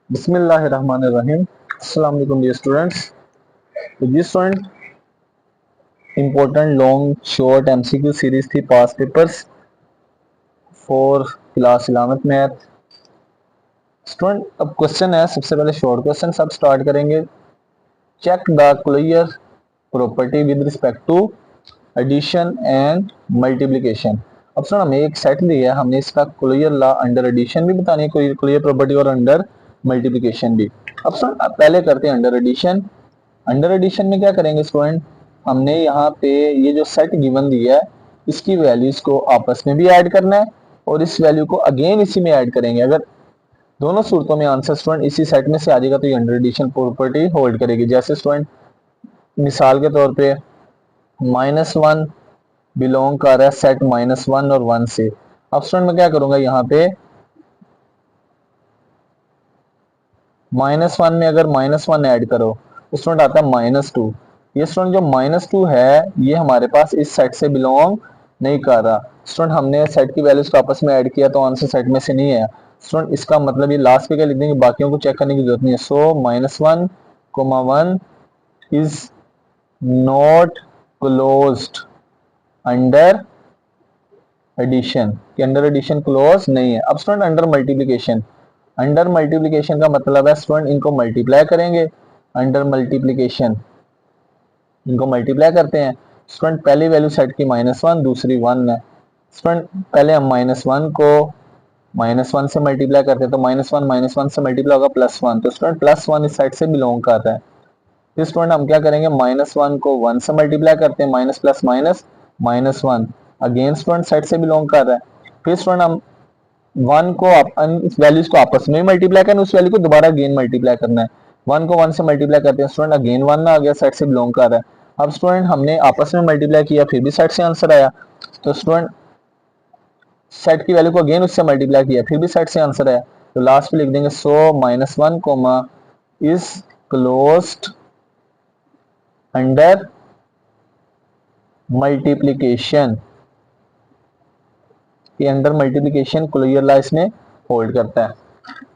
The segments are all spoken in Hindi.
बिस्मिल्लाहिर्रहमानिर्रहीम। अस्सलाम वालेकुम डियर स्टूडेंट्स। तो जी student, important long short MCQ series थी past papers for class 11th math. Student अब क्वेश्चन है, सबसे पहले शॉर्ट क्वेश्चन सब स्टार्ट करेंगे। Check the closure property with respect to addition and multiplication. अब स्टूडेंट हमें एक सेट दिया है, हमने इसका क्लोजर लॉ अंडर एडिशन भी बतानी है, क्लोजर प्रॉपर्टी और अंडर मल्टीप्लिकेशन भी। अब स्टूडेंट अब पहले करते हैं अंडर एडिशन। अंडर एडिशन में क्या करेंगे स्टूडेंट, हमने यहाँ पे ये जो सेट गिवन दिया है इसकी वैल्यूज को आपस में भी ऐड करना है और इस वैल्यू को अगेन इसी में ऐड करेंगे। अगर दोनों सूरतों में आंसर स्टूडेंट इसी सेट में से आ जाएगा तो ये अंडर एडिशन प्रॉपर्टी होल्ड करेगी। जैसे स्टूडेंट मिसाल के तौर पे -1 बिलोंग कर रहा है सेट -1 और 1 से। अब स्टूडेंट मैं क्या करूंगा, यहाँ पे -1 में अगर -1 ऐड करो तो स्टूडेंट आता है -2। ये स्टूडेंट जो -2 है ये हमारे पास इस सेट से बिलोंग नहीं कर रहा। स्टूडेंट हमने सेट की वैल्यूज को आपस में ऐड किया तो आंसर सेट में से नहीं है। स्टूडेंट इसका मतलब ये लास्ट पे क्या लिख देंगे, बाकियों को चेक करने की जरूरत नहीं है। So -1, 1 is not closed under addition, कि अंडर एडिशन क्लोज नहीं है। अब student under multiplication, under multiplication का मतलब है स्टूडेंट इनको मल्टीप्लाई करेंगे। अंडर मल्टीप्लिकेशन इनको मल्टीप्लाई करते हैं। स्टूडेंट पहली वैल्यू सेट की -1, दूसरी 1 है। स्टूडेंट पहले हम -1 को -1 से मल्टीप्लाई करते हैं तो -1 से मल्टीप्लाई होगा +1, तो स्टूडेंट +1 इस साइड से बिलोंग करता है। फिर स्टूडेंट हम क्या करेंगे, -1 को 1 से मल्टीप्लाई करते हैं, minus plus minus -1 again student set से बिलोंग कर रहा है। फिर स्टूडेंट हम 1 को इस वैल्यूज को आपस में मल्टीप्लाई करना है, उस वैल्यू को दोबारा अगेन मल्टीप्लाई करना है। 1 को 1 से मल्टीप्लाई करते हैं स्टूडेंट, अगेन 1 आ गया, सेट से बिलोंग कर रहा है। अब स्टूडेंट हमने आपस में मल्टीप्लाई किया फिर भी सेट से आंसर आया, तो स्टूडेंट सेट की वैल्यू को अगेन उससे मल्टीप्लाई किया फिर भी सेट से आंसर आया, तो लास्ट में लिख देंगे so -1 comma is closed under multiplication. ये अंडर मल्टीप्लिकेशन क्लोजर लॉ इसमें होल्ड करता है।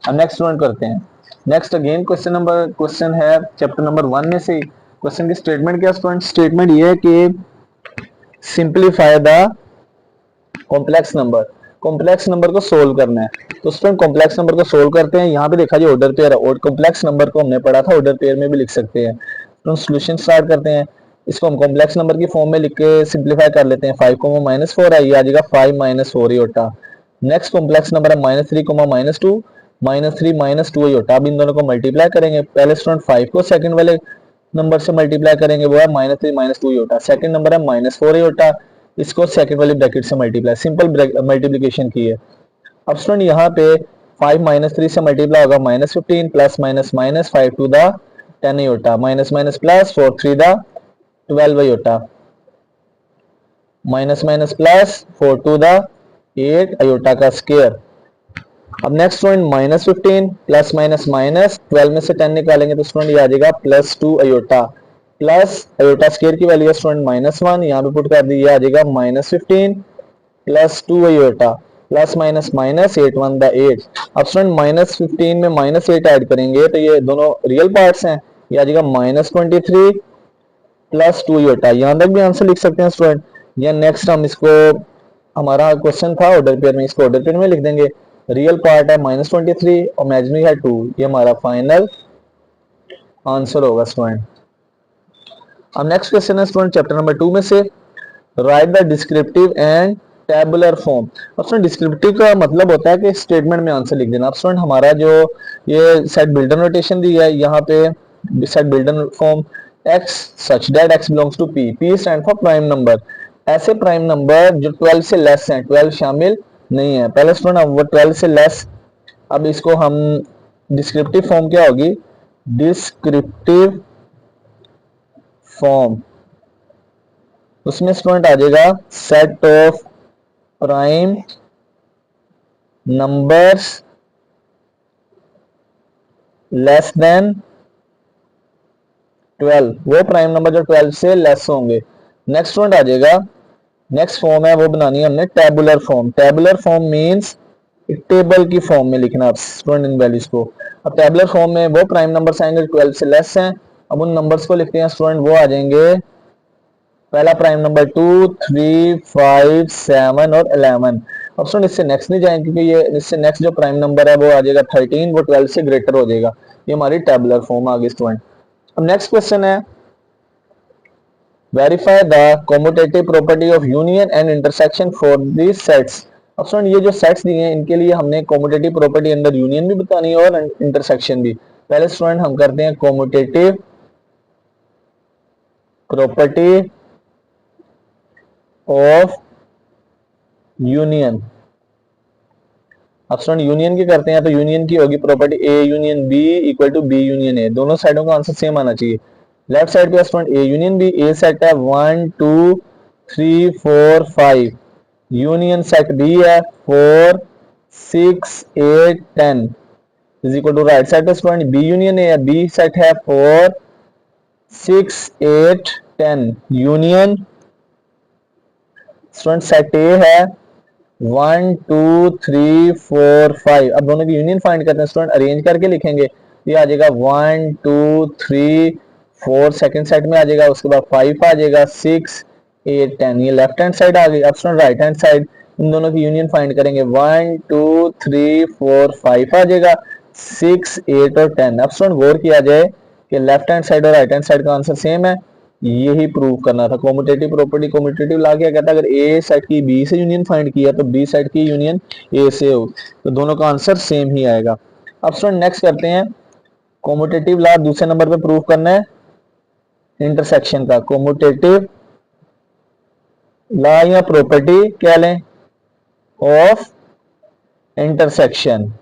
अब नेक्स्ट स्टूडेंट करते हैं। नेक्स्ट अगेन क्वेश्चन है चैप्टर नंबर 1 में से। क्वेश्चन की स्टेटमेंट क्या स्टूडेंट, स्टेटमेंट ये है कि simplify the complex number, complex number को सोल्व करना है। तो स्टूडेंट कॉम्प्लेक्स नंबर को सोल्व करते हैं। यहाँ पे देखा जी ऑर्डर पेयर है और कॉम्प्लेक्स नंबर को हमने पढ़ा था ऑर्डर पेयर में भी लिख सकते हैं। तो सोल्यूशन स्टार्ट करते हैं। इसको हम कॉम्प्लेक्स नंबर की फॉर्म में लिख के सिंप्लीफाई कर लेते हैं। 5 -4 है, ये आ जाएगा 5 - 4 योटा। नेक्स्ट कॉम्प्लेक्स नंबर है -3 -2, -3 -2 योटा। अब इन दोनों को मल्टीप्लाई करेंगे। पहले स्टूडेंट 5 को सेकंड वाले नंबर से मल्टीप्लाई करेंगे, वो है -3 -2 योटा। सेकंड नंबर है -4 योटा, इसको सेकंड वाली ब्रैकेट से मल्टीप्लाई, सिंपल मल्टीप्लिकेशन की है। अब स्टूडेंट यहाँ पे 5 -3 से मल्टीप्लाई होगा -15 plus minus minus 5 to the 10 iota, minus minus plus 4 3 the 12 iota, minus minus plus 4 to the 8 iota का स्क्वायर। अब next student -15 plus minus minus 12 में से 10 निकालेंगे तो स्टूडेंट ये आ जाएगा +2 अयोटा, प्लस अयोटा स्क्वायर की वैल्यू है स्टूडेंट -1, यहाँ पे पुट कर दी, ये आ जाएगा -15 +2 iota, plus minus minus 8 1 the 8। अब स्टूडेंट -15 में -8 ऐड करेंगे तो ये दोनों रियल पार्ट्स हैं, ये आ जाएगा -23 +2 अयोटा। यहाँ तक भी आंसर लिख सकते हैं स्टूडेंट। या नेक्स्ट हम इसको, हमारा क्वेश्चन था ऑर्डर पेयर में, इसको ऑर्डर पेयर में लिख देंगे। रियल पार्ट है -23 और इमेजिनरी है 2, ये हमारा फाइनल आंसर होगा स्टूडेंट। अब नेक्स्ट क्वेश्चन है स्टूडेंट चैप्टर नंबर 2 में से, right the descriptive and tabular form. अब स्टूडेंट डिस्क्रिप्टिव का मतलब होता है कि स्टेटमेंट में आंसर लिख देना। अब स्टूडेंट हमारा जो ये सेट बिल्डर नोटेशन दिया है, यहाँ पे set builder form x such that x belongs to p, p stand for prime number, ऐसे प्राइम नंबर जो 12 से लेस हैं, 12 शामिल नहीं है। पहले स्टूडेंट वो 12 से लेस, अब इसको हम डिस्क्रिप्टिव फॉर्म क्या होगी, डिस्क्रिप्टिव फॉर्म, उसमें स्टूडेंट आ जाएगा set of prime numbers less than 12, वो प्राइम नंबर जो 12 से लेस होंगे। नेक्स्ट स्टूडेंट आ जाएगा, नेक्स्ट फॉर्म है वो बनानी है हमने tabular form. Tabular form means table की फॉर्म में लिखना आप स्टूडेंट इन वैल्यूज को। अब टेबलर फॉर्म में वो प्राइम नंबर्स आएंगे 12 से लेस हैं। अब उन नंबर्स को लिखते हैं स्टूडेंट, वो आ जाएंगे पहला प्राइम नंबर 2, 3, 5, 7 और 11। अब स्टूडेंट इससे नेक्स्ट नहीं जाएंगे क्योंकि ये इससे नेक्स्ट जो प्राइम नंबर है वो आ जाएगा 13, वो 12 से ग्रेटर हो जाएगा। ये हमारी टेबुलर फॉर्म आ गई स्टूडेंट। अब नेक्स्ट क्वेश्चन है, verify the commutative property of union and intersection for the sets. अब स्टूडेंट ये जो सेट्स दिए हैं इनके लिए हमने कम्यूटेटिव प्रॉपर्टी अंदर यूनियन भी बतानी है और इंटरसेक्शन भी। पहले स्टूडेंट हम करते हैं कम्यूटेटिव प्रॉपर्टी ऑफ यूनियन। अब स्टूडेंट यूनियन की करते हैं तो यूनियन की होगी property A union B equal to B union A. दोनों साइडों का आंसर सेम आना चाहिए। लेफ्ट साइड पे student A union B, A set है 1 2 3 4 5, यूनियन सेट बी है 4 6 8 10 is equal to right side पे स्टूडेंट बी यूनियन ए है, बी सेट है 4 6 8 10, यूनियन स्टूडेंट सेट ए है 1 2 3 4 5। अब दोनों की यूनियन फाइंड करते हैं स्टूडेंट, अरेंज करके लिखेंगे। ये आ जाएगा 1 2 3 4 सेकंड साइड में आ जाएगा, उसके बाद 5 आ जाएगा, 6 8 10। ये लेफ्ट हैंड साइड आ गई। अब स्टूडेंट राइट हैंड साइड इन दोनों की यूनियन फाइंड करेंगे, 1 2 3 4 5 आ जाएगा, 6 8 और 10। अब स्टूडेंट गौर किया जाए कि लेफ्ट हैंड साइड और राइट हैंड साइड का आंसर सेम है, यही प्रूव करना था। कॉम्यूटेटिव प्रॉपर्टी, कॉम्यूटेटिव ला क्या कहता है, अगर ए साइड की बी से यूनियन फाइंड किया तो बी साइड की यूनियन ए से हो, तो दोनों का आंसर सेम ही आएगा। अब स्टूडेंट नेक्स्ट करते हैं, कॉम्यूटेटिव ला दूसरे नंबर पे प्रूव करना है इंटरसेक्शन का। कॉम्यूटेटिव ला या प्रॉपर्टी क्या लें, ऑफ इंटरसेक्शन।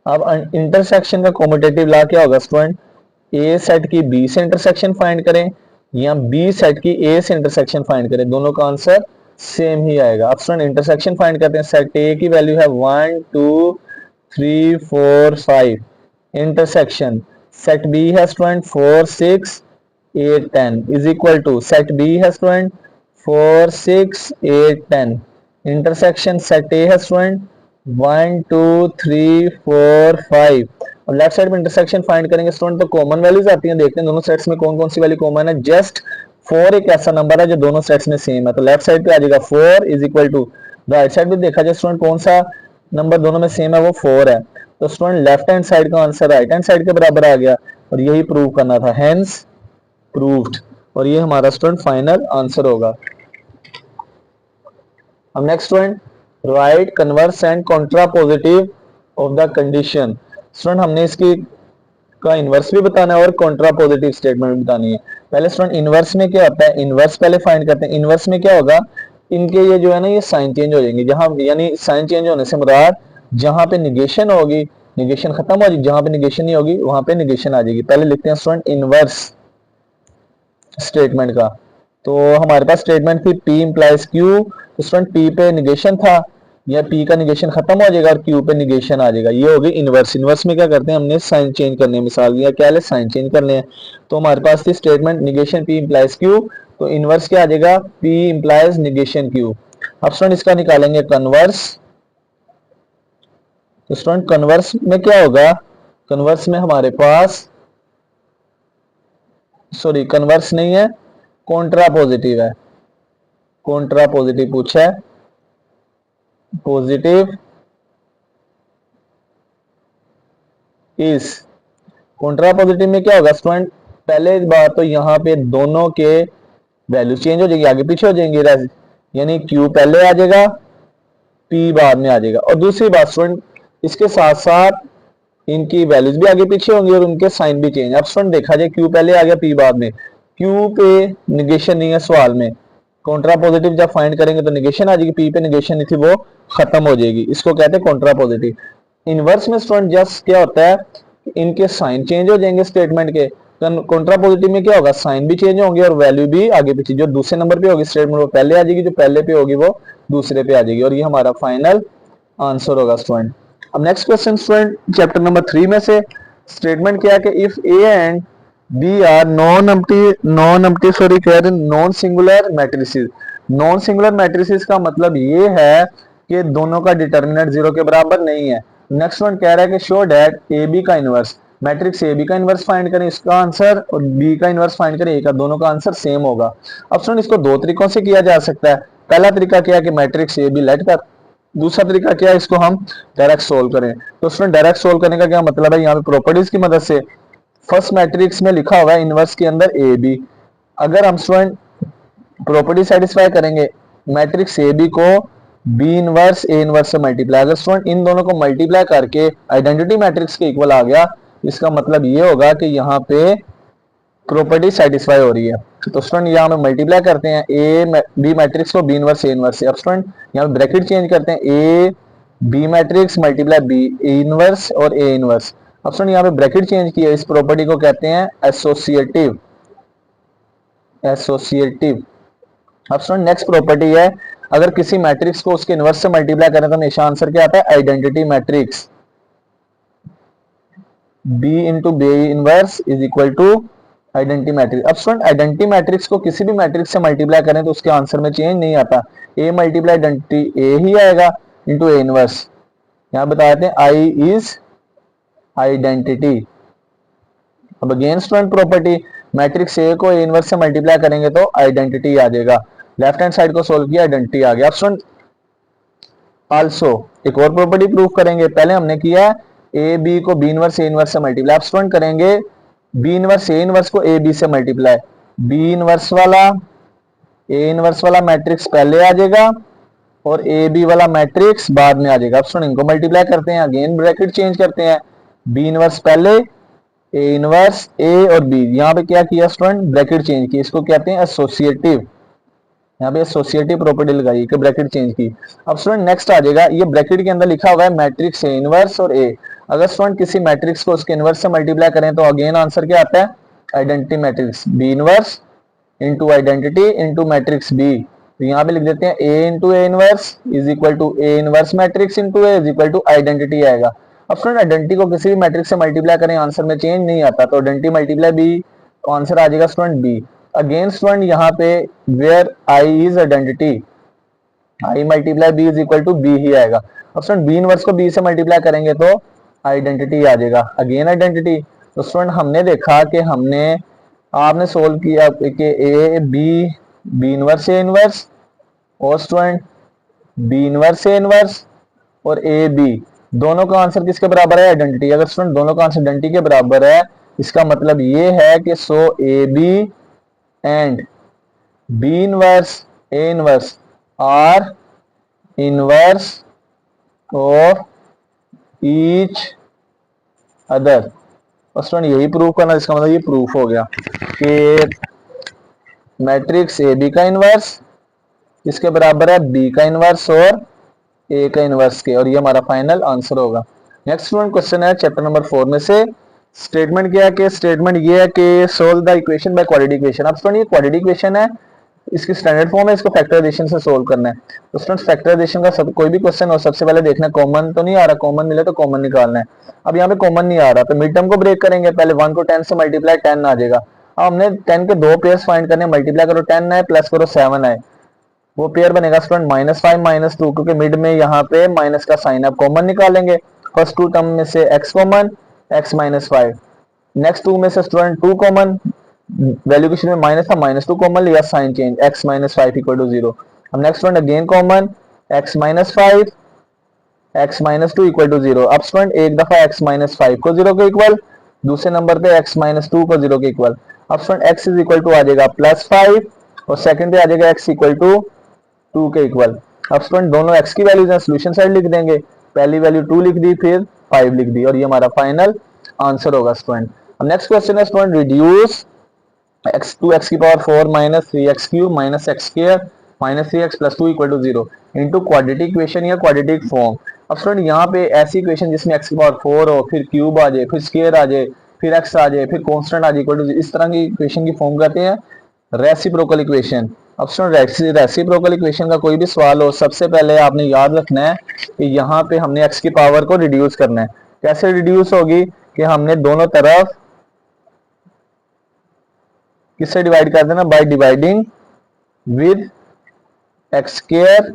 अब इंटरसेक्शन का कॉम्यूटेटिव ला क्या होगा स्टूडेंट, ए सेट की बी से इंटरसेक्शन फाइंड करें या बी सेट की ए से इंटरसेक्शन फाइंड करें, दोनों का आंसर सेम ही आएगा। अब स्टूडेंट इंटरसेक्शन फाइंड करते हैं, सेट ए की वैल्यू है 1 2 3 4 5, इंटरसेक्शन सेट बी है student 4 6 8 10 is equal to set B है स्टूडेंट 4 6 8 10, इंटरसेक्शन सेट ए है स्टूडेंट 1 2 3 4 5। और लेफ्ट साइड में इंटरसेक्शन फाइंड करेंगे स्टूडेंट तो कॉमन वैल्यूज आती हैं, देखते हैं दोनों सेट्स में कौन कौन सी वैल्यू कॉमन है। जस्ट 4 एक ऐसा नंबर है जो दोनों सेट्स में सेम है, तो लेफ्ट साइड पे आ जाएगा 4 is equal to, right side पे देखा जाए स्टूडेंट कौन सा नंबर दोनों में सेम है, वो 4 है। तो स्टूडेंट लेफ्ट हैंड साइड का आंसर राइट हैंड साइड के बराबर आ गया और यही प्रूव करना था, हेंस प्रूव्ड। और ये हमारा स्टूडेंट फाइनल आंसर होगा। अब next student, right converse and contrapositive of the condition. Student हमने इसकी का इनवर्स भी बताना है और कॉन्ट्रापोजिटिव स्टेटमेंट भी बतानी है। पहले स्टूडेंट इनवर्स में क्या होता है, इनवर्स पहले फाइंड करते हैं। इनवर्स में क्या होगा, इनके ये जो है ना ये साइन चेंज हो जाएंगे, जहां यानी साइन चेंज होने से मुराद जहां पे निगेशन होगी निगेशन खत्म हो जाएगी, जहां पे निगेशन नहीं होगी वहां पे निगेशन आ जाएगी। पहले लिखते हैं स्टूडेंट इनवर्स स्टेटमेंट का। तो हमारे पास स्टेटमेंट थी P इंप्लाइज Q, तो स्टूडेंट P पे निगेशन था, या P का निगेशन खत्म हो जाएगा और Q पे निगेशन आ जाएगा, ये होगी इनवर्स। इनवर्स में क्या करते हैं, हमने साइन चेंज करने हैं, मिसाल दिया क्या है, साइन चेंज करने हैं। तो हमारे पास थी statement negation P implies Q, तो इनवर्स क्या आ जाएगा, P इंप्लाइज निगेशन Q। अब स्टूडेंट इसका निकालेंगे कन्वर्स। तो स्टूडेंट कन्वर्स में क्या होगा, कन्वर्स में हमारे पास सॉरी कन्वर्स नहीं है, कॉन्ट्रा पॉजिटिव है। कॉन्ट्रा पॉजिटिव पूछा है, पॉजिटिव इज। कॉन्ट्रा पॉजिटिव में क्या होगा स्टूडेंट, पहले बात तो यहाँ पे दोनों के वैल्यू चेंज हो जाएगी, आगे पीछे हो जाएंगी, यानी Q पहले आ जाएगा P बाद में आ जाएगा। और दूसरी बात स्टूडेंट, इसके साथ साथ इनकी वैल्यूज भी आगे पीछे होंगी और उनके साइन भी चेंज। अब स्टूडेंट देखा जाए Q पहले आ गया P बाद में, Q पे निगेशन नहीं है सवाल में, कॉन्ट्रा पॉजिटिव जब फाइंड करेंगे तो निगेशन आ जाएगी, P पे निगेशन नहीं थी वो खत्म हो जाएगी, इसको कहते हैं कॉन्ट्रा पॉजिटिव। इनवर्स में स्टूडेंट जस्ट क्या होता है, इनके साइन चेंज हो जाएंगे स्टेटमेंट के। कॉन्ट्रा पॉजिटिव में क्या होगा, साइन भी चेंज होंगे और वैल्यू भी आगे पीछे, जो दूसरे नंबर पे होगी स्टेटमेंट वो पहले आ जाएगी, जो पहले पे होगी वो दूसरे पे आ जाएगी, और ये हमारा फाइनल आंसर होगा स्टूडेंट। अब next question student chapter number 3 में से स्टेटमेंट क्या है कि if A and B are non singular matrices. Non singular matrices का मतलब ये है कि दोनों का डिटर्मिनेंट 0 के बराबर नहीं है। नेक्स्ट वन कह रहा है कि शो डैट ए बी का इनवर्स, मैट्रिक्स ए बी का इनवर्स फाइंड करें, इसका आंसर और बी का इनवर्स फाइंड करें, ए का, दोनों का आंसर सेम होगा। अब स्टूडेंट इसको दो तरीकों से किया जा सकता है। पहला तरीका क्या है कि मैट्रिक्स ए बी लेट कर, दूसरा तरीका क्या है, इसको हम डायरेक्ट सोल्व करें। तो स्टूडेंट डायरेक्ट सोल्व करने का क्या मतलब है, यहाँ पे प्रॉपर्टीज की मदद से फर्स्ट मैट्रिक्स में लिखा हुआ है इनवर्स के अंदर ए बी, अगर हम स्टूडेंट प्रॉपर्टी सेटिस्फाई करेंगे मैट्रिक्स ए बी को बी इनवर्स ए इनवर्स से मल्टीप्लाई, अगर स्टूडेंट इन दोनों को मल्टीप्लाई करके आइडेंटिटी मैट्रिक्स के इक्वल आ गया, इसका मतलब ये होगा कि यहाँ पे प्रॉपर्टी सेटिस्फाई हो रही है। तो स्टूडेंट यहाँ में मल्टीप्लाई करते हैं ए बी मैट्रिक्स को बी इनवर्स ए इनवर्स से। अब स्टूडेंट यहाँ पे ब्रैकेट चेंज करते हैं, A B matrix multiply B A inverse और ए इनवर्स। अब स्टूडेंट यहाँ पे ब्रैकेट चेंज किया, इस प्रॉपर्टी को कहते हैं एसोसिएटिव, एसोसिएटिव। अब स्टूडेंट नेक्स्ट प्रॉपर्टी है, अगर किसी मैट्रिक्स को उसके इनवर्स से मल्टीप्लाई करें तो हमेशा आंसर क्या आता है, identity matrix B into B inverse is equal to identity matrix. अब स्टूडेंट आइडेंटिटी मैट्रिक्स को किसी भी मैट्रिक्स से मल्टीप्लाई करें तो उसके आंसर में चेंज नहीं आता, ए मल्टीप्लाई आइडेंटिटी ए ही आएगा इंटू ए इनवर्स। यहां बता देते हैं आई इज आइडेंटिटी। अब again student property, matrix A को ए इनवर्स से मल्टीप्लाई करेंगे तो आइडेंटिटी आ जाएगा, लेफ्ट हैंड साइड को सोल्व किया आइडेंटिटी आ गया। अब स्टूडेंट आल्सो एक और प्रॉपर्टी प्रूव करेंगे, पहले हमने किया ए बी को बी इनवर्स ए इनवर्स से मल्टीप्लाई, अब स्टूडेंट करेंगे बी इनवर्स ए इनवर्स को ए बी से मल्टीप्लाई, बी इनवर्स वाला ए इनवर्स वाला मैट्रिक्स पहले आ जाएगा और ए बी वाला मैट्रिक्स बाद में आ जाएगा। अब स्टूडेंट इनको मल्टीप्लाई करते हैं, अगेन ब्रैकेट चेंज करते हैं, बी इनवर्स पहले ए इनवर्स ए और बी, यहाँ पे क्या किया स्टूडेंट, ब्रैकेट चेंज की, इसको कहते हैं एसोसिएटिव, यहाँ पे एसोसिएटिव प्रॉपर्टी लगाई कि ब्रैकेट चेंज की। अब स्टूडेंट नेक्स्ट आ जाएगा, ये ब्रैकेट के अंदर लिखा हुआ है मैट्रिक्स ए इनवर्स और ए, अगर स्टूडेंट किसी मैट्रिक्स को उसके इनवर्स से मल्टीप्लाई करें तो अगेन आंसर क्या आता है, identity matrix B inverse into identity into matrix B. तो यहाँ पे लिख देते हैं A into A inverse is equal to A inverse matrix into A is equal to identity आएगा। अब स्टूडेंट आइडेंटिटी को किसी भी मैट्रिक्स से मल्टीप्लाई करें आंसर में चेंज नहीं आता, तो आइडेंटिटी मल्टीप्लाई बी तो आंसर आ जाएगा स्टूडेंट बी। अगेन स्टूडेंट यहाँ पे where I is identity, I multiply B is equal to B ही आएगा। अब स्टूडेंट बी इनवर्स को बी से मल्टीप्लाई करेंगे तो आइडेंटिटी आ जाएगा, अगेन आइडेंटिटी। तो स्टूडेंट हमने देखा कि हमने आपने सोल्व किया कि A B B inverse A inverse और स्टूडेंट बी इनवर्स ए इनवर्स और ए बी, दोनों का आंसर किसके बराबर है, आइडेंटिटी। अगर स्टूडेंट दोनों का आंसर आइडेंटिटी के बराबर है, इसका मतलब ये है कि so A B and B inverse A inverse are inverse of each other. और स्टूडेंट यही प्रूफ करना, इसका मतलब ये प्रूफ हो गया कि मैट्रिक्स ए बी का इनवर्स इसके बराबर है बी का इनवर्स और ए का इनवर्स के, और ये हमारा फाइनल आंसर होगा। नेक्स्ट स्टूडेंट क्वेश्चन है चैप्टर नंबर 4 में से, स्टेटमेंट क्या है कि स्टेटमेंट ये है कि solve the equation by quadratic equation. अब स्टूडेंट ये क्वाड्रेटिक इक्वेशन है, इसकी स्टैंडर्ड फॉर्म है, इसको फैक्टराइजेशन से सोल्व करना है। तो स्टूडेंट फैक्टराइजेशन का कोई भी क्वेश्चन हो सबसे पहले देखना कॉमन तो नहीं आ रहा, कॉमन मिले तो कॉमन निकालना है। अब यहाँ पे कॉमन नहीं आ रहा तो मिड टर्म को ब्रेक करेंगे, पहले 1 को 10 से मल्टीप्लाई 10 आ जाएगा। अब हमने 10 के दो पेयर्स फाइंड करने, मल्टीप्लाई करो 10 आए प्लस करो 7 आए, वो पेयर बनेगा स्टूडेंट -5 -2, क्योंकि मिड में यहाँ पे माइनस का साइन, अब कॉमन निकालेंगे, फर्स्ट टू टर्म में से x common x -5, next two में से स्टूडेंट 2 कॉमन, वैल्यू किसी में माइनस था -2 कॉमन लिया, sign change x -5 equal to 0। अब next student again common x -5 x -2 equal to 0। अब स्टूडेंट एक दफा x -5 को 0 के इक्वल, दूसरे नंबर पे x -2 को 0 के इक्वल। अब student x is equal to आ जाएगा +5 और सेकंड पे आ जाएगा x इक्वल टू 2 के इक्वल। अब स्टूडेंट दोनों x की वैल्यूज हैं, सोल्यूशन साइड लिख देंगे, पहली वैल्यू 2 लिख दी फिर 5 लिख दी, और ये हमारा फाइनल आंसर होगा स्टूडेंट। अब नेक्स्ट क्वेश्चन है student reduce x to x की power 4 minus 3x cube minus x square minus 3x plus 2 equal to 0 into quadratic equation या क्वाड्रेटिक फॉर्म। अब स्टूडेंट यहाँ पे ऐसी इक्वेशन जिसमें x की पावर 4 हो, फिर क्यूब आ जाए, फिर स्क्वायर आ जाए, फिर x आ जाए, फिर कांस्टेंट आ जाए इक्वल टू, इस तरह की इक्वेशन की फॉर्म कहते हैं रेसिप्रोकल इक्वेशन। अब स्टूडेंट रेसिप्रोकल इक्वेशन का कोई भी सवाल हो, सबसे पहले आपने याद रखना है कि यहाँ पे हमने x की पावर को रिड्यूस करना है। कैसे रिड्यूस होगी कि हमने दोनों तरफ किससे डिवाइड कर देना, by dividing with x square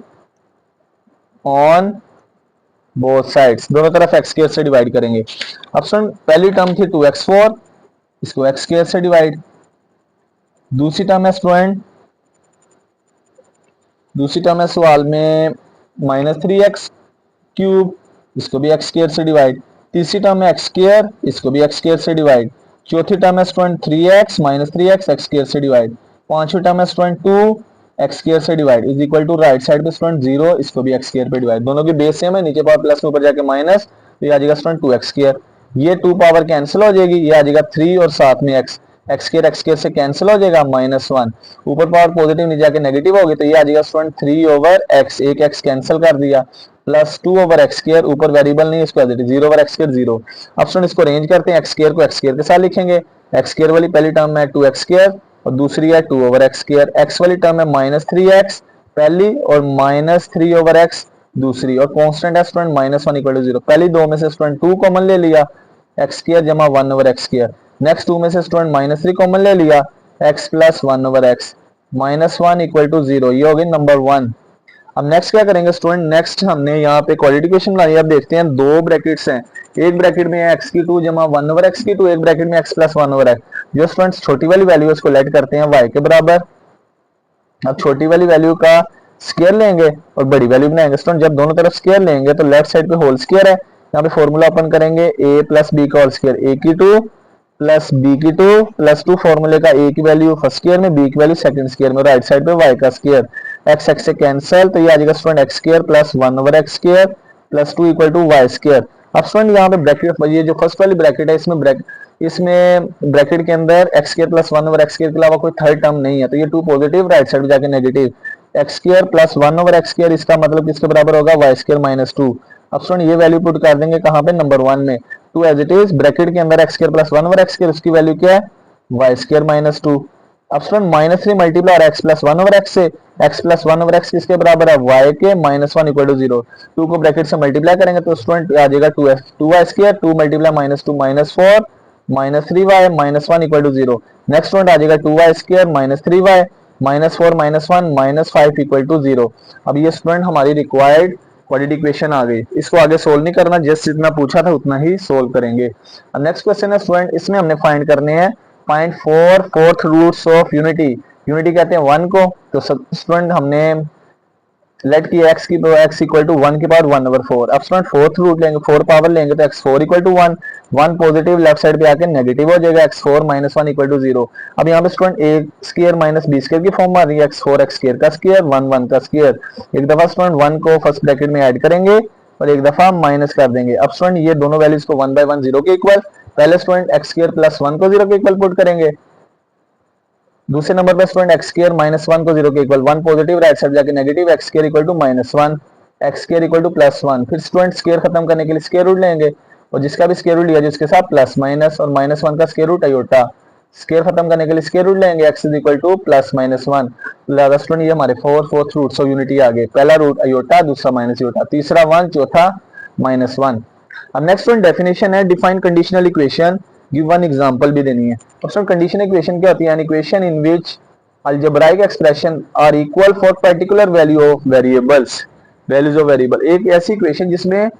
on both sides, दोनों तरफ एक्स स्क्वायर से डिवाइड करेंगे। अब स्टूडेंट पहली टर्म थी 2x4, इसको एक्स स्क्वायर से डिवाइड। दूसरी टर्म है स्टूडेंट, दूसरी टर्म है सवाल में -3x क्यूब, इसको भी एक्स स्क्वायर से डिवाइड। तीसरी टर्म है एक्स स्क्वायर, इसको भी एक्स स्क्वायर से डिवाइड। चौथी टर्म है student 3x -3x x square से डिवाइड। पांचवी टर्म है स्टूडेंट 2 एक्स स्क्वायर से divide is equal to right side पे स्टूडेंट 0, इसको भी एक्स स्क्वायर पे डिवाइड। दोनों की बेस सेम है, नीचे पावर प्लस में ऊपर जाके माइनस, तो ये आ जाएगा स्टूडेंट 2x स्क्वायर। ये 2 पावर कैंसिल हो जाएगी, ये आ जाएगा 3 और साथ में x, एक्स स्क्वायर से कैंसिल हो जाएगा -1, ऊपर पावर पॉजिटिव नीचे जाके नेगेटिव होगी, तो ये आ जाएगा स्टूडेंट 3/x, एक x कैंसिल कर दिया, प्लस 2/x स्क्वायर, ऊपर वेरिएबल नहीं इसको 0/x स्क्वायर 0। अब स्टूडेंट इसको अरेंज करते हैं, x स्क्वायर को x स्क्वायर के साथ लिखेंगे। x स्क्वायर वाली पहली टर्म है 2x स्क्वायर और दूसरी है 2/x स्क्वायर। x वाली टर्म है -3x पहली और -3/x दूसरी, और कांस्टेंट है स्टूडेंट -1 = 0। पहली दो में से स्टूडेंट 2 कॉमन ले लिया, एक्स स्क्वायर जमा 1/x स्क्वायर। नेक्स्ट 2 में से स्टूडेंट -3 कॉमन ले लिया, x प्लस 1/x, -1 = 0, ये हो गई नंबर 1। अब नेक्स्ट क्या करेंगे स्टूडेंट, नेक्स्ट हमने यहाँ पे क्वाड्रेटिक इक्वेशन बनाई है। अब देखते हैं, दो ब्रैकेट्स हैं, एक ब्रैकेट में है x3 जमा 1/x3, एक ब्रैकेट में x प्लस 1/x। जो स्टूडेंट्स छोटी वाली वैल्यू उसको लेट करते हैं y के बराबर। अब छोटी वाली वैल्यू का स्क्वायर लेंगे और बड़ी वैल्यू बनाएंगे। स्टूडेंट जब दोनों तरफ स्क्वायर लेंगे तो लेफ्ट साइड पे होल स्क्वायर है, यहाँ पे फॉर्मूला ओपन करेंगे a प्लस बी का होल स्क्वायर, a की 2 प्लस बी की 2 प्लस 2, फॉर्मूले का a की वैल्यू फर्स्ट स्क्वायर में, b की वैल्यू सेकंड स्क्वायर में, राइट साइड पे y का स्क्वायर, x x से कैंसिल, तो ये आ जाएगा student x square plus 1/x square plus 2 = y square. अब स्टूडेंट यहाँ पे ब्रैकेट, ये जो फर्स्ट वाली ब्रैकेट है इसमें ब्रैकेट के अंदर x square plus 1/x square के अलावा कोई थर्ड टर्म नहीं है, तो ये 2 पॉजिटिव, राइट साइड पे जाके negative, x square plus 1/x square, इसका मतलब किसके बराबर होगा, y स्क्वायर माइनस 2। अब स्टूडेंट ये वैल्यू पुट कर देंगे कहाँ पे, नंबर 1 में, 2 एज इट इज, ब्रैकेट के अंदर x square plus 1/x square, उसकी वैल्यू क्या है, y स्क्वायर माइनस 2। अब student -3 multiply x plus 1/x से, x प्लस 1/x किसके बराबर है, y के, -1 = 0। 2 को ब्रैकेट से मल्टीप्लाई करेंगे तो स्टूडेंट आ जाएगा 2y square, 2 multiply -2 -4 -3y -1 = 0। Next student आ जाएगा 2y स्क्वायर -3y -4 -1 -5 = 0। अब ये स्टूडेंट हमारी रिक्वायर्ड क्वाड्रेटिक इक्वेशन आ गई। इसको आगे सोल्व नहीं करना, जस्ट जितना पूछा था उतना ही सोल्व करेंगे। अब नेक्स्ट क्वेश्चन है स्टूडेंट, इसमें हमने फाइंड करने हैं find 4 fourth roots of unity. Unity कहते हैं 1 को, तो स्टूडेंट हमने लेट की x की पावर x = 1 की पावर 1/4। अब स्टूडेंट फोर्थ रूट लेंगे, 4 पावर लेंगे तो x4 = 1, 1 पॉजिटिव लेफ्ट साइड पे आके नेगेटिव हो जाएगा, x4 -1 = 0। अब यहाँ पे student a square minus b square की फॉर्म आ रही है, x4 x स्क्वायर का स्क्वायर 1 1 का स्क्वायर। एक दफा स्टूडेंट 1 को फर्स्ट ब्रैकेट में ऐड करेंगे और एक दफा माइनस कर देंगे। अब स्टूडेंट ये दोनों वैल्यूज को 1/1 0 के इक्वल, पहले स्टूडेंट x स्क्वायर प्लस 1 को 0 के इक्वल पुट करेंगे, दूसरे नंबर पर स्टूडेंट x स्क्वायर -1 को 0 के इक्वल, 1 पॉजिटिव राइट साइड जाके negative, x square = -1, x square = +1। फिर स्टूडेंट स्क्वायर खत्म करने के लिए स्क्वायर रूट लेंगे और जिसका भी स्क्वायर रूट लिया जिसके साथ प्लस माइनस और -1 का स्क्वायर रूट आयोटा, स्क्वायर खत्म करने के लिए स्क्वायर रूट लेंगे, x = +-1। लिहाजा स्टूडेंट ये हमारे फोर्थ रूट्स ऑफ यूनिटी आ गए, पहला रूट आयोटा, दूसरा माइनस आयोटा, तीसरा 1, चौथा -1। अब नेक्स्ट वन डेफिनेशन है define conditional equation, give one example भी देनी है। तो कंडीशन इक्वेशन क्या होती है, equation in which algebraic expression are equal for particular value of variables, values of variable. एक ऐसी इक्वेशन जिसमें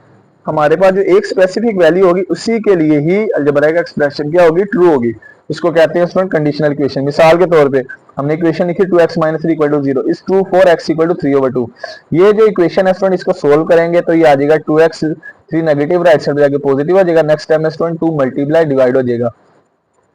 हमारे पास जो एक स्पेसिफिक वैल्यू होगी उसी के लिए ही अलजेब्राइक एक्सप्रेशन क्या होगी, ट्रू होगी, उसको कहते हैं स्टूडेंट कंडीशनल इक्वेशन। मिसाल के तौर पे हमने इक्वेशन लिखी 2x - 3 = 0 is true for x = 3/2। ये जो इक्वेशन है स्टूडेंट इसको सोल्व करेंगे तो ये आ जाएगा 2x, 3 नेगेटिव राइट साइड जाके पॉजिटिव हो जाएगा, नेक्स्ट टाइम में स्टूडेंट 2 मल्टीप्लाई डिवाइड हो जाएगा।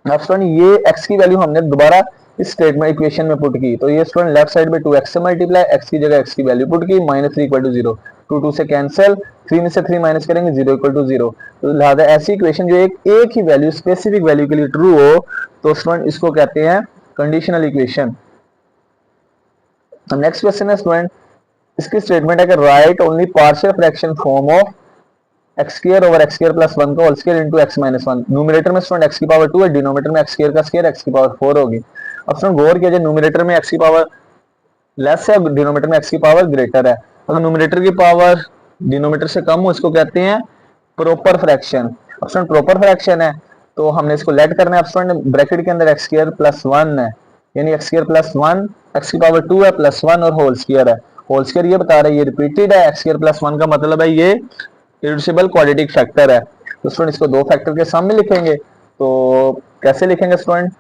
अब स्टूडेंट ये x की वैल्यू हमने दोबारा इस स्टेटमेंट इक्वेशन में पुट की, तो ये स्टूडेंट लेफ्ट साइड में 2x से मल्टीप्लाई, x की जगह x की वैल्यू पुट की, -3 = 0, 2 2 से कैंसिल, 3 में से 3 माइनस करेंगे, 0 = 0। तो लिहाजा ऐसी इक्वेशन जो एक ही वैल्यू स्पेसिफिक वैल्यू के लिए ट्रू हो तो स्टूडेंट इसको कहते हैं कंडीशनल इक्वेशन। नेक्स्ट क्वेश्चन है स्टूडेंट, इसकी स्टेटमेंट है कि right only partial fraction form of x square over x square plus 1 का whole square into x - 1। Numerator में स्टूडेंट x की पावर 2 है, डिनोमिनेटर में x स्क्वायर का स्क्वायर x की पावर 4 होगी। अब स्टूडेंट गौर किया जाए, न्यूमरेटर में x की पावर लेस है, डिनोमिनेटर में x की पावर ग्रेटर है। अगर न्यूमरेटर की पावर डिनोमिनेटर से कम हो इसको कहते हैं प्रॉपर फ्रैक्शन। अब स्टूडेंट प्रॉपर फ्रैक्शन है तो हमने इसको लेट करना है। अब स्टूडेंट ब्रैकेट के अंदर x स्क्वायर प्लस 1 है, यानी x स्क्वायर प्लस 1, x की पावर 2 है प्लस 1 और होल स्क्वायर है। होल स्क्वायर ये बता रहा है ये रिपीटेड है, एक्स स्क्वायर प्लस 1 का मतलब है ये इरेड्यूसिबल क्वाड्रेटिक फैक्टर है। तो स्टूडेंट इसको दो फैक्टर के सामने लिखेंगे, तो कैसे लिखेंगे स्टूडेंट,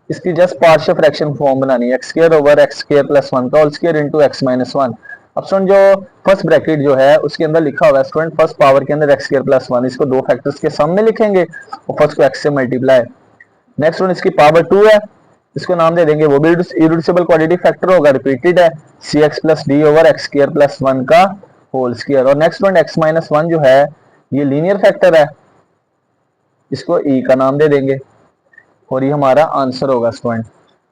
इसकी जस्ट पार्शियल फ्रैक्शन फॉर्म बनानी है, x square over x square plus 1 का whole square into x minus 1। अब स्टूडेंट जो फर्स्ट ब्रैकेट जो है उसके अंदर लिखा हुआ है स्टूडेंट फर्स्ट पावर के अंदर एक्स स्क्वायर प्लस 1, इसको दो फैक्टर्स के सामने लिखेंगे और फर्स्ट को एक्स से मल्टीप्लाई। नेक्स्ट स्टूडेंट इसकी पावर 2 है, इसको नाम दे देंगे, वो भी इरेड्यूसिबल क्वाड्रेटिक फैक्टर होगा, रिपीटेड है, c x plus d over x square plus 1 का होल स्क्वायर। और नेक्स्ट स्टूडेंट एक्स माइनस 1 जो है ये लीनियर फैक्टर है, इसको ई का नाम दे देंगे और ये हमारा आंसर होगा स्टूडेंट।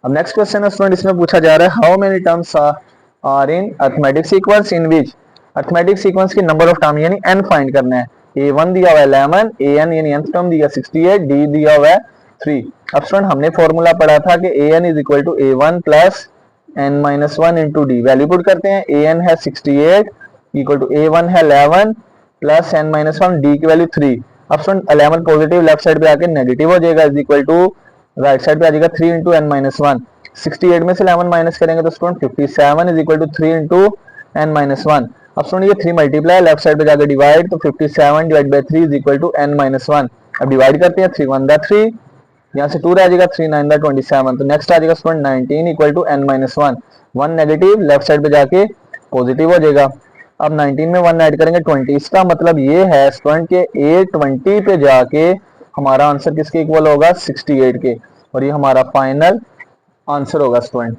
अब नेक्स्ट क्वेश्चन है स्टूडेंट, इसमें पूछा जा रहा है how many terms are in arithmetic sequence in which, arithmetic sequence की नंबर ऑफ टर्म यानी n फाइंड करना है। a1 दिया हुआ है 11, an यानी nth टर्म दिया 68, d दिया हुआ है 3। अब स्टूडेंट हमने फॉर्मूला पढ़ा था कि an is equal to a1 plus n minus 1 into d, value put करते हैं, an है 68 इक्वल टू a1 है 11 प्लस n माइनस 1, डी की वैल्यू 3। अब स्टूडेंट 11 पॉजिटिव लेफ्ट साइड पे आके नेगेटिव हो जाएगा, is equal to right side पे आ जाएगा 3 इंटू एन माइनस 1। 68 में से 11 माइनस करेंगे तो student 57 is equal to 3 into n minus 1। अब स्टूडेंट ये 3 मल्टीप्लाई लेफ्ट साइड पे जाकर डिवाइड, तो 57 divide by 3 is equal to n minus 1। अब डिवाइड करते हैं, 3 1 दा 3, यहाँ से 2 रह जाएगा, 3 9 दा 27, तो नेक्स्ट आ जाएगा student 19 equal to n minus 1। 1 negative left side पे जाके पॉजिटिव हो जाएगा। अब 19 में 1 ऐड करेंगे 20, इसका मतलब ये है स्टूडेंट के A20 पे जाके हमारा आंसर किसके इक्वल होगा, 68 के, और ये हमारा फाइनल आंसर होगा स्टूडेंट।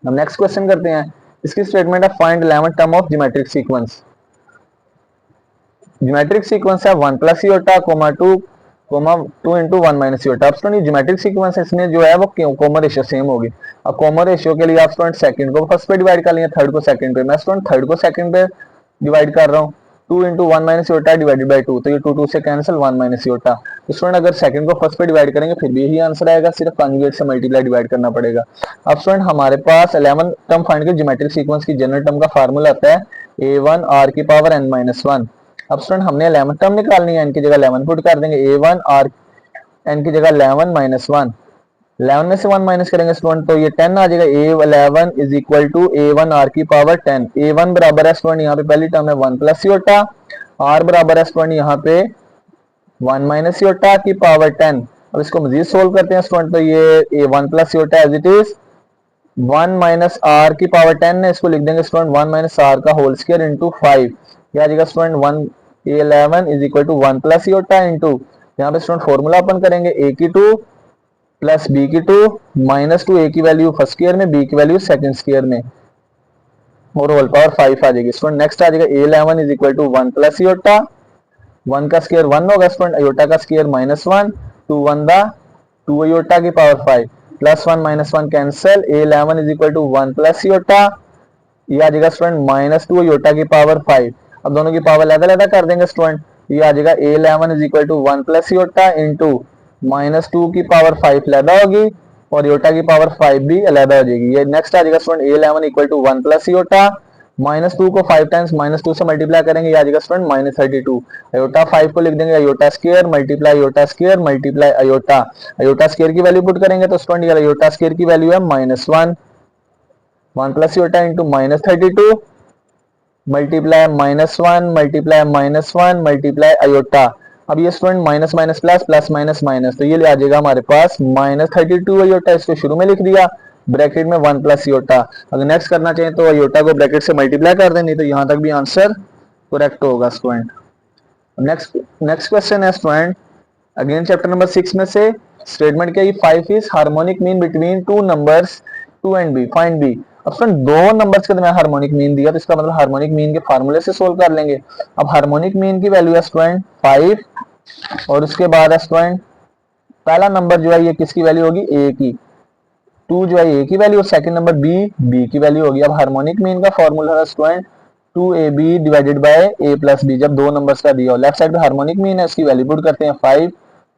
अब नेक्स्ट क्वेश्चन करते हैं, इसकी स्टेटमेंट है find 11 term of geometric sequence. Geometric sequence है 1 प्लस इयोटा, 2 इंटू 1 माइनस इयोटा। अब स्टूडेंट ज्योमेट्रिक सीक्वेंस इसमें जो है वो कॉमन रेशियो सेम होगी। अब कॉमन रेशियो के लिए आप स्टूडेंट सेकंड को फर्स्ट पे डिवाइड कर लिए, थर्ड को सेकंड पे, मैं स्टूडेंट थर्ड को सेकंड पे डिवाइड कर रहा हूँ, 2 इंटू 1 माइनस इयोटा डिवाइडेड बाई 2, तो ये 2 2 से कैंसिल, 1 माइनस इयोटा। तो स्टूडेंट अगर सेकंड को फर्स्ट पे डिवाइड करेंगे फिर भी यही आंसर आएगा, सिर्फ कॉन्जुगेट से मल्टीप्लाई डिवाइड करना पड़ेगा। अब स्टूडेंट हमारे पास 11 टर्म फाइंड कर ज्योमेट्रिक सीक्वेंस की जनरल टर्म का फार्मूला आता है a1 r की पावर n माइनस 1। अब स्टूडेंट हमने 11 टर्म निकालनी है, n की जगह 11 पुट कर देंगे, a1 r n की जगह 11 माइनस 1, 11 में से 1 माइनस करेंगे स्टूडेंट तो ये 10 आ जाएगा, a11 is equal to a1 r की पावर 10। a1 बराबर है स्टूडेंट यहाँ पे पहली टर्म है 1 प्लस इयोटा, r बराबर है स्टूडेंट यहाँ पे 1 माइनस इयोटा की पावर 10। अब इसको मजीद सोल्व करते हैं स्टूडेंट, तो ये a1 plus iota as it is 1 minus r की पावर 10 है, इसको लिख देंगे स्टूडेंट 1 माइनस r का होल स्क्वायर इंटू 5, यह आ जाएगा student 1 a11 is equal to 1 plus iota into, यहाँ पे स्टूडेंट फॉर्मूला ओपन करेंगे, a की 2 प्लस बी की 2 माइनस 2, ए की वैल्यू फर्स्ट स्क्वायर में, बी की वैल्यू सेकंड स्क्वायर में, और होल पावर 5 आ जाएगी स्टूडेंट। नेक्स्ट आ जाएगा a11 is equal to 1 plus iota, 1 का स्क्वायर 1 होगा स्टूडेंट, अयोटा का स्क्वायर माइनस 1, 2 1 दा 2 अयोटा की power 5 plus 1 minus 1 cancel, a11 is equal to 1 plus iota, ये आ जाएगा स्टूडेंट माइनस 2 अयोटा की पावर 5। अब दोनों की पावर अलग अलग कर देंगे स्टूडेंट, ये आ जाएगा a11 is equal to 1 plus iota into minus 2 की पावर 5 अलग होगी और इयोटा की पावर 5 भी अलग हो जाएगी। ये नेक्स्ट आ जाएगा student a11 equal to 1 plus iota, minus 2 को 5 टाइम्स माइनस 2 से मल्टीप्लाई करेंगे, ये आ जाएगा स्टूडेंट माइनस 32। अयोटा 5 को लिख देंगे iota square multiply iota square multiply iota, iota square की वैल्यू पुट करेंगे तो स्टूडेंट ये अयोटा स्क्वायर की वैल्यू है minus 1, 1 plus iota into minus 32 multiply minus 1 multiply minus 1 multiply iota. अब ये student minus minus plus plus minus minus, तो ये आ जाएगा हमारे पास माइनस 32 अयोटा, इसको शुरू में लिख दिया ब्रैकेट में 1 प्लस इयोटा। अगर नेक्स्ट करना चाहिए तो अयोटा को ब्रैकेट से मल्टीप्लाई कर दें, नहीं तो यहाँ तक भी आंसर करेक्ट होगा स्टूडेंट। नेक्स्ट क्वेश्चन है स्टूडेंट, अगेन चैप्टर नंबर 6 में से स्टेटमेंट क्या, 5 is harmonic mean between two numbers 2 and b, find b। अब स्टूडेंट दो नंबर्स के दरमियान हार्मोनिक मीन दिया तो इसका मतलब हार्मोनिक मीन के फार्मूले से सोल्व कर लेंगे। अब हार्मोनिक मीन की वैल्यू है स्टूडेंट 5 और उसके बाद है स्टूडेंट पहला नंबर जो है ये किसकी वैल्यू होगी, a की, 2 जो है a की वैल्यू और सेकंड नंबर b की वैल्यू होगी। अब हार्मोनिक मीन का फॉर्मूला है student 2ab divided by a plus b, जब दो नंबर्स का दिया हो लेफ्ट साइड पे हार्मोनिक मीन है उसकी वैल्यू पुट करते हैं 5,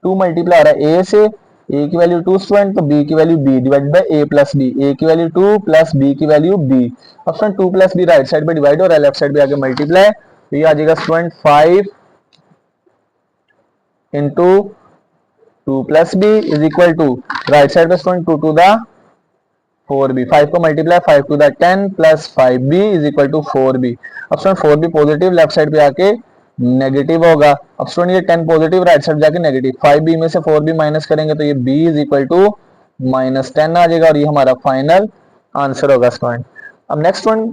2 मल्टीप्लाई हो रहा है a से, a की वैल्यू 2 स्टूडेंट तो b की value b divided by a plus b, a की वैल्यू 2 प्लस b की वैल्यू b। अब student 2 plus b right side पे डिवाइड हो रहा है लेफ्ट साइड पे आके मल्टीप्लाई, तो ये आ जाएगा student 5 into 2 plus b is equal to right side पे स्टूडेंट 2 टू द 4b, 5 को multiply 5 to the 10 plus 5b is equal to 4b। अब student 4b positive left side पे आके नेगेटिव होगा। अब स्टूडेंट ये 10 पॉजिटिव राइट साइड जाके नेगेटिव, 5b में से 4b माइनस करेंगे तो ये b इज इक्वल टू -10 आ जाएगा और ये हमारा फाइनल आंसर होगा स्टूडेंट। अब नेक्स्ट वन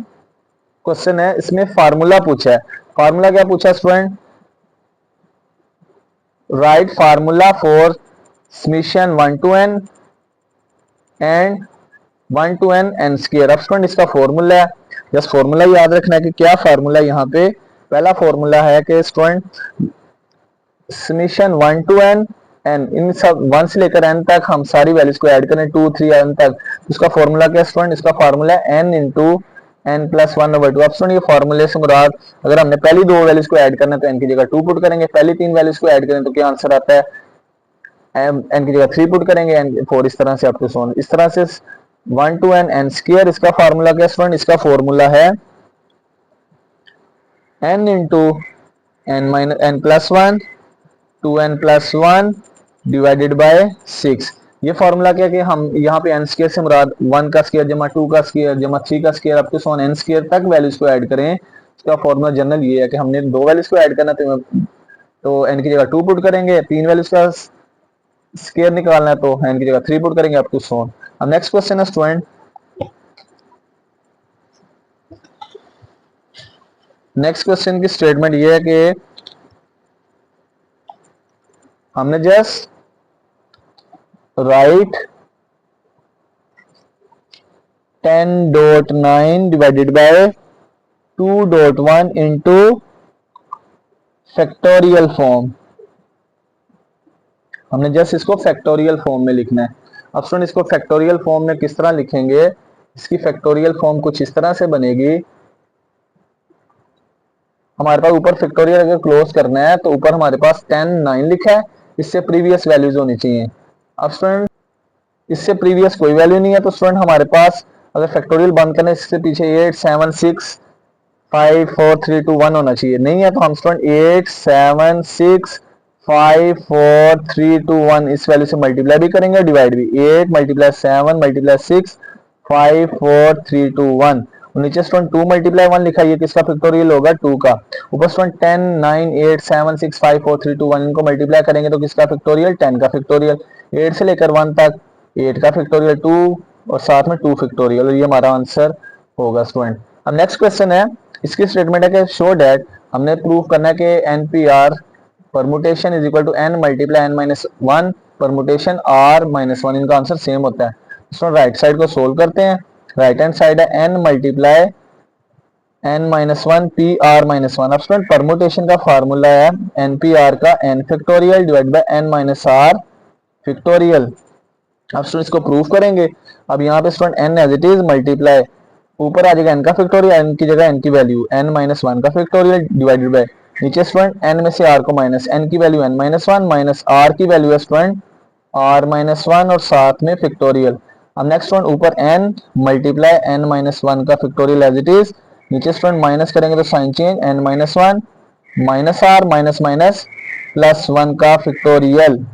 क्वेश्चन है, इसमें फार्मूला पूछा है। फार्मूला क्या पूछा student? Right formula for summation 1 to n and 1 to n n square. अब स्टूडेंट इसका फॉर्मूला है, जस्ट फॉर्मूला याद रखना है कि क्या फार्मूला है यहाँ पे। पहला फॉर्मूला है कि student summation 1 to n n, इन सब 1 से लेकर n तक हम सारी वैल्यूज को ऐड करें 2 3 n तक। इसका फॉर्मूला क्या स्टूडेंट? इसका फॉर्मूला है n इंटू n प्लस 1/2। अब स्टूडेंट ये फॉर्मूले से मुराद, अगर हमने पहली दो वैल्यूज को ऐड करना है तो n की जगह 2 पुट करेंगे, पहली तीन वैल्यूज को ऐड करें तो क्या आंसर आता है? n की जगह 3 पुट करेंगे, n 4, इस तरह से अप टू सो ऑन। इस तरह से 1 to n n स्क्वायर, इसका फार्मूला क्या स्टूडेंट? इसका फॉर्मूला है n into n minus n plus 1 2n plus 1 divided by 6। ये फॉर्मूला क्या कि हम यहाँ पे n स्क्वायर से मुराद 1 का स्क्वायर जमा 2 का स्क्वायर जमा 3 का square up to so on n square तक वैल्यूज को ऐड करें। इसका फॉर्मूला जनरल ये है कि हमने दो वैल्यूज को ऐड करना तो n की जगह 2 पुट करेंगे, तीन वैल्यूज का स्क्वायर निकालना है तो n की जगह 3 पुट करेंगे अप टू सो ऑन। अब नेक्स्ट क्वेश्चन है स्टूडेंट, नेक्स्ट क्वेश्चन की स्टेटमेंट ये है कि हमने just right 10.9 divided by 2.1 into factorial form. हमने जस्ट इसको फैक्टोरियल फॉर्म में लिखना है। अब स्टूडेंट इसको फैक्टोरियल फॉर्म में किस तरह लिखेंगे? इसकी फैक्टोरियल फॉर्म कुछ इस तरह से बनेगी। हमारे पास ऊपर फैक्टोरियल अगर क्लोज करना है तो ऊपर हमारे पास 10 9 लिखा है, इससे प्रीवियस वैल्यूज होनी चाहिए। अब स्टूडेंट इससे प्रीवियस कोई वैल्यू नहीं है तो स्टूडेंट हमारे पास अगर फैक्टोरियल बंद करना है इससे पीछे 8 7 6 5 4 3 2 1 होना चाहिए, नहीं है तो हम स्टूडेंट 8 7 6 5 4 3 2 1 इस वैल्यू से मल्टीप्लाई भी करेंगे और डिवाइड भी। 8 मल्टीप्लाई 7 मल्टीप्लाई 6 5 4 3 2 1 और नीचे स्टूडेंट 2 मल्टीप्लाई 1 लिखा है, किसका फैक्टोरियल होगा? 2 का। ऊपर स्टूडेंट 10 9 8 7 6 5 4 3 2 1 इनको मल्टीप्लाई करेंगे तो किसका फैक्टोरियल? 10 का फैक्टोरियल। 8 से लेकर 1 तक 8 का फैक्टोरियल 2 और साथ में 2 फैक्टोरियल, और ये हमारा आंसर होगा स्टूडेंट। अब नेक्स्ट क्वेश्चन है, इसकी स्टेटमेंट है कि शो डैट, हमने प्रूव करना है कि NPR permutation is equal to n multiply n minus 1 permutation r minus 1, इनका आंसर सेम होता है। इसमें राइट साइड को सोल्व करते हैं। राइट हैंड साइड है n multiply n minus 1 R आर माइनस 1। अब स्टूडेंट परमुटेशन का फार्मूला है NPR का n factorial divide by n minus r factorial. अब स्टूडेंट इसको प्रूव करेंगे। अब यहाँ पे student n as it is multiply, ऊपर आ जाएगा n का फैक्टोरियल, n की जगह n की वैल्यू n माइनस 1 का फैक्टोरियल डिवाइडेड बाय नीचे स्टूडेंट n में से r को माइनस, n की value n minus 1 minus r की वैल्यू है स्टूडेंट r माइनस 1 और साथ में फैक्टोरियल। अब नेक्स्ट स्टूडेंट ऊपर n मल्टीप्लाई n माइनस 1 का फैक्टोरियल एज इट इज, नीचे स्टूडेंट माइनस करेंगे तो sign change n minus 1 minus r minus minus plus 1 का फैक्टोरियल।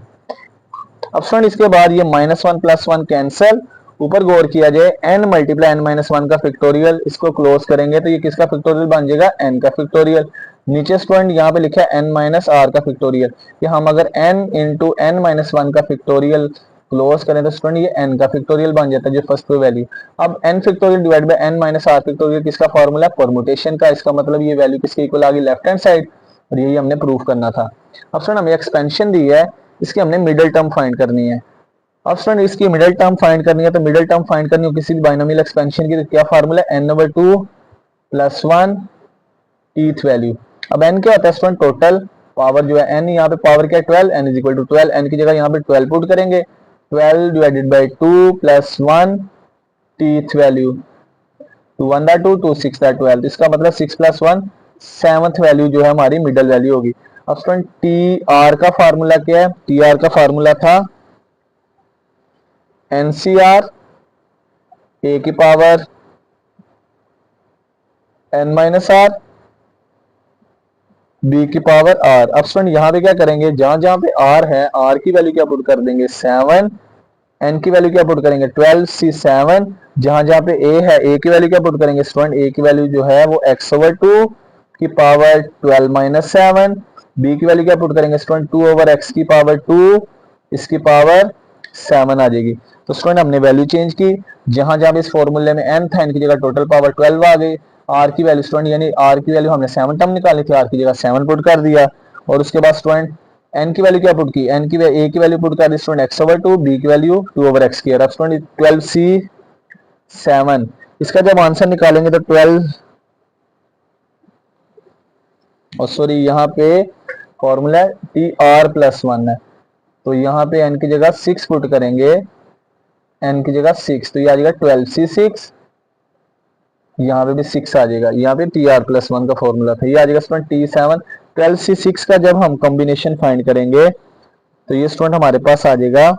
अब स्टूडेंट इसके बाद ये -1 + 1 कैंसिल, ऊपर गौर किया जाए n मल्टीप्लाई n माइनस 1 का फैक्टोरियल, इसको क्लोज करेंगे तो ये किसका फैक्टोरियल बन जाएगा? n का फैक्टोरियल। नीचे स्टूडेंट यहाँ पे लिखा है n माइनस r का फैक्टोरियल, कि हम अगर n इंटू n माइनस 1 का फैक्टोरियल क्लोज करें तो स्टूडेंट ये n का फैक्टोरियल बन जाता है जो फर्स्ट पे वैल्यू। अब n factorial divide by n minus r factorial किसका फॉर्मूला? परमुटेशन का। इसका मतलब ये वैल्यू किसके इक्वल आ गई? लेफ्ट हैंड साइड, और यही हमने प्रूव करना था। अब स्टूडेंट हमें एक्सपेंशन दी है, इसकी हमने मिडिल टर्म फाइंड करनी है। अब स्टूडेंट इसकी मिडिल टर्म फाइंड करनी है तो मिडिल टर्म फाइंड करनी हो किसी भी बाइनोमियल एक्सपेंशन की तो क्या फार्मूला है? n/2 + 1 teeth value. अब n क्या होता है स्टूडेंट? टोटल पावर जो है n, यहाँ पे पावर क्या है? 12, n = 12, n की जगह यहाँ पे 12 पुट करेंगे, 12 डिवाइडेड बाय 2 + 1 टीथ वैल्यू, 2 1 2 2 6 12, इसका मतलब 6 + 1 7th वैल्यू जो है हमारी मिडिल वैल्यू होगी। अब स्टूडेंट TR का फार्मूला क्या है? TR का फार्मूला था NCR a की power n minus r b की पावर r। अब स्टूडेंट यहाँ पे क्या करेंगे? जहां जहां पे r है r की वैल्यू क्या पुट कर देंगे? 7 एन की वैल्यू क्या पुट करेंगे 12c7, जहां जहां पे ए है ए की वैल्यू क्या पुट करेंगे स्टूडेंट, ए की वैल्यू जो है वो x/2 की पावर 12-7, बी की वैल्यू क्या पुट करेंगे स्टूडेंट 2/x की पावर 2 इसकी पावर 7 आ जाएगी। तो स्टूडेंट हमने वैल्यू चेंज की, जहां जहां भी इस फॉर्मूले में n था इनकी जगह टोटल पावर 12 आ गई। आर की वैल्यू स्टूडेंट यानी आर की वैल्यू हमने 7 टर्म निकाली थी, आर की जगह 7 पुट कर दिया। और उसके बाद स्टूडेंट एन की वैल्यू क्या पुट की, एन की ए की वैल्यू पुट कर दी स्टूडेंट x/2, बी की वैल्यू 2/x²। अब स्टूडेंट 12c7 इसका जब आंसर निकालेंगे तो 12 और सॉरी यहाँ पे फॉर्मूला TR+1 है, तो यहाँ पे n की जगह 6 पुट करेंगे, n की जगह 6, तो ये आ जाएगा 12c6, यहाँ पे भी 6 आ जाएगा, यहाँ पे TR+1 का फॉर्मूला था, ये आ जाएगा स्टूडेंट T7। 12c6 का जब हम कॉम्बिनेशन फाइंड करेंगे तो ये स्टूडेंट हमारे पास आ जाएगा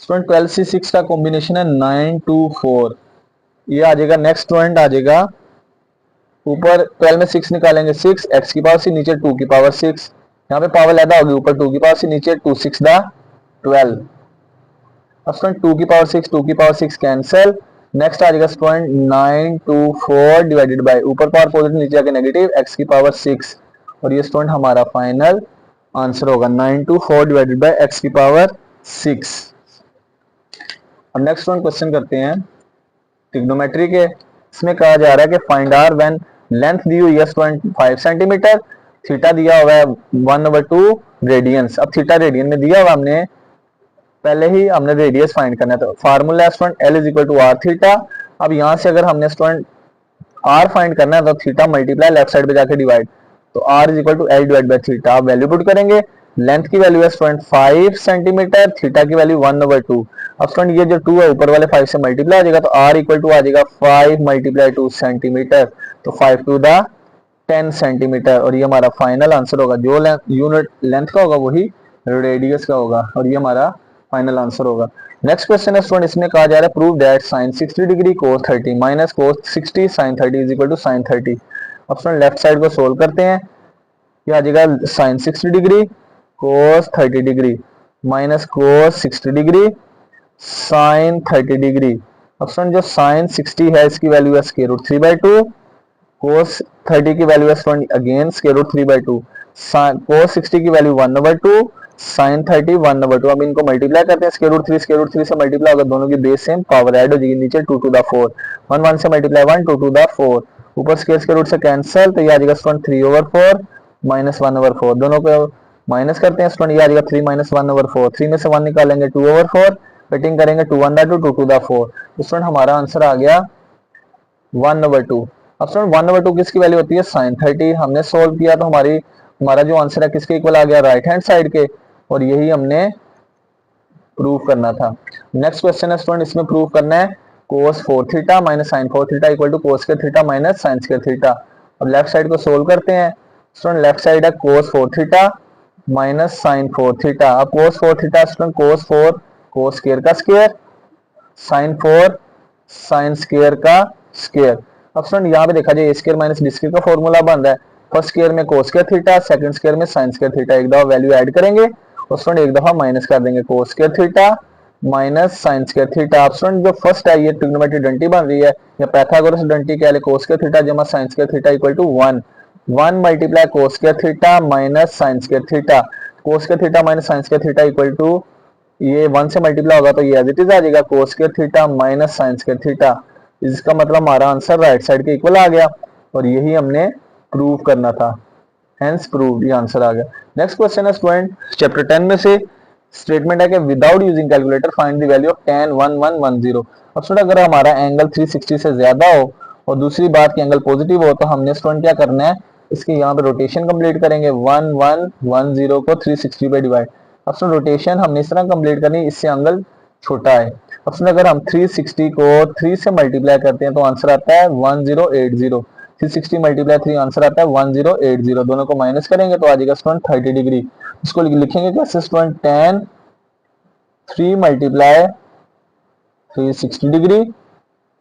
स्टूडेंट 12c6 का कॉम्बिनेशन है 924, ये आ जाएगा। नेक्स्ट स्टूडेंट आ जाएगा ऊपर 12 में 6 निकालेंगे 6 x की पावर सी, नीचे 2 की पावर 6, यहाँ पे पावर लैदा होगी, ऊपर 2 की पावर सी, नीचे 2 6 दा 12। अब स्टूडेंट 2 की पावर 6 2 की पावर 6 कैंसिल। नेक्स्ट आ जाएगा स्टूडेंट 924 डिवाइडेड बाय ऊपर पावर पॉजिटिव नीचे जाके नेगेटिव x की पावर 6, और ये स्टूडेंट हमारा फाइनल आंसर होगा 924 डिवाइडेड बाय x की पावर 6। अब नेक्स्ट स्टूडेंट क्वेश्चन करते हैं ट्रिग्नोमेट्री के। इसमें कहा जा रहा है कि फाइंड आर व्हेन लेंथ दी हुई है 5 सेंटीमीटर, थीटा दिया हुआ है 1/2 रेडियंस। अब थीटा रेडियन में दिया हुआ, हमने पहले ही हमने रेडियस फाइंड करना है, तो formula student L is equal to r theta. अब यहाँ से अगर हमने स्टूडेंट आर फाइंड करना है तो थीटा मल्टीप्लाई लेफ्ट साइड पे जाके डिवाइड, तो r is equal to l divide by theta. आप वैल्यू पुट करेंगे, लेंथ की वैल्यू है स्टूडेंट 5 सेंटीमीटर, थीटा की वैल्यू 1/2। अब स्टूडेंट ये जो 2 है ऊपर वाले 5 से मल्टीप्लाई आ जाएगा, तो आर इक्वल टू आ जाएगा 5 मल्टीप्लाई 2 सेंटीमीटर, तो 5 टू द 10 सेंटीमीटर, और ये हमारा फाइनल आंसर होगा। जो यूनिट लेंथ का होगा वही रेडियस का होगा, और ये हमारा फाइनल आंसर होगा। नेक्स्ट क्वेश्चन है स्टूडेंट, इसमें कहा जा रहा है prove that sin 60 degree cos 30 minus cos 60 sin 30 is equal to sin 30। अब स्टूडेंट लेफ्ट साइड को सोल्व करते हैं, ये आ जाएगा sin 60 degree cos 30 degree minus cos 60 degree sin 30 degree. अब स्टूडेंट जो sin 60 है इसकी वैल्यू है स्क्वायर रूट 3/2, cos 30 की वैल्यू है student again square root 3/2, cos 60 की वैल्यू 1/2, sin 30 1/2। अब इनको मल्टीप्लाई करते हैं, स्क्वायर रूट 3 से मल्टीप्लाई होगा, दोनों की बेस सेम, पावर ऐड हो जाएगी, नीचे 2 टू द 4, 1 1 से मल्टीप्लाई 1 2 टू द 4, ऊपर स्क्वायर रूट से कैंसिल, तो ये आ जाएगा स्टूडेंट 3/4 माइनस 1/4, दोनों को माइनस करते हैं स्टूडेंट, ये आ जाएगा 3 माइनस 1/4, 3 में से 1 निकालेंगे 2/4, कटिंग करेंगे 2 1 2 2 टू द 4, तो स्टूडेंट हमारा आंसर आ गया 1/2। अब स्टूडेंट 1/2 किसकी वैल्यू होती है sin 30, हमने सोल्व किया तो हमारा जो आंसर है किसके इक्वल आ गया राइट हैंड साइड के, और यही हमने प्रूव करना था। नेक्स्ट क्वेश्चन है स्टूडेंट, इसमें प्रूव करना है cos 4 theta minus sin 4 theta equal to cos square theta minus sin square theta. अब लेफ्ट साइड को सोल्व करते हैं स्टूडेंट, लेफ्ट साइड है cos 4 theta minus sin 4 theta. अब cos 4 theta student cos 4 cos square का स्क्वायर, sin 4 sin स्क्वायर का स्क्वायर। अब स्टूडेंट यहाँ पे देखा जाए a square minus b square का फॉर्मूला बन रहा है, फर्स्ट स्क्वायर में cos square theta, second square में sin स्क्वायर थीटा, एक दफा वैल्यू ऐड करेंगे और स्टूडेंट एक दफा माइनस कर देंगे, cos square theta minus sin square theta. अब स्टूडेंट जो फर्स्ट है ये ट्रिग्नोमेट्री डंटी बन रही है, या पाइथागोरस डंटी कह ले, cos स्क्वायर थीटा जमा sin square theta equal to 1, 1 multiply cos square theta minus sin square theta, cos square theta minus sin square theta equal to, ये 1 से मल्टीप्लाई होगा तो ये एज इट इज आ जाएगा cos square theta minus sin square theta. इसका मतलब हमारा आंसर राइट साइड के इक्वल आ गया, और यही हमने प्रूव करना था, हेंस प्रूव, ये आंसर आ गया। नेक्स्ट क्वेश्चन है स्टूडेंट चैप्टर 10 में से, स्टेटमेंट है कि without using calculator find the value of tan 1 1 1 0। अब स्टूडेंट अगर हमारा एंगल 360 से ज्यादा हो और दूसरी बात की एंगल पॉजिटिव हो, तो हमने स्टूडेंट क्या करना है, इसकी यहाँ पे रोटेशन कंप्लीट करेंगे, 1 1 1 0 को 360 पे डिवाइड। अब स्टूडेंट रोटेशन हमने इस तरह कंप्लीट करनी है, इससे एंगल छोटा है। अब स्टूडेंट अगर हम 360 को 3 से मल्टीप्लाई करते हैं तो आंसर आता है 1080, 360 मल्टीप्लाई 3 आंसर आता है 1080, दोनों को माइनस करेंगे तो आ जाएगा स्टूडेंट 30 डिग्री। इसको लिखेंगे कैसे student, tan 3 multiply 360 degree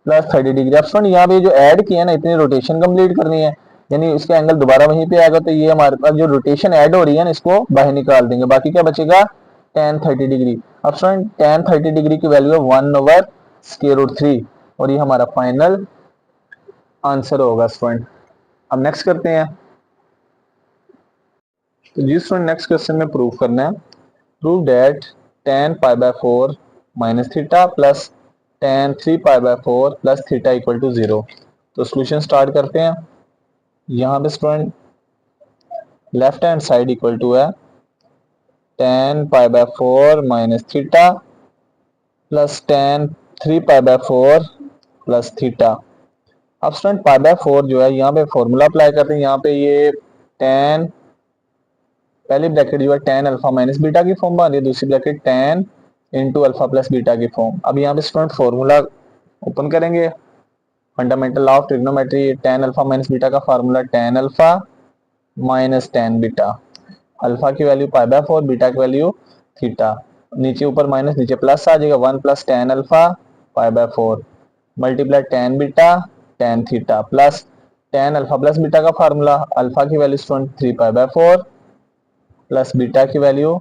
plus 30 degree. अब स्टूडेंट यहाँ पे जो ऐड किया ना, इतनी रोटेशन कंप्लीट करनी है, यानी इसका एंगल दोबारा वहीं पे आएगा, तो ये हमारे पास जो रोटेशन ऐड हो रही है ना इसको बाहर निकाल देंगे, बाकी क्या बचेगा tan 30 डिग्री। अब स्टूडेंट tan 30 डिग्री की वैल्यू है 1/√3 और ये हमारा फाइनल आंसर होगा स्टूडेंट। अब नेक्स्ट करते हैं। तो जी स्टूडेंट नेक्स्ट क्वेश्चन में प्रूव करना है, prove that tan π/4 minus theta plus tan 3π/4 plus theta equal to 0। तो सोल्यूशन स्टार्ट करते हैं। यहाँ पे student left hand side equal to है tan π/4 minus theta plus tan 3π/4 plus theta. अब स्टूडेंट π/4 जो है यहाँ पे फॉर्मूला अप्लाई करते हैं, यहाँ पे ये tan पहली ब्रैकेट जो है tan अल्फा माइनस बीटा की फॉर्म बन रही है, दूसरी bracket tan into alpha plus beta की फॉर्म। अब यहाँ पे स्टूडेंट फॉर्मूला ओपन करेंगे, fundamental law of trigonometry, tan alpha minus beta का formula tan alpha minus tan beta, alpha की वैल्यू π/4, बीटा की वैल्यू थीटा, नीचे ऊपर माइनस नीचे प्लस आ जाएगा, 1 plus tan alpha π/4 multiply tan beta tan theta plus tan alpha plus beta का फार्मूला, अल्फा की वैल्यू स्टूडेंट 3π/4 प्लस बीटा की वैल्यू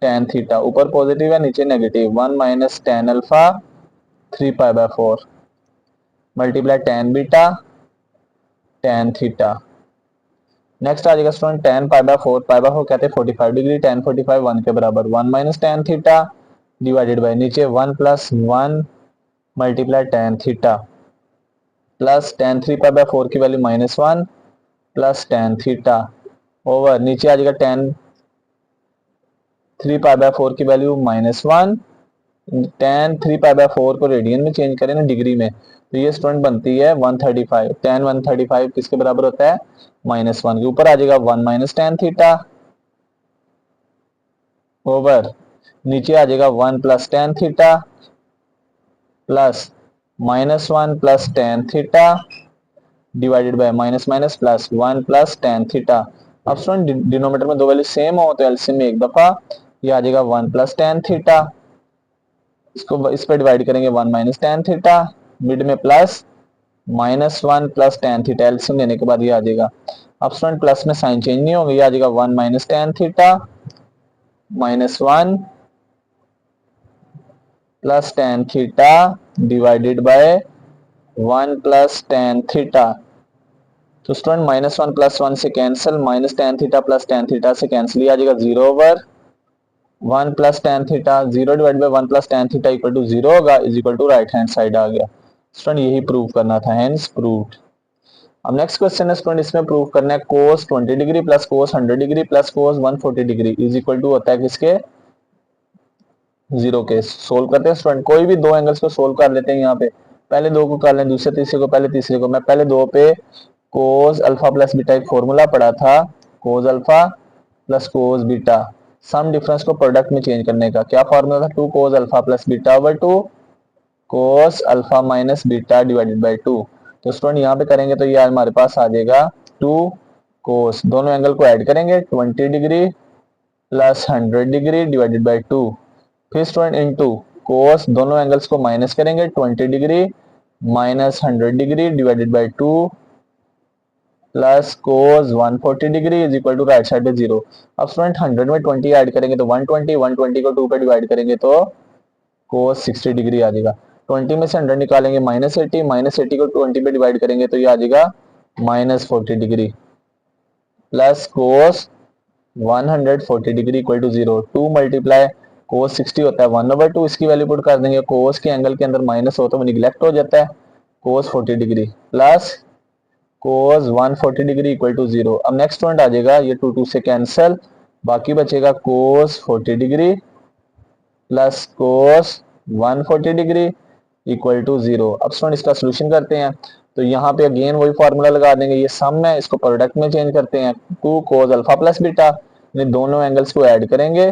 tan थीटा, ऊपर पॉजिटिव है नीचे negative, 1 minus tan alpha 3π/4 multiply tan beta tan theta. Next आ जाएगा स्टूडेंट tan π/4, π/4 कहते हैं 45 डिग्री, tan 45 1 के बराबर, 1 minus tan theta divided by नीचे 1 plus 1 multiply tan theta plus tan 3π/4 की value -1 plus tan theta over नीचे आ जाएगा tan 3π/4 की वैल्यू -1, tan 3π/4 को रेडियन में चेंज करें ना डिग्री में, तो ये स्टूडेंट बनती है 135, tan 135 किसके बराबर होता है -1 के ऊपर आ जाएगा 1 माइनस tan थीटा ओवर नीचे आ जाएगा 1 plus tan theta plus -1 plus tan theta divided by minus minus plus 1 plus tan theta. अब स्टूडेंट डिनोमिनेटर में दो वैल्यू सेम हो तो एलसीएम में एक दफा ये आ जाएगा 1 प्लस tan थीटा, इसको इस पर डिवाइड करेंगे 1 माइनस tan थीटा, मिड में plus -1 plus tan theta, LCM लेने के बाद ये आ जाएगा। अब स्टूडेंट प्लस में साइन चेंज नहीं होगा, ये आ जाएगा 1 minus tan theta -1 plus tan theta divided by 1 plus tan theta. तो स्टूडेंट -1 प्लस 1 से cancel, minus tan theta plus tan theta से कैंसिल, आ जाएगा 0 over 1 plus tan theta, 0 divide by 1 plus tan theta equal to 0 होगा, is equal to right hand side आ गया। स्टूडेंट यही प्रूव करना था, हेंस प्रूव्ड। अब नेक्स्ट क्वेश्चन है स्टूडेंट, इसमें प्रूव करना है cos 20 degree plus cos 100 degree plus cos 140 degree is equal to होता है किसके 0 के। सोल्व करते हैं स्टूडेंट, कोई भी दो एंगल्स को सोल्व कर लेते हैं, यहाँ पे पहले दो को कर लें, दूसरे तीसरे को, पहले तीसरे को। मैं पहले दो पे cos अल्फा प्लस बीटा एक फॉर्मूला पढ़ा था, cos alpha plus cos beta, sum difference को प्रोडक्ट में चेंज करने का क्या फॉर्मूला था, 2 cos alpha plus beta over 2 cos alpha minus beta divided by 2। तो स्टूडेंट यहाँ पे करेंगे तो ये हमारे पास आ जाएगा 2 cos, दोनों एंगल को ऐड करेंगे 20 degree plus 100 degree divided by 2, फिर स्टूडेंट इनटू cos, दोनों एंगल्स को माइनस करेंगे 20 degree minus 100 degree divided by 2 plus cos 140 degree is equal to right side पे 0। अब स्टूडेंट 100 में 20 ऐड करेंगे तो 120, 120 को 2 पे डिवाइड करेंगे तो cos 60 डिग्री आ जाएगा। 20 में से 100 निकालेंगे -80, -80 को 20 पे डिवाइड करेंगे तो ये आ जाएगा -40 degree plus cos 140 degree equal to 0, 2 multiply cos 60 होता है 1/2, इसकी वैल्यू पुट कर देंगे, cos के एंगल के अंदर माइनस हो तो वो निगलेक्ट हो जाता है, cos 40 degree plus cos 140 degree equal to 0। अब नेक्स्ट स्टूडेंट आ जाएगा, ये 2 से कैंसिल, बाकी बचेगा cos 40 degree plus cos 140 degree equal to 0। अब स्टूडेंट इसका सोल्यूशन करते हैं, तो यहाँ पे अगेन वही फॉर्मूला लगा देंगे, ये सम है, इसको प्रोडक्ट में चेंज करते हैं, 2 cos अल्फा प्लस बीटा, दोनों एंगल्स को ऐड करेंगे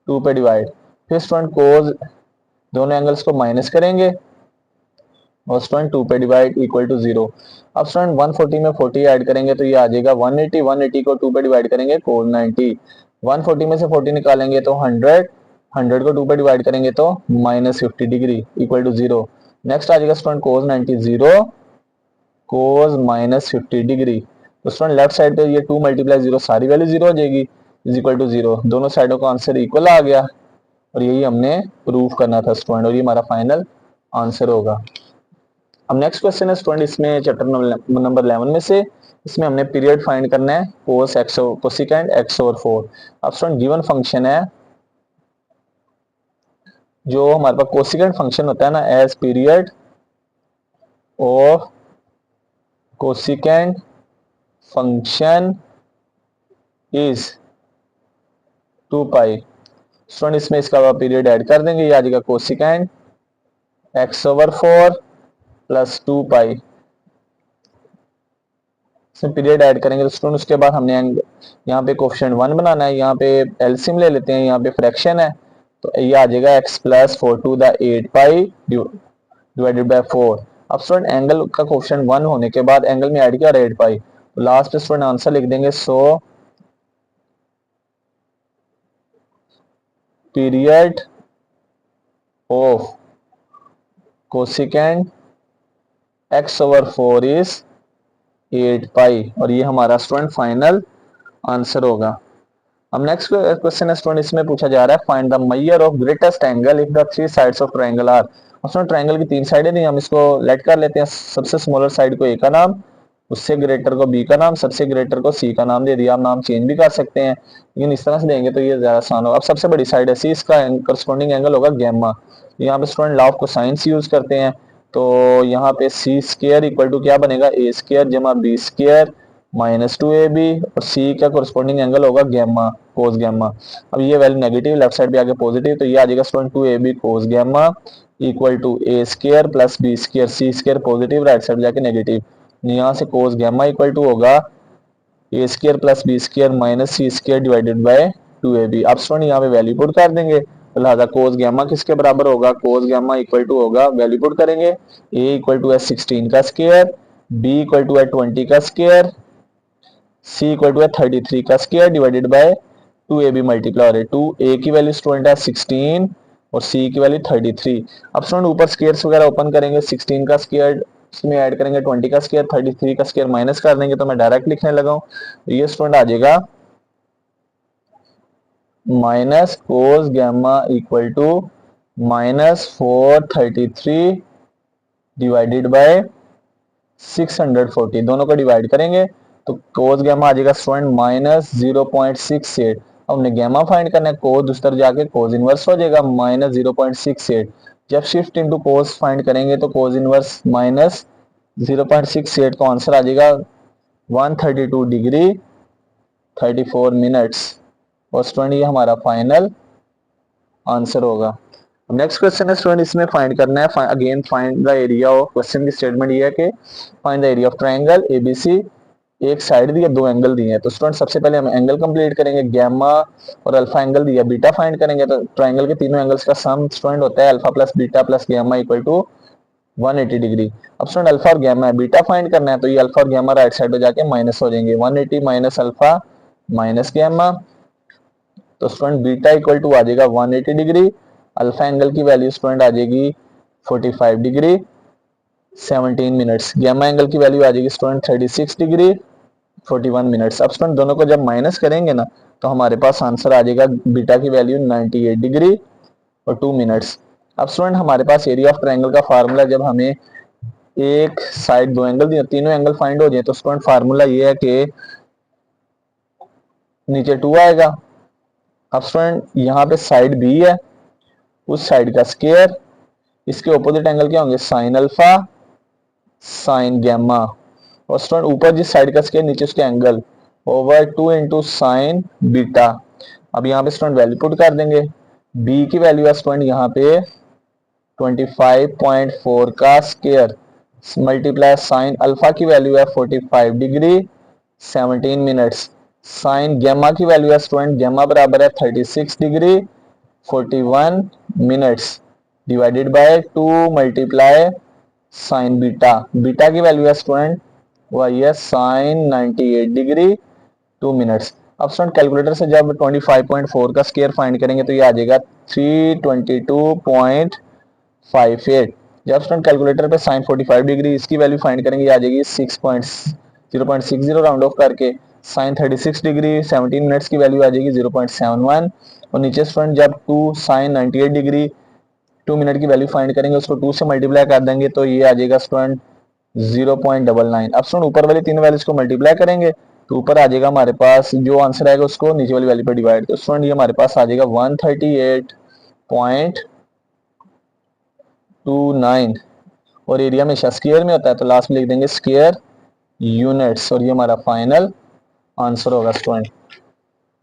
2 पे डिवाइड, फिर स्टूडेंट cos, दोनों एंगल्स को माइनस करेंगे और स्टूडेंट 2 पे डिवाइड इक्वल टू 0। अब स्टूडेंट 140 में 40 ऐड करेंगे तो ये आ जाएगा 180, 180 को 2 पे डिवाइड करेंगे cos 90, 140 में से 40 निकालेंगे तो 100, 100 को 2 पे डिवाइड करेंगे तो -50 डिग्री इक्वल टू 0। नेक्स्ट आ जाएगा स्टूडेंट cos 90 0 कोस माइनस 50 डिग्री। तो स्टूडेंट लेफ्ट साइड पे ये 2 मल्टीप्लाई 0 सारी वैल्यू 0 हो जाएगी, इज इक्वल टू 0। दोनों साइडों का आंसर इक्वल आ गया और यही हमने प्रूव करना था स्टूडेंट, और ये हमारा फाइनल आंसर होगा। अब नेक्स्ट क्वेश्चन है स्टूडेंट, इसमें चैप्टर नंबर 11 में से इसमें हमने पीरियड फाइंड करना है, cos x cosecant x over 4। अब स्टूडेंट गिवन फंक्शन है, जो हमारे पास कोसिकेंड फंक्शन होता है ना, as period of cosecant function is 2 pi. Student इसमें इसका पीरियड ऐड कर देंगे, ये आ जाएगा cosecant x over 4 plus 2 pi. इसमें पीरियड ऐड करेंगे तो स्टूडेंट उसके बाद हमने यहाँ पे कोफिशिएंट 1 बनाना है, यहाँ पे एलसीएम ले लेते हैं, यहाँ पे फ्रैक्शन है तो ये आ जाएगा x plus 4 to the 8 pi divided by 4। अब स्टूडेंट एंगल का कोफिशिएंट 1 होने के बाद एंगल में ऐड किया 8 पाई, तो लास्ट पे स्टूडेंट आंसर लिख देंगे। So period of cosecant x over 4 is 8 पाई, और ये हमारा स्टूडेंट फाइनल आंसर होगा। अब नेक्स्ट क्वेश्चन है स्टूडेंट, इसमें पूछा जा रहा है find the measure of greatest angle if the three sides of triangle are. Student triangle की 3 साइडें दी, हम इसको लेट कर लेते हैं, सबसे स्मॉलर साइड को ए का नाम, उससे ग्रेटर को बी का नाम, सबसे ग्रेटर को सी का नाम दे दिया। आप नाम चेंज भी कर सकते हैं, लेकिन इस तरह से देंगे तो ये ज्यादा आसान होगा। अब सबसे बड़ी साइड है सी, इसका करस्पॉन्डिंग एंगल होगा गैमा। यहाँ पे student law of cosines use करते हैं, तो यहाँ पे सी स्क्वायर इक्वल टू क्या बनेगा, ए स्क्वायर जमा बी स्क्वायर माइनस 2ab, और सी का कोरस्पॉन्डिंग एंगल होगा गैमा, कोस गैमा। अब ये वैल्यू नेगेटिव, लेफ्ट साइड पे आगे पॉजिटिव, तो ये आ जाएगा student 2ab cos gamma equal to A square plus b square, c square positive, right side जाके नेगेटिव, यहाँ से कोस गैमा इक्वल टू होगा a square plus b square minus c square divided by 2ab। अब स्टूडेंट यहाँ पे वैल्यू पुट कर देंगे, तो लिहाजा कोस गैमा किसके बराबर होगा, कोस गैमा इक्वल टू होगा, वैल्यू पुट करेंगे, ए इक्वल टू है 16 का स्क्वायर, बी इक्वल टू है 20 का स्क्वायर, सी इक्वल टू है 33 का square divided by 2ab multiply हो रहा है, 2a की वैल्यू स्टूडेंट है 16 और सी की वैल्यू 33। अब स्टूडेंट ऊपर स्क्वायर्स वगैरह ओपन करेंगे, 16 का स्क्वायर इसमें ऐड करेंगे, 20 का स्क्वायर, 33 का स्क्वायर माइनस कर देंगे, तो मैं डायरेक्ट लिखने लगा हूं, तो ये स्टूडेंट आ जाएगा minus cos gamma equal to minus 433 divided by 640, दोनों को डिवाइड करेंगे तो कोस गैमा आ जाएगा स्टूडेंट माइनस 0.68। अब हमने गैमा फाइंड करना है, कोस उस तरफ जाके कोस इनवर्स हो जाएगा माइनस 0.68। जब शिफ्ट इनटू कोस फाइंड करेंगे तो कोस इनवर्स माइनस 0.68, तो आंसर आ जाएगा 132 डिग्री 34 मिनट्स, और स्टूडेंट ये हमारा फाइनल आंसर होगा। नेक्स्ट क्वेश्चन है स्टूडेंट, इसमें फाइंड करना है again find the area of, question की स्टेटमेंट ये है कि find the area of triangle ABC, एक साइड दी है, 2 एंगल दिए हैं, तो स्टूडेंट सबसे पहले हम एंगल कंप्लीट करेंगे, गैमा और अल्फा एंगल दिया, बीटा फाइंड करेंगे, तो ट्रायंगल के तीनों एंगल्स का सम स्टूडेंट होता है alpha plus beta plus gamma equal to 180 degree. अब स्टूडेंट अल्फा और गैमा है, बीटा फाइंड करना है, तो ये अल्फा और गैमा राइट साइड पे जाके माइनस हो जाएंगे, 180 माइनस अल्फा माइनस गैमा, तो स्टूडेंट बीटा इक्वल टू आ जाएगा 180 डिग्री, अल्फा एंगल की वैल्यू स्टूडेंट आ जाएगी 45 डिग्री 17 मिनट्स, गैमा एंगल की वैल्यू आ जाएगी स्टूडेंट 36 डिग्री 41 मिनट्स। अब स्टूडेंट दोनों को जब माइनस करेंगे ना, तो हमारे पास आंसर आ जाएगा बीटा की वैल्यू 98 डिग्री और 2 मिनट्स। अब स्टूडेंट हमारे पास एरिया ऑफ ट्रायंगल का फार्मूला, जब हमें एक साइड 2 एंगल दिए, तीनों एंगल फाइंड हो जाए, तो स्टूडेंट फार्मूला ये है कि नीचे 2 आएगा। अब स्टूडेंट यहाँ पे साइड बी है, उस साइड का स्क्वायर, इसके ऑपोजिट एंगल क्या होंगे, साइन अल्फा साइन गैमा, और स्टूडेंट ऊपर जिस साइड का स्क्वायर नीचे उसके angle over 2 into sine beta. अब यहाँ पे स्टूडेंट वैल्यू पुट कर देंगे, बी की वैल्यू है स्टूडेंट यहाँ पे 25.4 का स्क्वायर मल्टीप्लाई साइन अल्फा की वैल्यू है 45 डिग्री 17 मिनट्स, साइन गैमा की वैल्यू है स्टूडेंट, गैमा बराबर है 36 degree 41 minutes divided by 2 multiply sign beta, beta की वैल्यू है स्टूडेंट वो आई है साइन 98 डिग्री 2 मिनट्स। अब स्टूडेंट कैलकुलेटर से जब 25.4 का स्क्वायर फाइंड करेंगे तो ये आ जाएगा 322.58, जब स्टूडेंट कैलकुलेटर पे साइन 45 डिग्री इसकी वैल्यू फाइंड करेंगे, आ जाएगी 0.60 राउंड ऑफ करके। साइन 36 डिग्री 17 मिनट्स की वैल्यू आ जाएगी 0.71। और नीचे स्टूडेंट जब 2 साइन 98 डिग्री 2 मिनट की वैल्यू फाइंड करेंगे, उसको 2 से मल्टीप्लाई कर देंगे तो ये आ जाएगा स्टूडेंट 0.99। अब स्टूडेंट ऊपर वाली तीन वैल्यूज को मल्टीप्लाई करेंगे तो ऊपर आ जाएगा हमारे पास, जो आंसर आएगा उसको नीचे वाली वैल्यू पे डिवाइड, तो स्टूडेंट ये हमारे पास आ जाएगा 138.29। और एरिया हमेशा स्क्वायर में होता है तो लास्ट में लिख देंगे स्क्वायर यूनिट्स, और ये हमारा फाइनल आंसर होगा स्टूडेंट।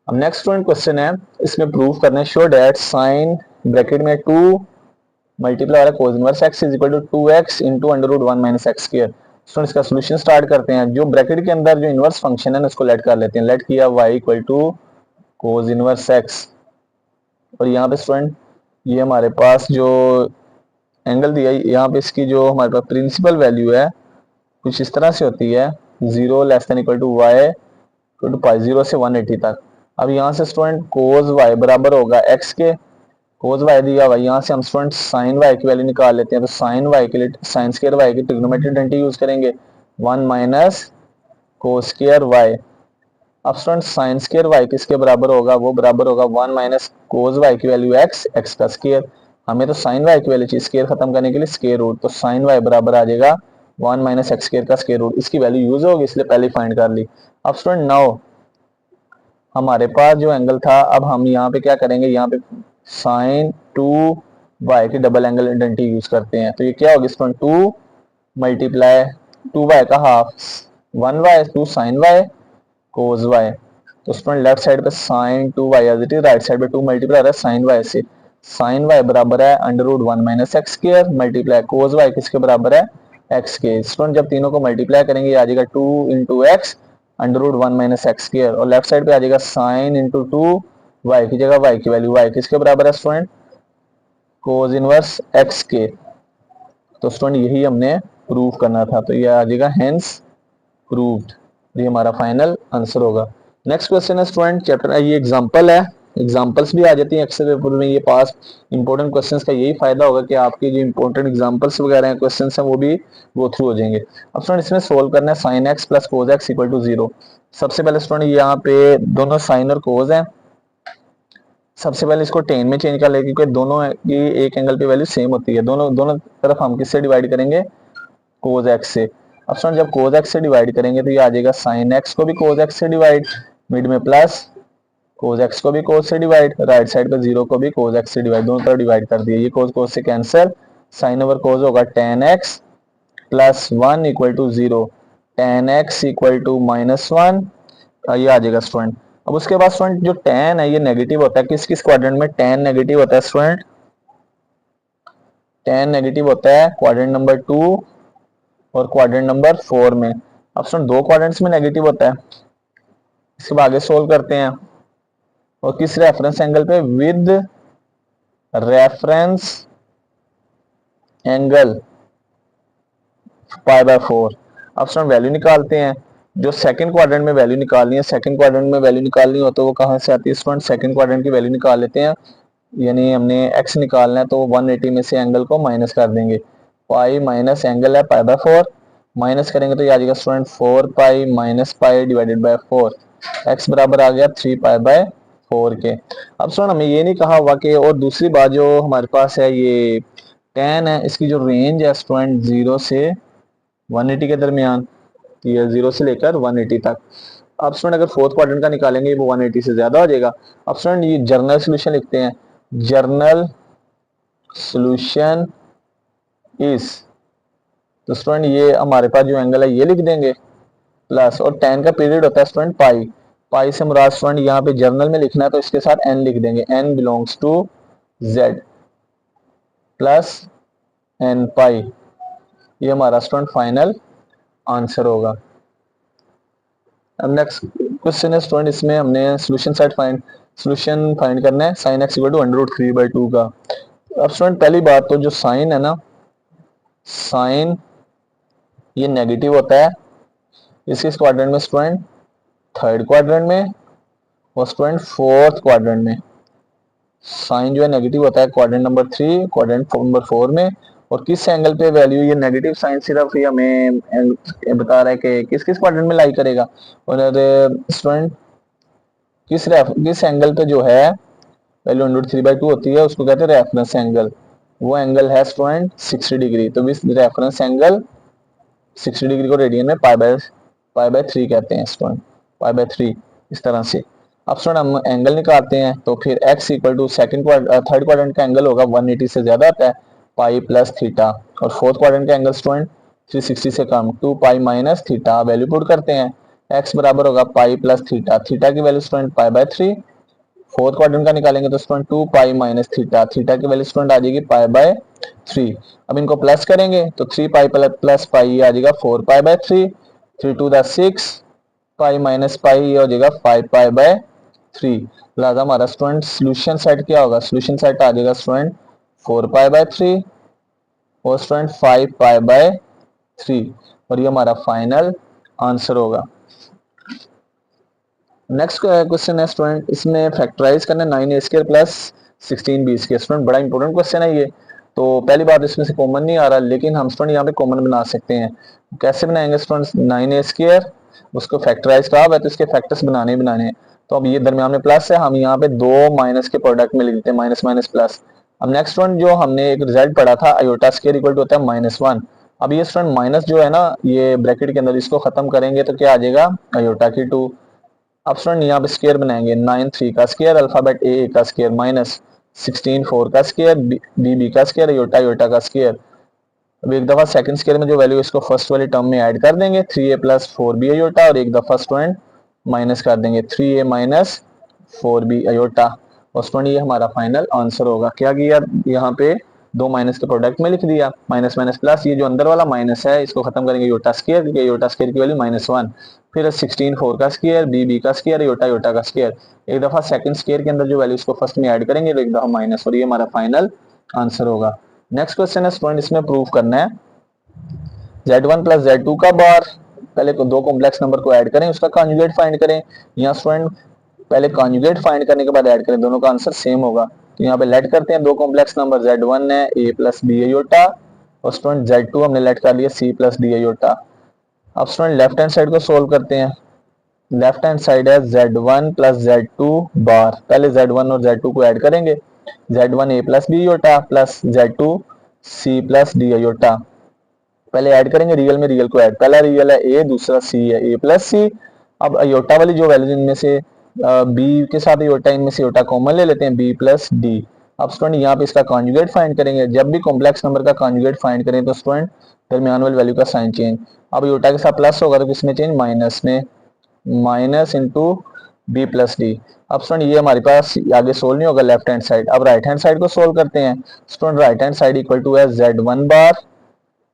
अब नेक्स्ट स्टूडेंट क्वेश्चन है, इसमें प्रूव करना है शो दैट साइन ब्रैकेट में 2 मल्टीप्लाई वाला cos inverse x is equal to 2x into under root 1 minus x square. Student इसका सोल्यूशन स्टार्ट करते हैं। जो ब्रैकेट के अंदर जो इनवर्स फंक्शन है ना उसको लेट कर लेते हैं। लेट किया y equal to cos inverse x, और यहाँ पे स्टूडेंट ये हमारे पास जो एंगल दिया है यहाँ पे इसकी जो हमारे पास प्रिंसिपल वैल्यू है कुछ इस तरह से होती है 0 less than equal to y equal to pi 0 से 180 तक। अब यहाँ से स्टूडेंट कोस y बराबर होगा x के, कोस y दिया हुआ, यहाँ से हम स्टूडेंट साइन y की वैल्यू निकाल लेते हैं। तो साइन y के लिए साइन स्क्वायर y की ट्रिग्नोमेट्रिक आइडेंटिटी यूज करेंगे 1 माइनस कोस स्क्वायर y। अब स्टूडेंट साइन स्क्वायर y किसके बराबर होगा, वो बराबर होगा 1 माइनस कोस y की वैल्यू x का स्क्वायर। हमें तो साइन y की वैल्यू चाहिए स्क्वायर खत्म करने के लिए स्क्वायर रूट, तो साइन y बराबर आ जाएगा 1 माइनस एक्स स्क्वायर का स्क्वायर रूट। इसकी वैल्यू यूज होगी इसलिए पहले फाइंड कर ली। अब स्टूडेंट नाउ हमारे पास जो एंगल था, अब हम यहाँ पे क्या करेंगे, यहाँ पे साइन 2y की डबल एंगल आइडेंटिटी यूज करते हैं। तो ये क्या होगी स्टूडेंट 2 मल्टीप्लाई 2y का half 1y 2 sine y cos y। तो स्टूडेंट लेफ्ट साइड पे sine 2y as it is, right side पे 2 मल्टीप्लाई रहा है साइन y से। साइन y बराबर है under root 1 minus x square multiply cos y किसके बराबर है x के। स्टूडेंट जब तीनों को मल्टीप्लाई करेंगे आ जाएगा 2 into x under root 1 minus x square, और लेफ्ट साइड पे आ जाएगा साइन इंटू 2 y की जगह y की वैल्यू y किसके बराबर है स्टूडेंट कोस इनवर्स x के। तो स्टूडेंट यही हमने प्रूव करना था, तो ये आ जाएगा हेंस प्रूव्ड, ये हमारा फाइनल आंसर होगा। नेक्स्ट क्वेश्चन है स्टूडेंट चैप्टर, ये एग्जांपल है, एग्जांपल्स भी आ जाती हैं अक्सर पेपर में। ये पास इंपॉर्टेंट क्वेश्चंस का यही फायदा होगा कि आपके जो इंपॉर्टेंट एग्जांपल्स वगैरह हैं क्वेश्चंस हैं वो भी गो थ्रू हो जाएंगे। अब स्टूडेंट इसमें सोल्व करना है sine x plus cos x equal to 0। सबसे पहले स्टूडेंट यहाँ पे दोनों साइन और कोस हैं, सबसे पहले इसको टेन में चेंज कर लेंगे क्योंकि दोनों की एक एंगल पे वैल्यू सेम होती है। दोनों दोनों तरफ हम किससे डिवाइड करेंगे कोस एक्स से। अब स्टूडेंट जब कोस एक्स से डिवाइड करेंगे तो ये आ जाएगा साइन एक्स को भी कोस एक्स से डिवाइड, मिड में प्लस कोस एक्स को भी कोस से डिवाइड, राइट साइड पे 0 को भी कोस एक्स से डिवाइड, दोनों तरफ डिवाइड कर दिया। ये कोस कोस से कैंसिल, साइन ओवर कोस होगा tan x plus 1 equal to 0, tan x equal to -1, ये आ जाएगा स्टूडेंट। अब उसके बाद स्टूडेंट जो tan है ये नेगेटिव होता है, किस किस क्वाड्रेंट में tan नेगेटिव होता है स्टूडेंट, tan नेगेटिव होता है क्वाड्रेंट नंबर 2 और क्वाड्रेंट नंबर 4 में। अब स्टूडेंट दो क्वाड्रेंट्स में नेगेटिव होता है। इसको आगे सोल्व करते हैं, और किस रेफरेंस एंगल पे, with reference angle pi by 4। अब स्टूडेंट वैल्यू निकालते हैं, जो सेकंड क्वाड्रेंट में वैल्यू निकालनी है, सेकंड क्वाड्रेंट में वैल्यू निकालनी हो तो वो कहां से आती है स्टूडेंट, सेकंड क्वाड्रेंट की वैल्यू निकाल लेते हैं। यानी हमने x निकालना है तो 180 में से एंगल को माइनस कर देंगे, पाई माइनस एंगल है पाई बाय 4, माइनस करेंगे तो ये आ जाएगा student 4 pi minus pi divided by 4, x बराबर आ गया 3 पाई बाय 4 के। अब स्टूडेंट हमें ये नहीं कहा हुआ कि, और दूसरी बात जो हमारे पास है ये tan है, इसकी जो रेंज है स्टूडेंट 0 से 180 के दरमियान, ये 0 से लेकर 180 तक। अब स्टूडेंट अगर फोर्थ क्वाड्रेंट का निकालेंगे वो 180 से ज्यादा हो जाएगा। अब स्टूडेंट ये जर्नल सॉल्यूशन लिखते हैं, जर्नल सॉल्यूशन इज, तो स्टूडेंट ये हमारे पास जो एंगल है ये लिख देंगे प्लस, और tan का पीरियड होता है स्टूडेंट पाई, पाई से मुराद स्टूडेंट यहाँ पे जर्नल में लिखना है तो इसके साथ n लिख देंगे, n belongs to z plus n pi, ये हमारा स्टूडेंट फाइनल आंसर होगा। अब नेक्स्ट क्वेश्चन है स्टूडेंट, इसमें हमने सॉल्यूशन फाइंड करना है sine x equal to under root 3/2 का। अब स्टूडेंट पहली बात तो जो साइन है ना, साइन ये नेगेटिव होता है इस क्वाड्रेंट में स्टूडेंट, थर्ड क्वाड्रेंट में और स्टूडेंट फोर्थ क्वाड्रेंट में। साइन जो है नेगेटिव होता है क्वाड्रेंट नंबर 3 क्वाड्रेंट नंबर 4 में, और किस एंगल पे वैल्यू, ये नेगेटिव साइन सिर्फ ये हमें बता रहा है कि किस किस क्वाड्रेंट में लाई करेगा। और स्टूडेंट किस एंगल पे जो है वैल्यू √3/2 होती है उसको कहते हैं रेफरेंस एंगल। वो एंगल है स्टूडेंट 60 डिग्री। तो इस रेफरेंस एंगल 60 डिग्री को रेडियन में पाई बाय 3 कहते हैं स्टूडेंट, पाई बाय 3 इस तरह से। अब स्टूडेंट हम एंगल निकालते हैं तो फिर x equal to third quadrant का एंगल होगा 180 से ज्यादा होता है पाई प्लस थीटा, और फोर्थ क्वाड्रेंट का एंगल स्टूडेंट 360 से कम 2 pi minus theta. Value put करते हैं, x बराबर होगा पाई प्लस थीटा, थीटा की value student pi by 3। Fourth quadrant का निकालेंगे तो student 2 pi minus theta, theta की वैल्यू स्टूडेंट आ जाएगी पाई बाय 3। अब इनको प्लस करेंगे तो 3 पाई प्लस पाई आ जाएगा 4 pi by 3, 3 to the 6 pi minus pi ये हो जाएगा 5 पाई बाय 3। लिहाजा हमारा स्टूडेंट सोल्यूशन सेट क्या होगा, सोल्यूशन सेट आ जाएगा स्टूडेंट 4 पाई बाय 3 और स्टूडेंट 5 पाई बाय 3, और ये हमारा फाइनल आंसर होगा। नेक्स्ट क्वेश्चन है स्टूडेंट, इसमें फैक्टराइज करना 9a² प्लस 16b²। स्टूडेंट बड़ा इंपॉर्टेंट क्वेश्चन है ये। तो पहली बात इसमें से कॉमन नहीं आ रहा, लेकिन हम स्टूडेंट यहाँ पे कॉमन बना सकते हैं। कैसे बनाएंगे स्टूडेंट, 9a² उसको फैक्टराइज करा हुआ है तो इसके फैक्टर्स बनाने ही बनाने हैं। तो अब ये दरमियान में प्लस है, हम यहाँ पे दो माइनस के प्रोडक्ट में लिख देते हैं, माइनस माइनस प्लस। अब नेक्स्ट स्टूडेंट जो हमने एक रिजल्ट पढ़ा था आयोटा स्क्वायर इक्वल टू होता है -1। अब ये स्टूडेंट माइनस जो है ना ये ब्रैकेट के अंदर, इसको खत्म करेंगे तो क्या आ जाएगा आयोटा की 2। अब स्टूडेंट यहाँ पे स्क्वायर बनाएंगे, 9 3 का स्क्वायर, अल्फाबेट ए का स्क्वायर माइनस 16 4 का स्क्वायर, बी का स्क्वायर, योटा योटा का स्क्वायर। अब एक दफा सेकंड स्क्वायर में जो वैल्यू इसको फर्स्ट वाली टर्म में ऐड कर देंगे, 3a प्लस 4b अयोटा, और एक दफा स्टूडेंट माइनस कर देंगे 3a माइनस 4b अयोटा। और स्टूडेंट ये हमारा फाइनल आंसर होगा। क्या किया यहाँ पे दो माइनस के प्रोडक्ट में लिख दिया, माइनस माइनस प्लस, ये जो अंदर वाला माइनस है इसको खत्म करेंगे योटा स्क्वायर, क्योंकि योटा स्क्वायर की वैल्यू -1। फिर 16 4 का स्क्वायर, बी का स्क्वायर, योटा योटा का स्क्वायर। एक दफा सेकंड स्क्वायर के अंदर जो वैल्यू इसको फर्स्ट में ऐड करेंगे तो एक दफा माइनस, और ये हमारा फाइनल आंसर होगा। नेक्स्ट क्वेश्चन है स्टूडेंट, इसमें प्रूव करना है z1 प्लस z2 का बार। पहले दो कॉम्प्लेक्स नंबर को ऐड करें, उसका कॉन्जुगेट फाइंड करें। यहाँ स्टूडेंट पहले कॉन्जुगेट फाइंड करने के बाद ऐड करें, दोनों का आंसर सेम होगा। तो यहाँ पे लेट करते हैं, दो कॉम्प्लेक्स नंबर z1 है a प्लस बी अयोटा, और स्टूडेंट z2 हमने लेट कर लिया c प्लस डी अयोटा। अब स्टूडेंट लेफ्ट हैंड साइड को सोल्व करते हैं। लेफ्ट हैंड साइड है z1 प्लस z2 बार। पहले z1 और z2 को ऐड करेंगे, z1 a plus B iota plus z2 c plus d iota. पहले ऐड करेंगे, रियल में रियल को ऐड, पहला रियल है a, दूसरा c है, a प्लस c। अब अयोटा वाली जो वैल्यू इनमें से b के साथ अयोटा, इनमें से अयोटा कॉमन ले लेते हैं, b प्लस डी। अब स्टूडेंट यहाँ पे इसका कॉन्जुगेट फाइंड करेंगे। जब भी कॉम्प्लेक्स नंबर का कॉन्जुगेट फाइंड करें तो स्टूडेंट दरमियान वाली वैल्यू का साइन चेंज। अब अयोटा के साथ प्लस होगा तो किसमें चेंज, माइनस में, minus into B plus D. अब स्टूडेंट ये हमारे पास आगे सोल्व नहीं होगा लेफ्ट हैंड साइड। अब राइट हैंड साइड को सोल्व करते हैं। Student right hand side equal to है z1 bar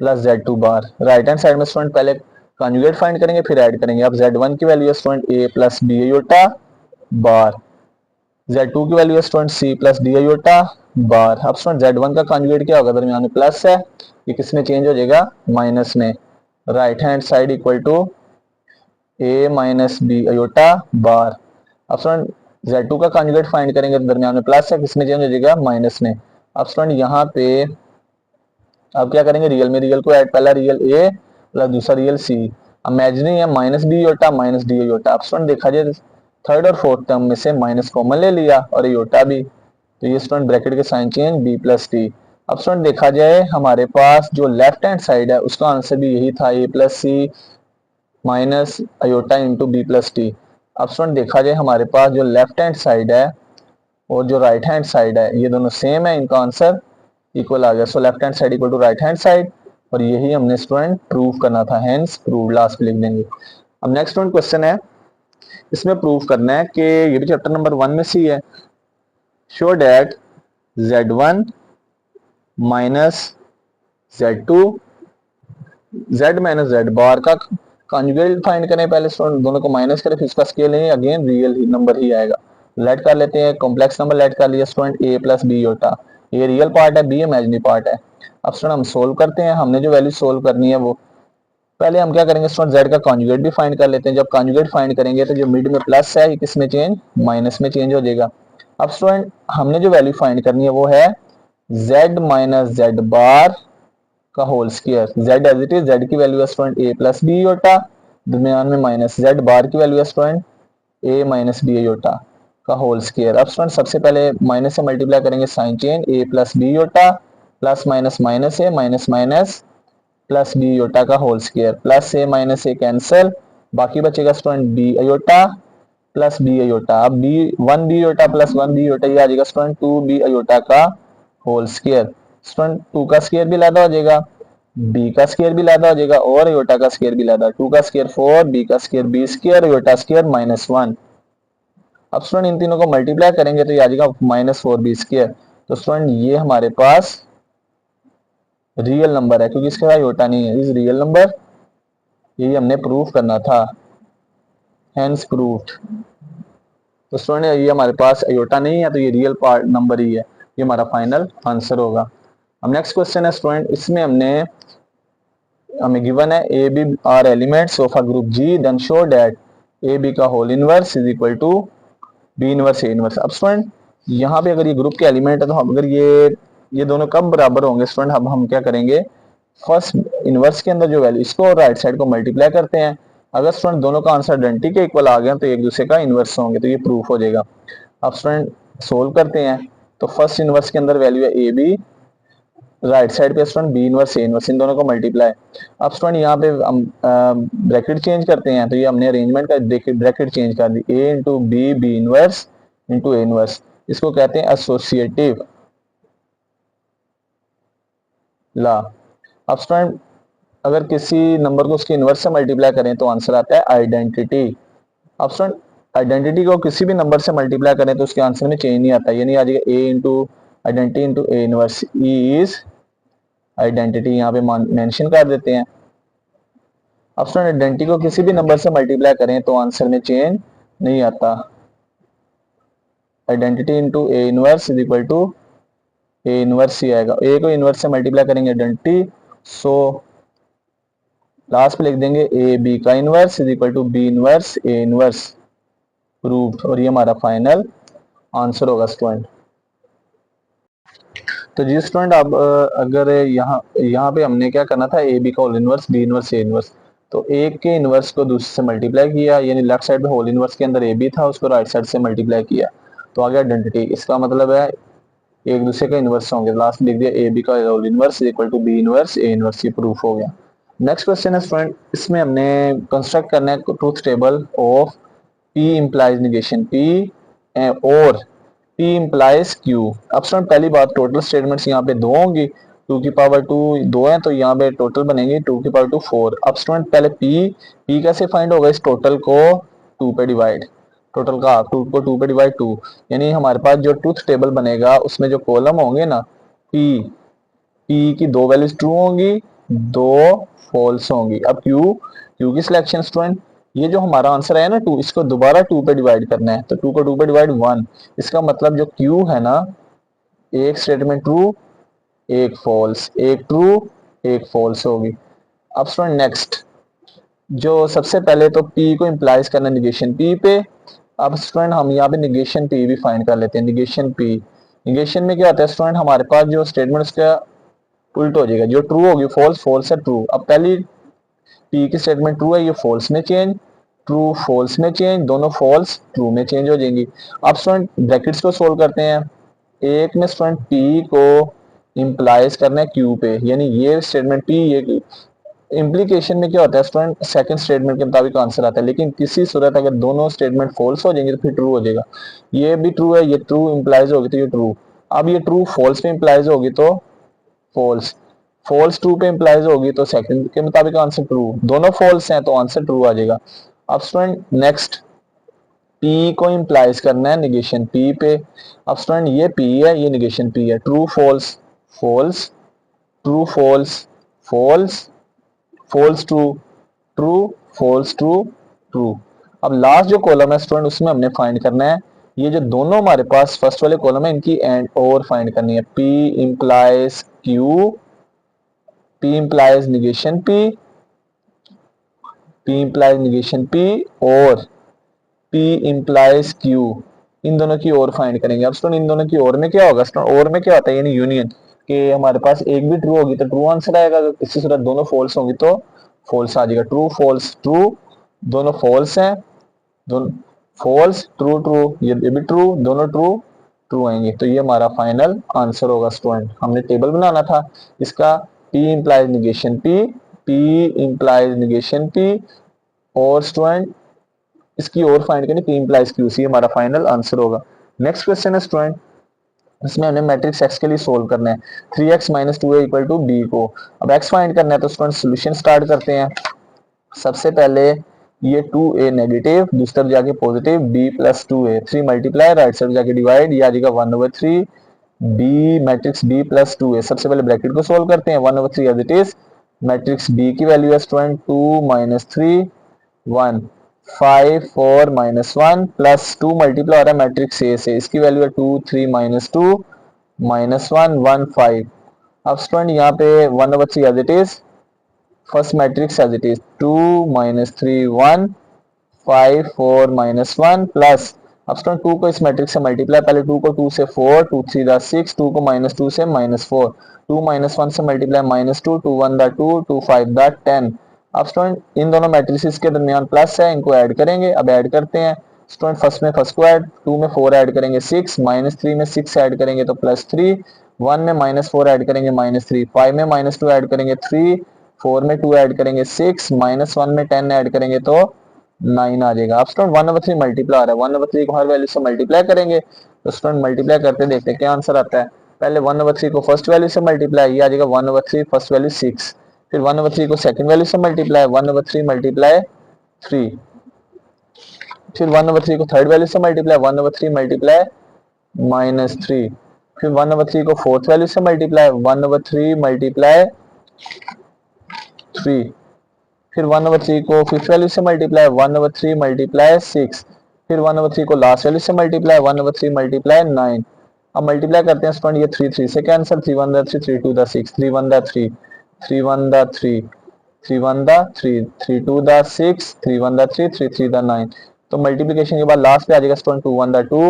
plus z2 bar. Right hand side में स्टूडेंट पहले कॉन्जुगेट फाइंड करेंगे फिर ऐड करेंगे। अब z1 की वैल्यू है student a plus B iota bar, z2 की वैल्यू है student c plus d iota bar. अब स्टूडेंट z1 का कॉन्जुगेट क्या होगा, दरमियान में प्लस है, ये किस में चेंज हो जाएगा, माइनस में। Right hand side equal to a minus B iota bar. अब स्टूडेंट z2 का कॉन्जुगेट फाइंड करेंगे तो दरमियान में प्लस है, किस में चेंज हो जाएगा, माइनस में। अब स्टूडेंट यहाँ पे अब क्या करेंगे, रियल में रियल को ऐड, पहला रियल a प्लस दूसरा रियल c। इमेजिनरी है minus B iota minus D iota. अब स्टूडेंट देखा जाए थर्ड और फोर्थ टर्म में से माइनस कॉमन ले लिया और योटा भी, तो ये स्टूडेंट ब्रैकेट के sign change b plus D. अब स्टूडेंट देखा जाए हमारे पास जो लेफ्ट हैंड साइड है उसका आंसर भी यही था, a plus C minus iota into B plus D. अब स्टूडेंट देखा जाए हमारे पास जो लेफ्ट हैंड साइड है और जो राइट हैंड साइड है ये दोनों सेम है, इनका आंसर इक्वल आ गया। So left hand side equal to right hand side, और यही हमने स्टूडेंट प्रूव करना था, हेंस प्रूव लास्ट पे लिख देंगे। अब नेक्स्ट स्टूडेंट क्वेश्चन है, इसमें प्रूव करना है कि ये भी चैप्टर नंबर 1 में सी है, show that z1 minus z2 z minus z bar का कॉन्जुगेट फाइंड करें। पहले स्टूडेंट दोनों को माइनस करें फिर इसका स्केल नहीं, अगेन रियल ही नंबर ही आएगा। लेट कर लेते हैं, कॉम्प्लेक्स नंबर लेट कर लिया student a plus B iota, ये रियल पार्ट है, बी इमेजिनरी पार्ट है। अब स्टूडेंट हम सोल्व करते हैं, हमने जो वैल्यू सोल्व करनी है वो पहले हम क्या करेंगे स्टूडेंट z का कॉन्जुगेट भी फाइंड कर लेते हैं। जब कॉन्जुगेट फाइंड करेंगे तो जो मिड में प्लस है ये किस में चेंज, माइनस में चेंज हो जाएगा। अब स्टूडेंट हमने जो वैल्यू फाइंड करनी है वो है z माइनस z बार का whole square, z as it is, z की वैल्यू है student a plus B iota, दरमियान में माइनस, z बार की वैल्यू है student a minus B iota का होल स्क्वायर। अब स्टूडेंट सबसे पहले माइनस से मल्टीप्लाई करेंगे, sign change, a plus B iota plus minus minus है, minus minus plus B iota का whole square, plus A minus a cancel, बाकी बचेगा student B iota plus B iota. अब b one b iota plus one b iota, ये आ जाएगा स्टूडेंट टू बी अयोटा का होल स्क्वायर। स्टूडेंट टू का स्क्वायर भी लादा हो जाएगा, बी का स्क्वायर भी लादा हो जाएगा और अयोटा का स्क्वायर भी लादा, टू का स्क्वायर फोर, बी का square B square, iota square minus one. अब स्टूडेंट इन तीनों को मल्टीप्लाई करेंगे तो ये आ जाएगा माइनस फोर बी स्क्वायर। तो स्टूडेंट ये हमारे पास रियल नंबर है, क्योंकि इसके बाद अयोटा नहीं है, इज रियल नंबर, यही हमने प्रूफ करना था, हेंस प्रूफ्ड। तो स्टूडेंट ये हमारे पास अयोटा नहीं है तो ये रियल पार्ट नंबर ही है, ये हमारा फाइनल आंसर होगा। अब नेक्स्ट क्वेश्चन है स्टूडेंट, इसमें हमें गिवन है a b are elements of a group G, then show that a B का whole inverse is equal to B inverse A inverse. अब स्टूडेंट यहाँ पे अगर ये ग्रुप के एलिमेंट है तो हम अगर ये दोनों कब बराबर होंगे स्टूडेंट, अब हम क्या करेंगे, फर्स्ट इनवर्स के अंदर जो वैल्यू, इसको राइट साइड को मल्टीप्लाई करते हैं, अगर स्टूडेंट दोनों का आंसर आइडेंटिटी के इक्वल आ गया तो एक दूसरे का इनवर्स होंगे, तो ये प्रूफ हो जाएगा। अब स्टूडेंट सोल्व करते हैं, तो फर्स्ट इनवर्स के अंदर वैल्यू है ए बी, राइट साइड पे स्टूडेंट बी इनवर्स ए इनवर्स, इन दोनों को मल्टीप्लाई। अब स्टूडेंट यहाँ पे हम ब्रैकेट चेंज करते हैं, तो ये हमने अरेंजमेंट का देखिए ब्रैकेट चेंज कर दी, a into b, B inverse into A inverse, इसको कहते हैं एसोसिएटिव ला। अब स्टूडेंट अगर किसी नंबर को उसके इनवर्स से मल्टीप्लाई करें तो आंसर आता है आइडेंटिटी। अब स्टूडेंट आइडेंटिटी को किसी भी नंबर से मल्टीप्लाई करें तो उसके आंसर में चेंज नहीं आता, ये नहीं आ जाएगा a into identity into A inverse, e is identity, यहाँ पे मेंशन कर देते हैं। अब स्टूडेंट आइडेंटिटी को किसी भी नंबर से मल्टीप्लाई करें तो आंसर में चेंज नहीं आता, identity into A inverse is equal to A inverse ही आएगा, ए को इनवर्स से मल्टीप्लाई करेंगे आइडेंटिटी, सो लास्ट पे लिख देंगे ए बी का inverse is equal to B inverse A inverse, proved, और ये हमारा फाइनल आंसर होगा स्टूडेंट। तो जी स्टूडेंट अब अगर यहाँ पे हमने क्या करना था, ए बी का होल इनवर्स, बी इनवर्स ए इनवर्स, तो एक के इनवर्स को दूसरे से मल्टीप्लाई किया, यानी लेफ्ट साइड पे होल इनवर्स के अंदर ए बी था, उसको राइट साइड से मल्टीप्लाई किया तो आ गया आइडेंटिटी। इसका मतलब है एक दूसरे का इनवर्स होंगे, लास्ट लिख दिया ए बी का whole inverse equal to B inverse A inverse, ये प्रूफ हो गया। नेक्स्ट क्वेश्चन है स्टूडेंट, इसमें हमने कंस्ट्रक्ट करना है truth table of P implies negation P और P implies Q। अब स्टूडेंट पहली बात, टोटल स्टेटमेंट्स यहाँ पे दो होंगी, टू की पावर टू दो है तो यहाँ पे टोटल बनेंगे टू की पावर टू फोर। अब स्टूडेंट पहले P कैसे फाइंड होगा, इस टोटल को टू पे डिवाइड, टोटल का टू को टू पे डिवाइड टू, यानी हमारे पास जो ट्रूथ टेबल बनेगा उसमें जो कॉलम होंगे ना P की दो वैल्यूज ट्रू होंगी, दो फॉल्स होंगी। अब क्यू की सिलेक्शन स्टूडेंट, ये जो हमारा आंसर है ना टू, इसको दोबारा टू पे डिवाइड करना है, तो टू को टू पे डिवाइड वन, इसका मतलब जो क्यू है ना, एक स्टेटमेंट ट्रू एक फॉल्स, एक ट्रू एक फॉल्स होगी। अब स्टूडेंट नेक्स्ट, जो सबसे पहले तो पी को इम्प्लाइज करना निगेशन पी पे। अब स्टूडेंट हम यहाँ पे निगेशन पी भी फाइंड कर लेते हैं, निगेशन पी, निगेशन में क्या होता है स्टूडेंट, हमारे पास जो स्टेटमेंट उसका उल्ट हो जाएगा, जो ट्रू होगी फॉल्स, फॉल्स है ट्रू। अब पहली पी की स्टेटमेंट ट्रू है, ये फॉल्स में चेंज, ट्रू फॉल्स में चेंज, दोनों फॉल्स ट्रू में चेंज हो जाएंगी। अब स्टूडेंट ब्रैकेट्स को सोल्व करते हैं, एक में स्टूडेंट पी को इंप्लाइज करना है क्यू पे, यानी ये स्टेटमेंट पी, ये इम्प्लीकेशन में क्या होता है स्टूडेंट, सेकंड स्टेटमेंट के मुताबिक आंसर आता है, लेकिन किसी सूरत अगर दोनों स्टेटमेंट फॉल्स हो जाएंगे तो फिर ट्रू हो जाएगा, ये भी ट्रू है, ये ट्रू इंप्लाइज होगी तो ये ट्रू। अब ये ट्रू फॉल्स पे इंप्लाइज होगी तो फॉल्स, फॉल्स ट्रू पे इंप्लाइज होगी तो सेकंड के मुताबिक आंसर ट्रू, दोनों फॉल्स हैं तो आंसर ट्रू आ जाएगा। अब स्टूडेंट नेक्स्ट, पी को इंप्लाइज करना है निगेशन पी पे। अब स्टूडेंट ये पी है, ये निगेशन पी है, true false false, true false false, false true true, false true true. अब लास्ट जो कॉलम है स्टूडेंट उसमें हमने फाइंड करना है, ये जो दोनों हमारे पास फर्स्ट वाले कॉलम है इनकी एंड और फाइंड करनी है, P implies Q, P implies negation P, P implies negation P और पी इंप्लाइज क्यू, इन दोनों की और फाइंड करेंगे। अब स्टूडेंट इन दोनों की और में क्या होगा स्टूडेंट, और में क्या होता है यानी यूनियन, कि हमारे पास एक भी ट्रू होगी तो ट्रू आंसर आएगा, इसी सूरत दोनों फॉल्स होंगी तो फॉल्स आ जाएगा। ट्रू फॉल्स ट्रू, दोनों फॉल्स हैं, दोनों फॉल्स ट्रू ट्रू, ये भी ट्रू, दोनों ट्रू ट्रू आएंगे, तो ये हमारा फाइनल आंसर होगा स्टूडेंट। हमने टेबल बनाना था इसका, P implies negation P implies negation P, और स्टूडेंट इसकी और फाइंड करनी, P इंप्लाइज Q, C हमारा फाइनल आंसर होगा। नेक्स्ट क्वेश्चन है स्टूडेंट, इसमें हमने मैट्रिक्स x के लिए सोल्व करना है, 3x minus two A equal to B को। अब x फाइंड करना है तो स्टूडेंट सोल्यूशन स्टार्ट करते हैं। सबसे पहले ये 2a नेगेटिव, दूसरी तरफ जाके positive, b plus 2a, 3 multiply, right side जाके डिवाइड, ये आ जाएगा 1/3 b matrix b plus 2a। सबसे पहले ब्रैकेट को सोल्व करते हैं, 1/3 as it is, matrix b की वैल्यू है student 2 minus 3 1 5 4 minus 1 plus 2 multiply हो रहा है मैट्रिक्स ए से, इसकी वैल्यू है 2 3 माइनस 2 माइनस 1 1 5। अब स्टूडेंट यहाँ पे 1/3 as it is, first matrix as it is 2 minus 3 1 5 4 minus 1 plus, अब स्टूडेंट 2 को इस मैट्रिक्स से मल्टीप्लाई, पहले 2 को 2 से 4, 2 3 दा 6, 2 को माइनस 2 से माइनस 4, 2 माइनस 1 से मल्टीप्लाई माइनस 2, 2 1 दा 2, 2 5 दा 10। अब स्टूडेंट इन दोनों मैट्रिसेस के दरमियान प्लस है, इनको ऐड करेंगे। अब ऐड करते हैं स्टूडेंट, फर्स्ट में फर्स्ट को ऐड, 2 में 4 ऐड करेंगे 6, माइनस 3 में 6 ऐड करेंगे तो प्लस 3, 1 में माइनस 4 ऐड करेंगे माइनस 3, 5 में माइनस 2 ऐड करेंगे 3, 4 में 2 ऐड करेंगे 6, माइनस 1 में 10 ऐड करेंगे तो 9 आ जाएगा। अब स्टूडेंट 1/3 मल्टीप्लाई आ रहा है, 1/3 को हर वैल्यू से मल्टीप्लाई करेंगे, तो स्टूडेंट मल्टीप्लाई करते देखते हैं क्या आंसर आता है। पहले 1/3 को फर्स्ट वैल्यू से मल्टीप्लाई, ये आ जाएगा 1/3 फर्स्ट वैल्यू 6, फिर 1/3 को सेकंड वैल्यू से मल्टीप्लाई, 1/3 मल्टीप्लाई 3, फिर 1/3 को थर्ड वैल्यू से मल्टीप्लाई, 1/3 मल्टीप्लाई माइनस 3, फिर 1/3 को फोर्थ वैल्यू से मल्टीप्लाई, 1/3 मल्टीप्लाई 3, फिर 1/3 को फिफ्थ वैल्यू से मल्टीप्लाई, 1/3 मल्टीप्लाई 6, फिर 1/3 को लास्ट वैल्यू से मल्टीप्लाई, 1/3 मल्टीप्लाई 9। अब मल्टीप्लाई करते हैं स्टूडेंट, ये 3 3 से कैंसिल, 3 1 दा 3, 3 2 दा 6, 3 1 दा 3, 3 1 दा 3, 3 1 दा 3, 3 2 दा 6, 3 1 दा 3, 3 3 दा 9। तो मल्टीप्लिकेशन के बाद लास्ट पे आ जाएगा स्टूडेंट 2 1 दा 2,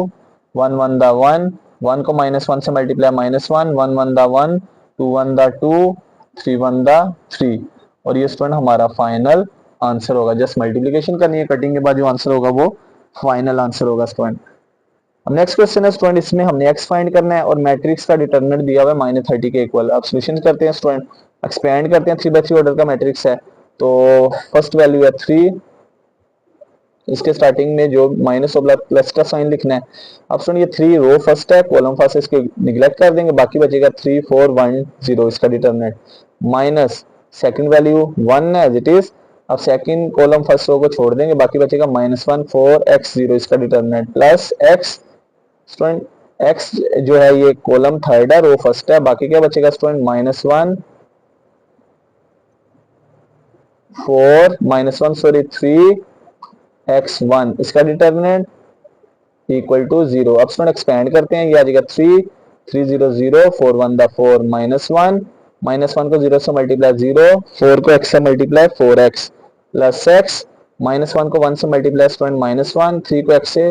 1 1 दा 1, 1 को माइनस 1 से मल्टीप्लाई माइनस 1, 1 1 दा 1, 2 1 दा 2, 3 1 दा 3, और ये स्टूडेंट हमारा फाइनल आंसर होगा। जस्ट मल्टीप्लिकेशन करनी है, कटिंग के बाद जो आंसर होगा वो फाइनल आंसर होगा स्टूडेंट। अब नेक्स्ट क्वेश्चन है स्टूडेंट, इसमें हमने x फाइंड करना है और मैट्रिक्स का डिटरमिनेंट दिया हुआ है -30 के इक्वल। अब सॉल्यूशन करते हैं स्टूडेंट, एक्सपेंड करते हैं, 3/3 ऑर्डर का मैट्रिक्स है, तो फर्स्ट वैल्यू है 3, इसके स्टार्टिंग में जो माइनस और प्लस का साइन लिखना है। अब स्टूडेंट ये 3 रो फर्स्ट है, कॉलम फर्स्ट, इसको निगलेक्ट कर देंगे, बाकी बचेगा 3 4 1 0 इसका डिटरमिनेंट, माइनस सेकंड वैल्यू 1 है एज इट इज। अब सेकंड कॉलम फर्स्ट रो को छोड़ देंगे, बाकी बचेगा -1 4 x 0 इसका determinant, plus x student x जो है ये कॉलम थर्ड है, रो फर्स्ट है, बाकी क्या बचेगा स्टूडेंट -1 4 -1 सॉरी 3 x1 इसका डिटरमिनेंट इक्वल टू 0। अब स्टूडेंट एक्सपेंड करते हैं, ये आ जाएगा 3 3 0 0 4 1 दा 4 -1, -1 को 0 से मल्टीप्लाई 0, 4 को x से मल्टीप्लाई 4x प्लस x, -1 को 1 से मल्टीप्लाई स्टूडेंट -1, 3 को x से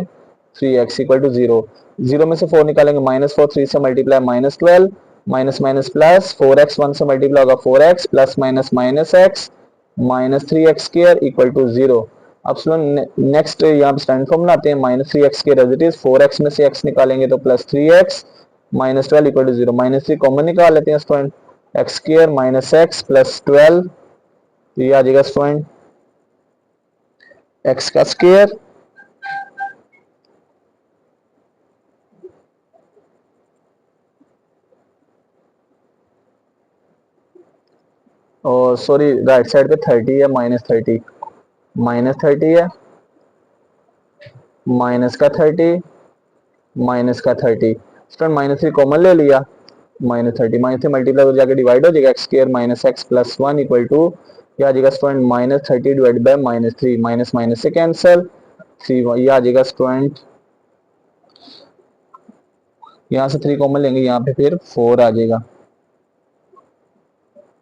3x इक्वल टू 0, 0 में से 4 निकालेंगे -4, 3 से multiply -12, minus minus plus 4x 1 से मल्टीप्लाई होगा 4x plus minus minus x -3x square equal to 0। अब नेक्स्ट यहाँ पे स्टैंड फॉर्म बनाते हैं, -3x square as it is, 4x में से x निकालेंगे तो +3x -12 इक्वल टू 0, -3 कॉमन निकाल लेते हैं student, x square minus x plus 12, ये आ जाएगा स्टूडेंट x का स्क्वायर और सॉरी राइट साइड पे 30 है, -30 है, माइनस का 30 माइनस का 30, स्टूडेंट -3 कॉमन ले लिया, -30 -3 मल्टीप्लाई हो जाकर डिवाइड हो जाएगा, x square minus x plus 1 equal to क्या आ जाएगा student -30 divide by -3, minus minus से कैंसिल 3, ये आ जाएगा स्टूडेंट, यहाँ से 3 कॉमन लेंगे, यहाँ पे फिर 4 आ जाएगा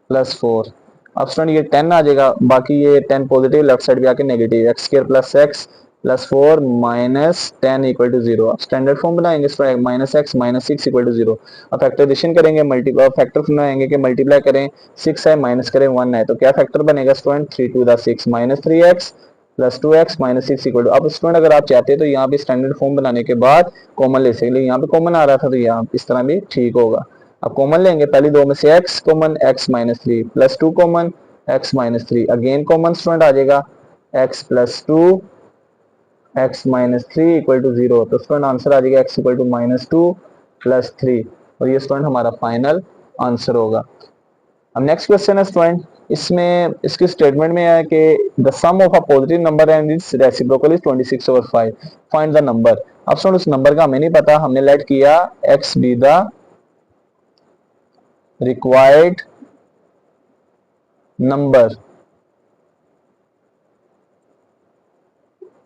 +4। अब स्टूडेंट ये 10 आ जाएगा, बाकी ये 10 पॉजिटिव, लेफ्ट साइड पे आके negative, x square plus x plus 4 minus 10 equal to 0। अब स्टैंडर्ड फॉर्म बनाएंगे minus X minus 6 equal to 0। अब फैक्टराइजेशन करेंगे, मल्टीप्लाई फैक्टर बनाएंगे कि मल्टीप्लाई करें 6 है माइनस करें 1 है, तो क्या फैक्टर बनेगा student 3 to the 6 minus 3x plus 2x minus 6 equal to. अब स्टूडेंट अगर आप चाहते हैं तो यहाँ पे स्टैंडर्ड फॉर्म बनाने के बाद कॉमन ले सकते, यहाँ पे कॉमन आ रहा था तो यहाँ इस तरह भी ठीक होगा। अब कॉमन लेंगे, पहली दो में से x common x minus 3 plus 2 common x minus 3, again common student आ जाएगा x plus 2 x minus 3 equal to 0। तो स्टूडेंट आंसर आ जाएगा x equal to minus 2 plus 3, और ये स्टूडेंट हमारा फाइनल आंसर होगा। अब नेक्स्ट क्वेश्चन है स्टूडेंट, इसमें इसकी स्टेटमेंट में है कि the sum of a positive number and its reciprocal is 26/5, find the number. अब स्टूडेंट उस नंबर का हमें नहीं पता, हमने लेट किया x be the required number.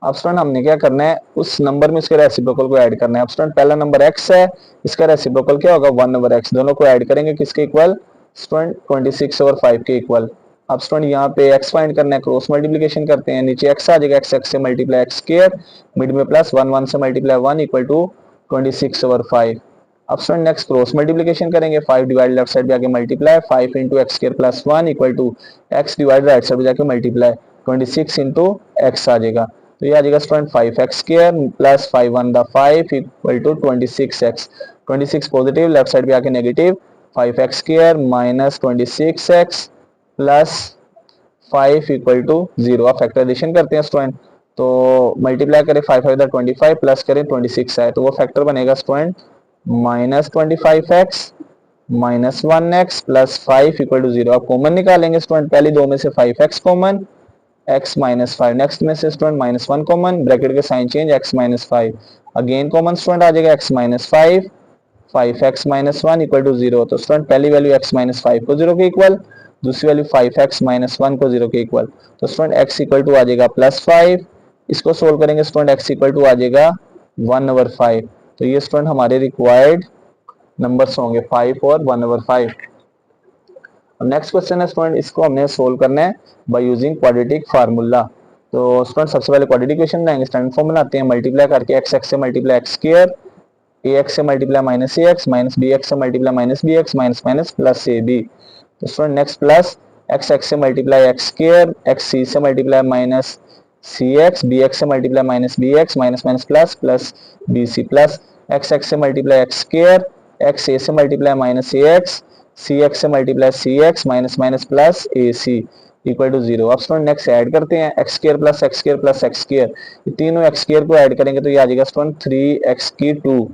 अब स्टूडेंट हमने क्या करना है, उस नंबर में इसके रेसिप्रोकल को ऐड करना है। अब स्टूडेंट पहला नंबर x है, इसका रेसिप्रोकल क्या होगा 1/x, दोनों को ऐड करेंगे किसके इक्वल स्टूडेंट 26/5 के इक्वल। अब स्टूडेंट यहाँ पे x फाइंड करना है, क्रॉस मल्टीप्लिकेशन करते हैं, नीचे x आ जाएगा, x से मल्टीप्लाई x स्क्वायर, मिड में प्लस 1 1 से मल्टीप्लाई 1 इक्वल टू 26/5। अब स्टूडेंट नेक्स्ट क्रॉस मल्टीप्लिकेशन करेंगे, 5 डिवाइड लेफ्ट साइड पे आके multiply 5 into X square plus 1 equal to x divide right side पे जाके मल्टीप्लाई 26 इंटू एक्स आ जाएगा। तो ये आ जाएगा student 5x square plus 5 1 the 5 equal to 26x, 26 positive left side पे आके negative 5x square minus 26x plus 5 equal to 0। आप फैक्टराइजेशन करते हैं स्टूडेंट, तो मल्टीप्लाई करें 5 5 25 प्लस करें 26 है, तो वो फैक्टर बनेगा student minus 25x minus 1x plus 5 equal to 0। आप कॉमन निकालेंगे स्टूडेंट, पहली दो में से 5x common, x minus 5, next में से स्टूडेंट माइनस 1 कॉमन, ब्रैकेट के sign change x minus 5, again common student आ जाएगा x minus 5, 5x minus 1 equal to 0। तो स्टूडेंट पहली वैल्यू x माइनस 5 को 0 के इक्वल, दूसरी वैल्यू 5x माइनस 1 को 0 के इक्वल। तो स्टूडेंट x इक्वल टू आ जाएगा प्लस 5, इसको सोल्व करेंगे स्टूडेंट x इक्वल टू आ जाएगा 1/5। तो ये स्टूडेंट हमारे रिक्वायर्ड नंबर्स होंगे 5 और 1/5। अब नेक्स्ट क्वेश्चन है स्टूडेंट, इसको हमने सोल्व करना है बाय यूजिंग क्वाड्रेटिक फार्मूला। तो स्टूडेंट सबसे पहले क्वाड्रेटिक इक्वेशन बनाएंगे, स्टैंडर्ड फॉर्म बनाते हैं, मल्टीप्लाई करके x से मल्टीप्लाई x स्क्वायर, ax से multiply minus ax minus bx से multiply minus bx minus minus plus ab। तो स्टूडेंट नेक्स्ट प्लस x से मल्टीप्लाई x स्क्वायर, x से मल्टीप्लाई माइनस cx, bx से multiply minus bx minus minus plus plus bc plus x से multiply x square, x a से मल्टीप्लाई माइनस ax, cx से multiply cx minus minus plus ac equal to 0। अब स्टूडेंट नेक्स्ट ऐड करते हैं x square plus x square plus x square, ये तीनों x स्क्वायर को ऐड करेंगे तो ये आ जाएगा स्टूडेंट 3x की 2।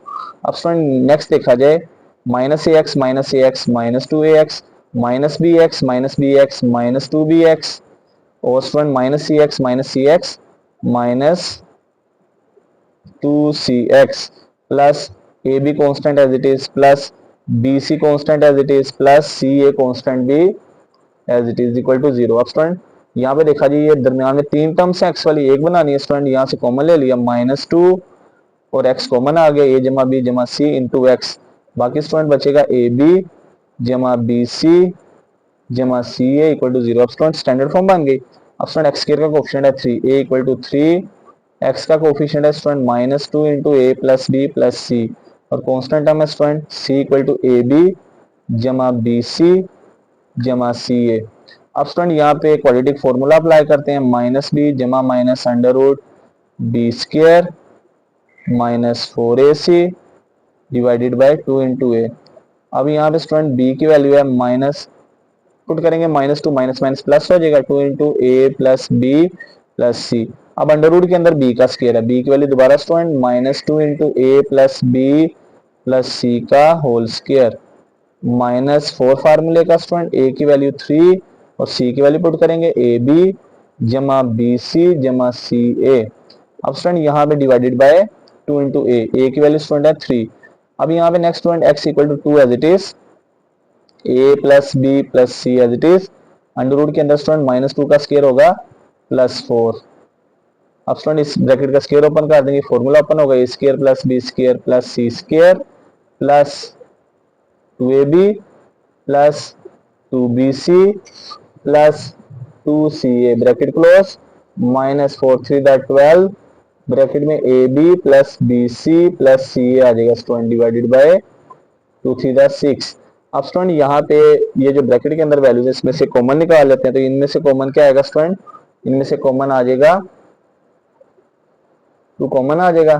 अब स्टूडेंट नेक्स्ट देखा जाए minus ax minus 2ax minus bx minus 2bx, और student minus c x minus 2cx plus a b constant as it is plus b c constant as it is plus c a constant भी as it is equal to 0। अब स्टूडेंट यहाँ पे देखा जाए ये दरमियान में तीन टर्म्स है, एक्स वाली एक बनानी है स्टूडेंट, यहाँ से कॉमन ले लिया -2 और एक्स कॉमन आ गया, ए जमा बी जमा सी इंटू एक्स, बाकी स्टूडेंट बचेगा ए बी जमा बी सी जमा सी ए इक्वल टू 0। अब स्टूडेंट स्टैंडर्ड फॉर्म बन गई। अब स्टूडेंट एक्स स्क्वायर का कोफिशिएंट है 3, ए इक्वल टू 3, एक्स का कोफिशिएंट है स्टूडेंट -2 इंटू ए प्लस बी प्लस सी, और कॉन्स्टेंट टर्म है student C equal to A B जमा बी सी जमा सी ए। अब स्टूडेंट यहाँ पे क्वाड्रेटिक फॉर्मूला अप्लाई करते हैं, -b जमा minus under root b square minus 4ac divided by 2 into a. अब यहाँ पे स्टूडेंट b की वैल्यू है माइनस, पुट करेंगे -2 माइनस माइनस प्लस हो जाएगा 2 इंटू ए प्लस बी प्लस सी। अब अंडर रूट के अंदर b का स्क्वायर है, b की वैल्यू दोबारा स्टूडेंट -2 इंटू ए प्लस बी प्लस सी का होल स्क्वायर -4 फार्मूले का स्टूडेंट ए की वैल्यू 3 और सी की वैल्यू पुट करेंगे ए बी जमा बी सी जमा सी ए। अब स्टूडेंट यहाँ पे डिवाइडेड बाय 2 इंटू ए की वैल्यू स्टूडेंट है 3। अब यहाँ पे next student x equal to 2 as it is, A plus B plus C as it is, under root के अंदर स्टूडेंट -2 का स्क्वायर होगा +4। अब स्टूडेंट इस ब्रैकेट का स्क्वायर ओपन कर देंगे, फॉर्मूला ओपन होगा, a square plus b square plus c square plus 2ab plus 2bc plus 2ca bracket close -4 3 12 bracket में a b plus b c plus c a आ जाएगा स्टूडेंट, डिवाइडेड बाय 2 3 6। अब स्टूडेंट यहाँ पे ये जो ब्रैकेट के अंदर वैल्यूज है इसमें से कॉमन निकाल लेते हैं, तो इनमें से कॉमन क्या आएगा स्टूडेंट, इनमें से कॉमन आ जाएगा 2 कॉमन आ जाएगा,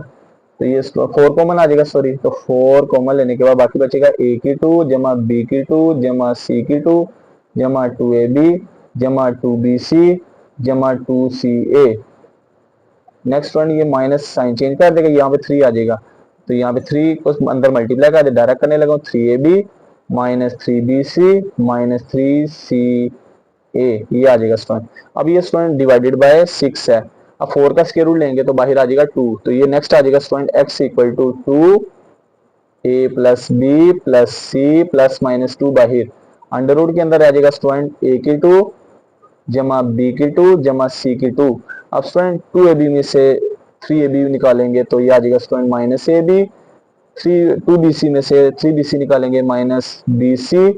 तो ये 4 कॉमन आ जाएगा सॉरी, तो 4 कॉमन लेने के बाद बाकी बचेगा ए की 2 जमा बी की 2 जमा सी की 2 जमा 2ab जमा 2bc जमा 2ca। नेक्स्ट वन ये माइनस साइन चेंज कर देगा, यहाँ पे 3 आ जाएगा, तो यहाँ पे 3 को अंदर मल्टीप्लाई कर दे, डायरेक्ट करने लगा 3ab minus 3bc minus 3ca, ये आ जाएगा स्टूडेंट। अब ये स्टूडेंट डिवाइडेड बाय 6 है, अब 4 का स्क्वायर रूट लेंगे तो बाहर आ जाएगा 2, तो ये नेक्स्ट आ जाएगा student x equal to 2a plus B plus C plus minus 2 बाहर, अंडर रूट के अंदर आ जाएगा स्टूडेंट a की 2 जमा बी की 2 जमा सी की 2। अब स्टूडेंट 2ab में से 3ab निकालेंगे तो ये आ जाएगा स्टूडेंट माइनस ab, 2bc में से 3bc निकालेंगे minus bc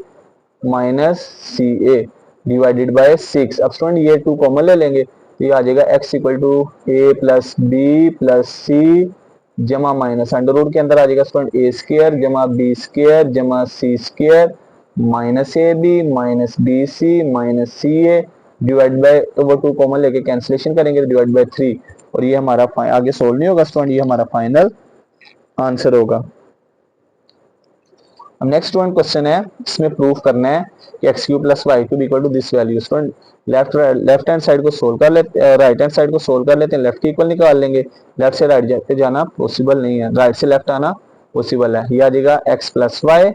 minus C A divided by 6। अब स्टूडेंट ये 2 कॉमन ले लेंगे तो ये आ जाएगा x equal to A plus B plus c जमा माइनस अंडर रूट के अंदर आ जाएगा स्टूडेंट ए स्क्वायर जमा बी स्क्वायर जमा c square minus a b minus b c minus C a divide by, तो वो 2 कॉमन लेके कैंसिलेशन करेंगे तो डिवाइड बाय 3, और ये हमारा आगे सोल्व नहीं होगा स्टूडेंट, ये हमारा फाइनल आंसर होगा। अब नेक्स्ट वन क्वेश्चन है, इसमें प्रूफ करना है कि X cube plus Y cube equal to this value. Student left hand side को सोल्व कर लेते, राइट हैंड साइड को सोल्व कर लेते हैं, लेफ्ट के इक्वल निकाल लेंगे, लेफ्ट से राइट जाते जाना पॉसिबल नहीं है, राइट से लेफ्ट आना पॉसिबल है। ये आ जाएगा x plus Y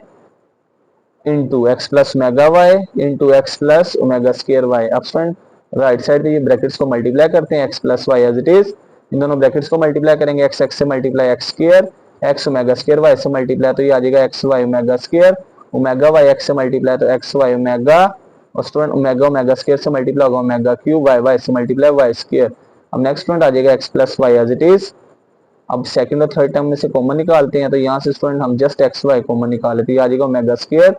into x plus omega y into x plus omega square y. अब स्टूडेंट राइट साइड पे ये ब्रैकेट्स को मल्टीप्लाई करते हैं, x plus Y as it is, इन दोनों ब्रैकेट्स को मल्टीप्लाई करेंगे, एक्स एक्स से multiply x square, x omega square y से मल्टीप्लाई तो ये आ जाएगा x Y omega square, omega y x से मल्टीप्लाई तो एक्स वाई ओमेगा, और स्टूडेंट ओमेगा ओमेगा स्क्वायर से मल्टीप्लाई होगा ओमेगा क्यूब, वाई वाई से मल्टीप्लाई वाई स्क्वायर। अब नेक्स्ट स्टूडेंट आ जाएगा x plus Y as it is. अब सेकंड और थर्ड टर्म में से कॉमन निकालते हैं, तो यहाँ से स्टूडेंट हम जस्ट एक्स वाई कॉमन निकाल लेते हैं, आ जाएगा ओमेगा स्क्वायर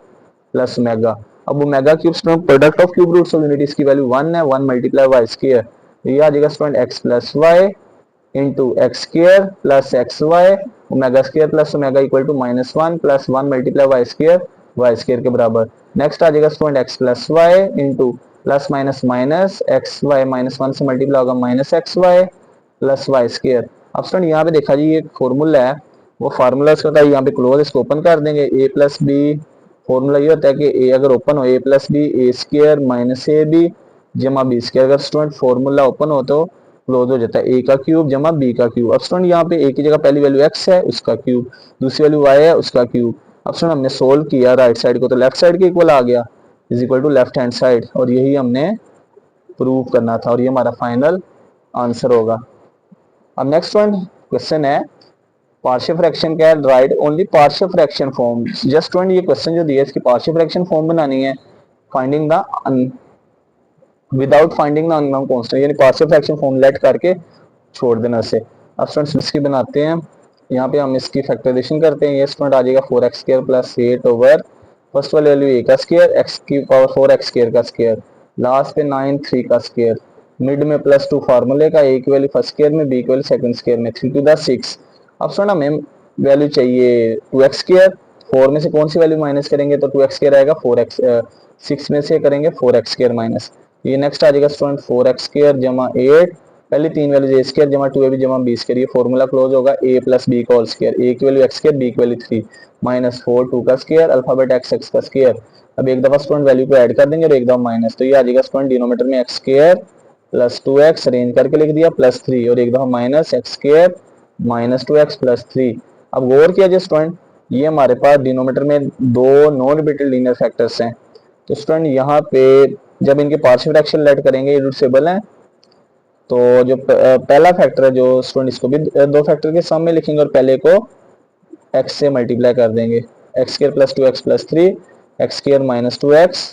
प्लस ओमेगा। अब omega cube student product of cube roots of unit की वैल्यू 1 है, 1 मल्टीप्लाई वाई स्क्वायर, तो ये आ जाएगा student X plus Y into X square plus X Y omega square plus omega equal to -1 plus 1 multiply Y square के बराबर। नेक्स्ट आ जाएगा student X plus Y into plus minus minus X Y -1 से मल्टीप्लाई होगा minus X Y plus Y square. अब स्टूडेंट यहाँ पे देखा जी ये फॉर्मूला है, वो फार्मूला इसका था, यहाँ पे क्लोज इसको ओपन कर देंगे, ए प्लस बी, फॉर्मूला ये होता है कि ए अगर ओपन हो a plus b a square minus a B जमा बी स्क्वायर, अगर स्टूडेंट फॉर्मूला ओपन हो तो क्लोज हो जाता है, ए का क्यूब जमा बी का क्यूब। अब स्टूडेंट यहाँ पे ए की जगह पहली वैल्यू एक्स है उसका क्यूब, दूसरी वैल्यू वाई है उसका क्यूब। अब स्टूडेंट हमने सोल्व किया राइट साइड को तो लेफ्ट साइड के इक्वल आ गया, is equal to left hand side, और यही हमने प्रूव करना था और ये हमारा फाइनल आंसर होगा। अब नेक्स्ट वन क्वेश्चन है पार्शियल फ्रैक्शन क्या है, right only partial fraction form. Just one ये क्वेश्चन जो दिया है इसकी पार्शियल फ्रैक्शन फॉर्म बनानी है, finding the without finding the unknown constant, यानी पार्शियल फ्रैक्शन फॉर्म लेट करके छोड़ देना से। अब स्टूडेंट्स इसकी बनाते हैं, यहाँ पे हम इसकी फैक्टराइजेशन करते हैं, ये स्टूडेंट आ जाएगा 4x square plus 8 over first वाली वैल्यू a का स्क्वायर x की पावर 4x स्क्वायर का स्क्वायर, लास्ट पे 9 3 का स्क्वायर, मिड में +2 फार्मूले का, a की वैल्यू फर्स्ट स्क्वायर में b की वैल्यू सेकंड स्क्वायर में 3 टू द 6। अब स्टूडेंट हमें वैल्यू चाहिए 2x स्क्वायर, 4 में से कौन सी वैल्यू माइनस करेंगे तो 2x स्क्वायर आएगा, 4x 6 में से करेंगे 4x स्क्वायर माइनस, ये नेक्स्ट आ जाएगा स्टूडेंट 4x स्क्वायर जमा 8, पहले तीन वैल्यू ए स्क्वायर जमा 2ab जमा बी स्क्वायर, ये फॉर्मूला क्लोज होगा a प्लस बी का होल स्क्वायर, a की वैल्यू x स्क्वायर b की वैल्यू 3 माइनस 4 2 का स्क्वायर अल्फाबेट x x का स्क्वायर। अब एक दफा स्टूडेंट वैल्यू को ऐड कर देंगे और एक दफा माइनस, तो ये आ जाएगा स्टूडेंट डिनोमिनेटर में x square plus 2x arrange करके लिख दिया प्लस 3 और एक दफा minus x square minus 2x plus 3। अब गौर किया जाए स्टूडेंट ये हमारे पास डिनोमिनेटर में दो नॉन रिपीटेड लीनियर फैक्टर्स हैं, तो स्टूडेंट यहाँ पे जब इनके पार्शियल फ्रैक्शन लेट करेंगे इरेड्यूसिबल है, तो जो पहला फैक्टर है जो स्टूडेंट इसको भी दो फैक्टर के सामने लिखेंगे और पहले को x से मल्टीप्लाई कर देंगे, x square plus 2x plus 3 x square minus 2x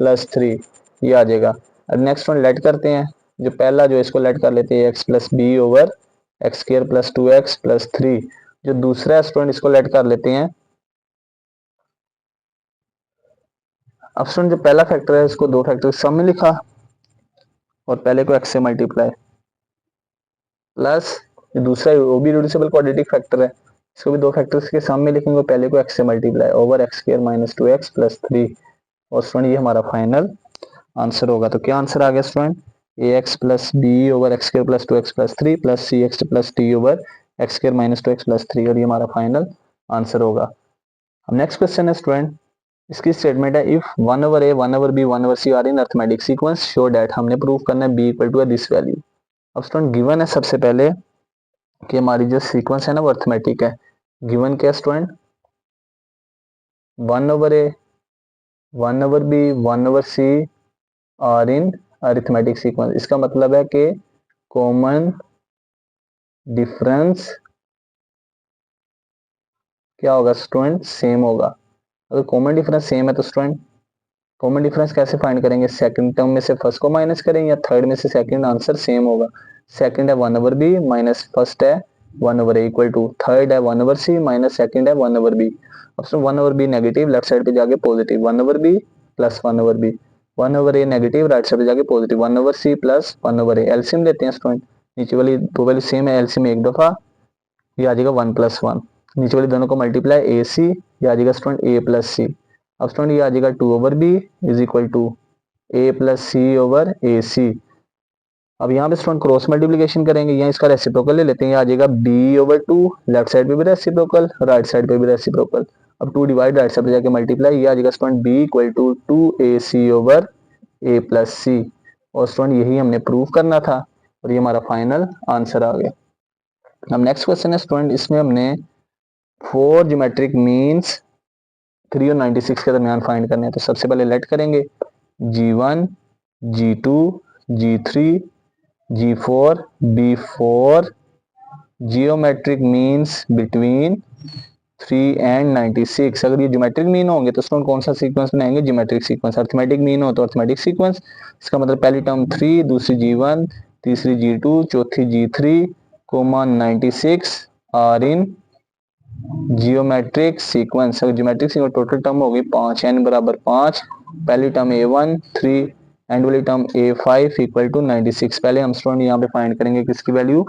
plus 3, ये आ जाएगा। अब नेक्स्ट वन लेट करते हैं, जो पहला जो इसको लेट कर लेते हैं x plus B over x square plus 2x plus 3, जो दूसरा स्टूडेंट इसको लेट कर लेते हैं। अब स्टूडेंट जो पहला फैक्टर है इसको दो फैक्टर के सामने लिखा और पहले को x से मल्टीप्लाई प्लस ये दूसरा वो भी रिड्यूसिबल क्वाड्रेटिक फैक्टर है, इसको भी दो फैक्टर्स के सामने लिखेंगे, पहले को x से multiply over x square minus 2x plus 3। और स्टूडेंट ये हमारा फाइनल आंसर होगा। तो क्या आंसर आ गया student, ax plus B over x square plus 2x plus 3 plus c x plus t over x square minus 2x plus 3, और ये हमारा फाइनल आंसर होगा। अब नेक्स्ट क्वेश्चन है स्टूडेंट, इसकी स्टेटमेंट है if 1 over A 1 over B 1 over C are in arithmetic sequence show that, हमने प्रूव करना है b equal to this value. अब स्टूडेंट गिवन है सबसे पहले कि हमारी जो सीक्वेंस है ना वो अर्थमेटिक है। गिवन क्या student, 1 over A 1 over B 1 over C are in arithmetic sequence. इसका मतलब है कि कॉमन डिफरेंस क्या होगा स्टूडेंट, सेम होगा। अगर कॉमन डिफरेंस सेम है तो स्टूडेंट कॉमन डिफरेंस कैसे फाइंड करेंगे, सेकंड टर्म में से फर्स्ट को माइनस करेंगे या थर्ड में से सेकंड, आंसर सेम होगा। सेकंड है 1 ओवर बी माइनस फर्स्ट है 1 over A equal to, third है 1 ओवर सी माइनस सेकंड है 1 over B. Option 1 over B negative, left side पे जाके positive 1 over B plus 1 over B, 1 over A negative, right side पे जाके positive 1 over C plus 1 over A. LCM लेते हैं स्टूडेंट, नीचे वाली दो वैल्यू सेम है, एलसीएम एक दफा, ये आ जाएगा 1 प्लस 1, नीचे वाली दोनों को मल्टीप्लाई ए सी, ये आ जाएगा स्टूडेंट ए प्लस सी। अब स्टूडेंट ये आ जाएगा 2 over B is equal to A plus C over A C. अब यहाँ पे स्टूडेंट क्रॉस मल्टीप्लीकेशन करेंगे, यहाँ इसका रेसिप्रोकल ले लेते हैं, आ जाएगा बी ओवर 2, लेफ्ट साइड पे भी रेसिप्रोकल राइट साइड पे भी रेसिप्रोकल। अब 2 डिवाइड राइट साइड पे जाके मल्टीप्लाई, ये आ जाएगा student B equal to 2ac over A plus C. और स्टूडेंट यही हमने प्रूव करना था और ये हमारा फाइनल आंसर आ गया। अब नेक्स्ट क्वेश्चन है स्टूडेंट, इसमें हमने 4 ज्योमेट्रिक मीन्स 3 और 96 के दरमियान फाइंड करने हैं। तो सबसे पहले लेट करेंगे G1 G2 G3 G4 B4 geometric means between 3 and 96। अगर ये ज्योमेट्रिक मीन होंगे तो स्टूडेंट कौन सा सीक्वेंस बनाएंगे, ज्योमेट्रिक सीक्वेंस। अर्थमेटिक मीन हो तो अर्थमेटिक सीक्वेंस, इसका मतलब पहली टर्म 3, दूसरी G1, तीसरी G2, चौथी G3 comma 96 are in geometric sequence. अगर ज्योमेट्रिक सीक्वेंस टोटल टर्म होगी 5, n बराबर 5, पहली टर्म a1 3 एंड वाली टर्म a5 इक्वल टू 96। पहले हम स्टूडेंट यहाँ पे फाइंड करेंगे किसकी वैल्यू,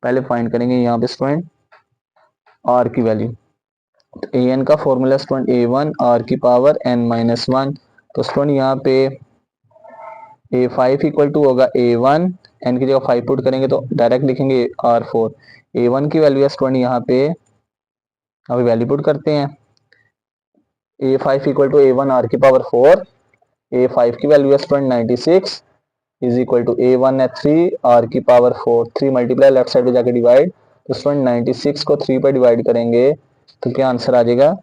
पहले फाइंड करेंगे यहाँ पे स्टूडेंट r की वैल्यू। तो an का फॉर्मूला स्टूडेंट a1 r की पावर n माइनस 1। तो स्टूडेंट यहाँ पे a5 इक्वल टू होगा a1, n की जगह 5 पुट करेंगे तो डायरेक्ट लिखेंगे r4। a1 की वैल्यू है स्टूडेंट यहाँ पे, अभी वैल्यू पुट करते हैं, a5 equal to a1 r की पावर 4, a5 की वैल्यू है student 96 is equal to a1 है 3 r की पावर 4, 3 मल्टीप्लाई लेफ्ट साइड पे जाके डिवाइड, तो स्टूडेंट 96 को 3 पे डिवाइड करेंगे तो क्या आंसर आ जाएगा,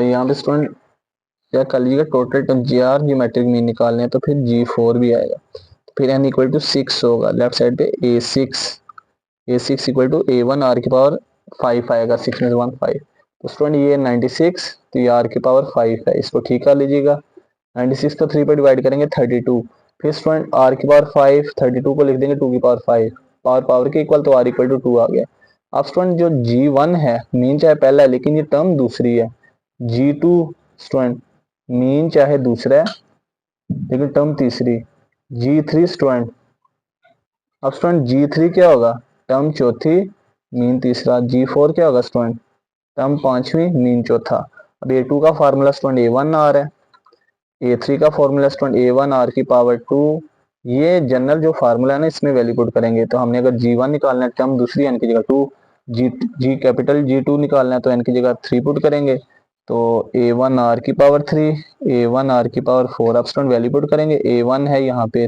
यहाँ पे स्टूडेंट क्या कर लीजिएगा, total term GR geometric mean निकालने हैं तो फिर G4 भी आएगा, तो फिर n इक्वल टू 6 होगा, लेफ्ट साइड पे a6 equal to a1 r की पावर 5 आएगा, 6 में से 1 5। तो स्टूडेंट ये 96 तो ये r की पावर 5 है, इसको ठीक कर लीजिएगा। 96 को 3 पे डिवाइड करेंगे 32, फिर स्टूडेंट r की पावर 5, 32 को लिख देंगे 2 की पावर 5, पावर पावर के इक्वल तो r इक्वल टू 2 आ गया। अब स्टूडेंट जो G1 है मीन चाहे पहला है लेकिन ये टर्म दूसरी है, G2 स्टूडेंट मीन चाहे दूसरा है लेकिन टर्म तीसरी, G3 स्टूडेंट, अब स्टूडेंट G3 क्या होगा, टर्म चौथी मीन तीसरा, G4 क्या होगा स्टूडेंट, टर्म पांचवी मीन चौथा। अब A2 का फार्मूला स्टूडेंट A1 आ रहा है, A3 का फार्मूला स्टूडेंट A1 r की पावर 2, ये जनरल जो फार्मूला है ना इसमें वैल्यू पुट करेंगे, तो हमने अगर G1 निकालना है टर्म दूसरी n की जगह 2, G कैपिटल G2 निकालना है तो n की जगह 3 पुट करेंगे, तो A1 r की पावर 3 A1 r की पावर 4। अब स्टूडेंट वैल्यू पुट करेंगे, A1 है यहाँ पे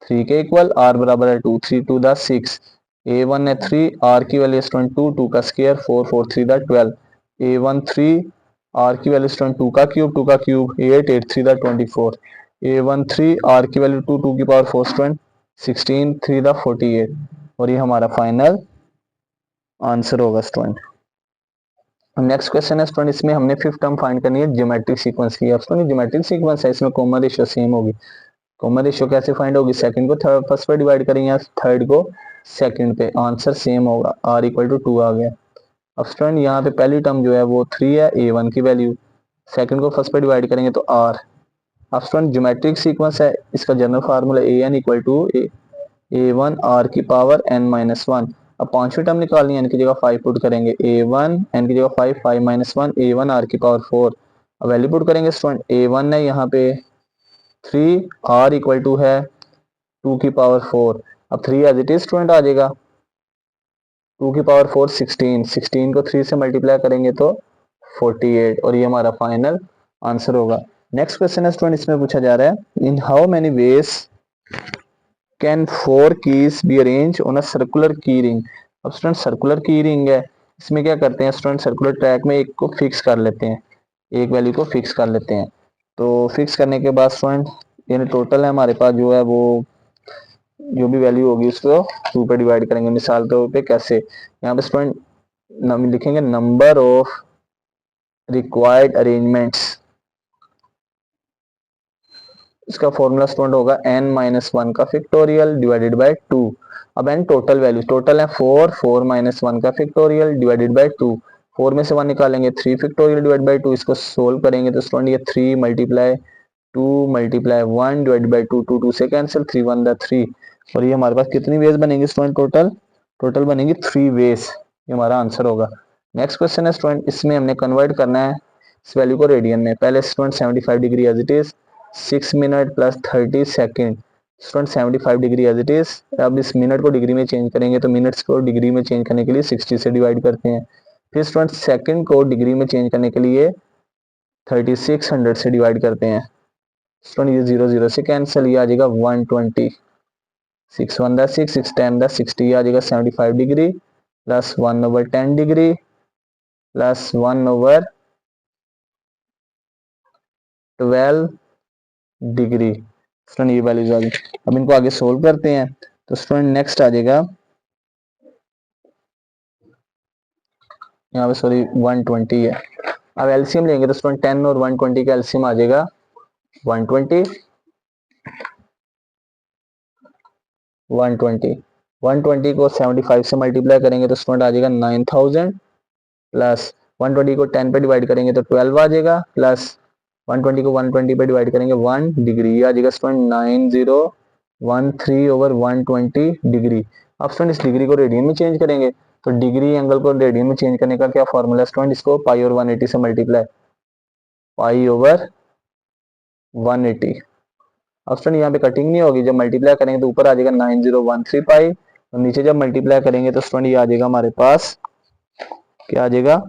3 के इक्वल, r बराबर है 2, 3 टू द 6, A1 है 3, r की वैल्यू स्टूडेंट 2, 2 का स्क्वायर 4, 4 3 द 12, A1 3, r की वैल्यू स्टूडेंट 2 का क्यूब 8, 8 3 द 24, A1 3, r की वैल्यू 2, 2 की पावर 4 स्टूडेंट 16, 3 द 48, और ये हमारा फाइनल आंसर होगा स्टूडेंट। नेक्स्ट क्वेश्चन है स्टूडेंट, इसमें हमने फिफ्थ टर्म फाइंड करनी है ज्योमेट्रिक सीक्वेंस की। अब स्टूडेंट ज्योमेट्रिक सीक्वेंस है, इसमें कॉमन रेशियो सेम होगी, कॉमन रेशियो कैसे फाइंड होगी, सेकंड को थर्ड फर्स्ट पे डिवाइड करेंगे, थर्ड को सेकंड पे, आंसर सेम होगा, r इक्वल टू 2 आ गया। अब स्टूडेंट यहाँ पे पहली टर्म जो है वो 3 है A1 की वैल्यू, सेकंड को फर्स्ट पे डिवाइड करेंगे तो r। अब स्टूडेंट ज्योमेट्रिक सीक्वेंस है, इसका general formula A N equal to A one R की पावर एन माइनस वन। अब पांचवी टर्म निकालनी है, एन की जगह 5 पुट करेंगे, ए वन एन की जगह 5, 5 माइनस वन ए वन आर की पावर 4। अब वैल्यू पुट करेंगे स्टूडेंट, ए वन है यहाँ पे 3, आर इक्वल टू है 2 की पावर 4। अब 3 एज इट इज स्टूडेंट आ जाएगा, 2 की पावर 4 16, 16 को 3 से मल्टीप्लाई करेंगे तो 48, और ये हमारा फाइनल आंसर होगा। नेक्स्ट क्वेश्चन है स्टूडेंट, इसमें पूछा जा रहा है in how many ways can 4 keys be arrange on a circular की रिंग। अब स्टूडेंट सर्कुलर की रिंग है, इसमें क्या करते हैं स्टूडेंट, सर्कुलर ट्रैक में एक को फिक्स कर लेते हैं, एक वैल्यू को फिक्स कर लेते हैं। तो फिक्स करने के बाद स्टूडेंट यानी टोटल है हमारे पास जो है वो जो भी वैल्यू होगी उसको 2 पे डिवाइड करेंगे। मिसाल के तौर पे कैसे, यहाँ पे स्टूडेंट लिखेंगे नंबर ऑफ रिक्वायर्ड अरेंजमेंट्स, इसका फॉर्मूला स्टूडेंट होगा n माइनस वन का फैक्टोरियल डिवाइडेड बाय 2। अब n टोटल वैल्यू, टोटल है 4, 4 माइनस वन का फैक्टोरियल डिवाइडेड बाय 2। 4 में से 1 निकालेंगे 3 फैक्टोरियल डिवाइड बाय 2, इसको सोल्व करेंगे तो स्टूडेंट ये 3 मल्टीप्लाई 2 मल्टीप्लाई 1 डिवाइड बाय 2, 2 2 से कैंसिल, 3 1 द 3, और ये हमारे पास कितनी वेज बनेंगी स्टूडेंट, टोटल टोटल बनेंगी 3 वेज, ये हमारा आंसर होगा। नेक्स्ट क्वेश्चन है स्टूडेंट, इसमें हमने कन्वर्ट करना है इस वैल्यू को रेडियन में। पहले student 75 degree as it is 6 minute plus 30 second, student 75 degree as it is. अब इस मिनट को डिग्री में चेंज करेंगे तो मिनट्स को डिग्री में चेंज करने के लिए 60 से डिवाइड करते हैं। फिर स्टूडेंट सेकंड को डिग्री में चेंज करने के लिए 3600 से डिवाइड करते हैं। स्टूडेंट ये 0 0 से कैंसिल, ये आ जाएगा 120, 6 1 द 6, 6 10 द 60, आ जाएगा 75 degree plus 1/10 degree plus 1/12 degree. Student ये वैल्यूज आ गई। अब इनको आगे सोल्व करते हैं तो स्टूडेंट नेक्स्ट आ जाएगा यहाँ पे, सॉरी 120 है। अब एलसीएम लेंगे तो स्टूडेंट 10 और 120 का एलसीएम आ जाएगा 120, 120 120 को 75 से मल्टीप्लाई करेंगे तो स्टूडेंट आ जाएगा 9000 प्लस 120 को 10 पे डिवाइड करेंगे तो 12 आ जाएगा, प्लस 120 को 120 पे डिवाइड करेंगे 1 डिग्री, ये आ जाएगा स्टूडेंट 9013 ओवर 120 डिग्री। अब स्टूडेंट इस डिग्री को रेडियन में चेंज करेंगे तो डिग्री एंगल को रेडियन में चेंज करने का क्या फॉर्मूला स्टूडेंट, इसको पाई और 180 से मल्टीप्लाई, पाई ओवर 180। अब स्टूडेंट यहाँ पे कटिंग नहीं होगी, जब मल्टीप्लाई करेंगे तो ऊपर आ जाएगा 9013 पाई, और नीचे जब मल्टीप्लाई करेंगे तो स्टूडेंट ये आ जाएगा हमारे पास, क्या आ जाएगा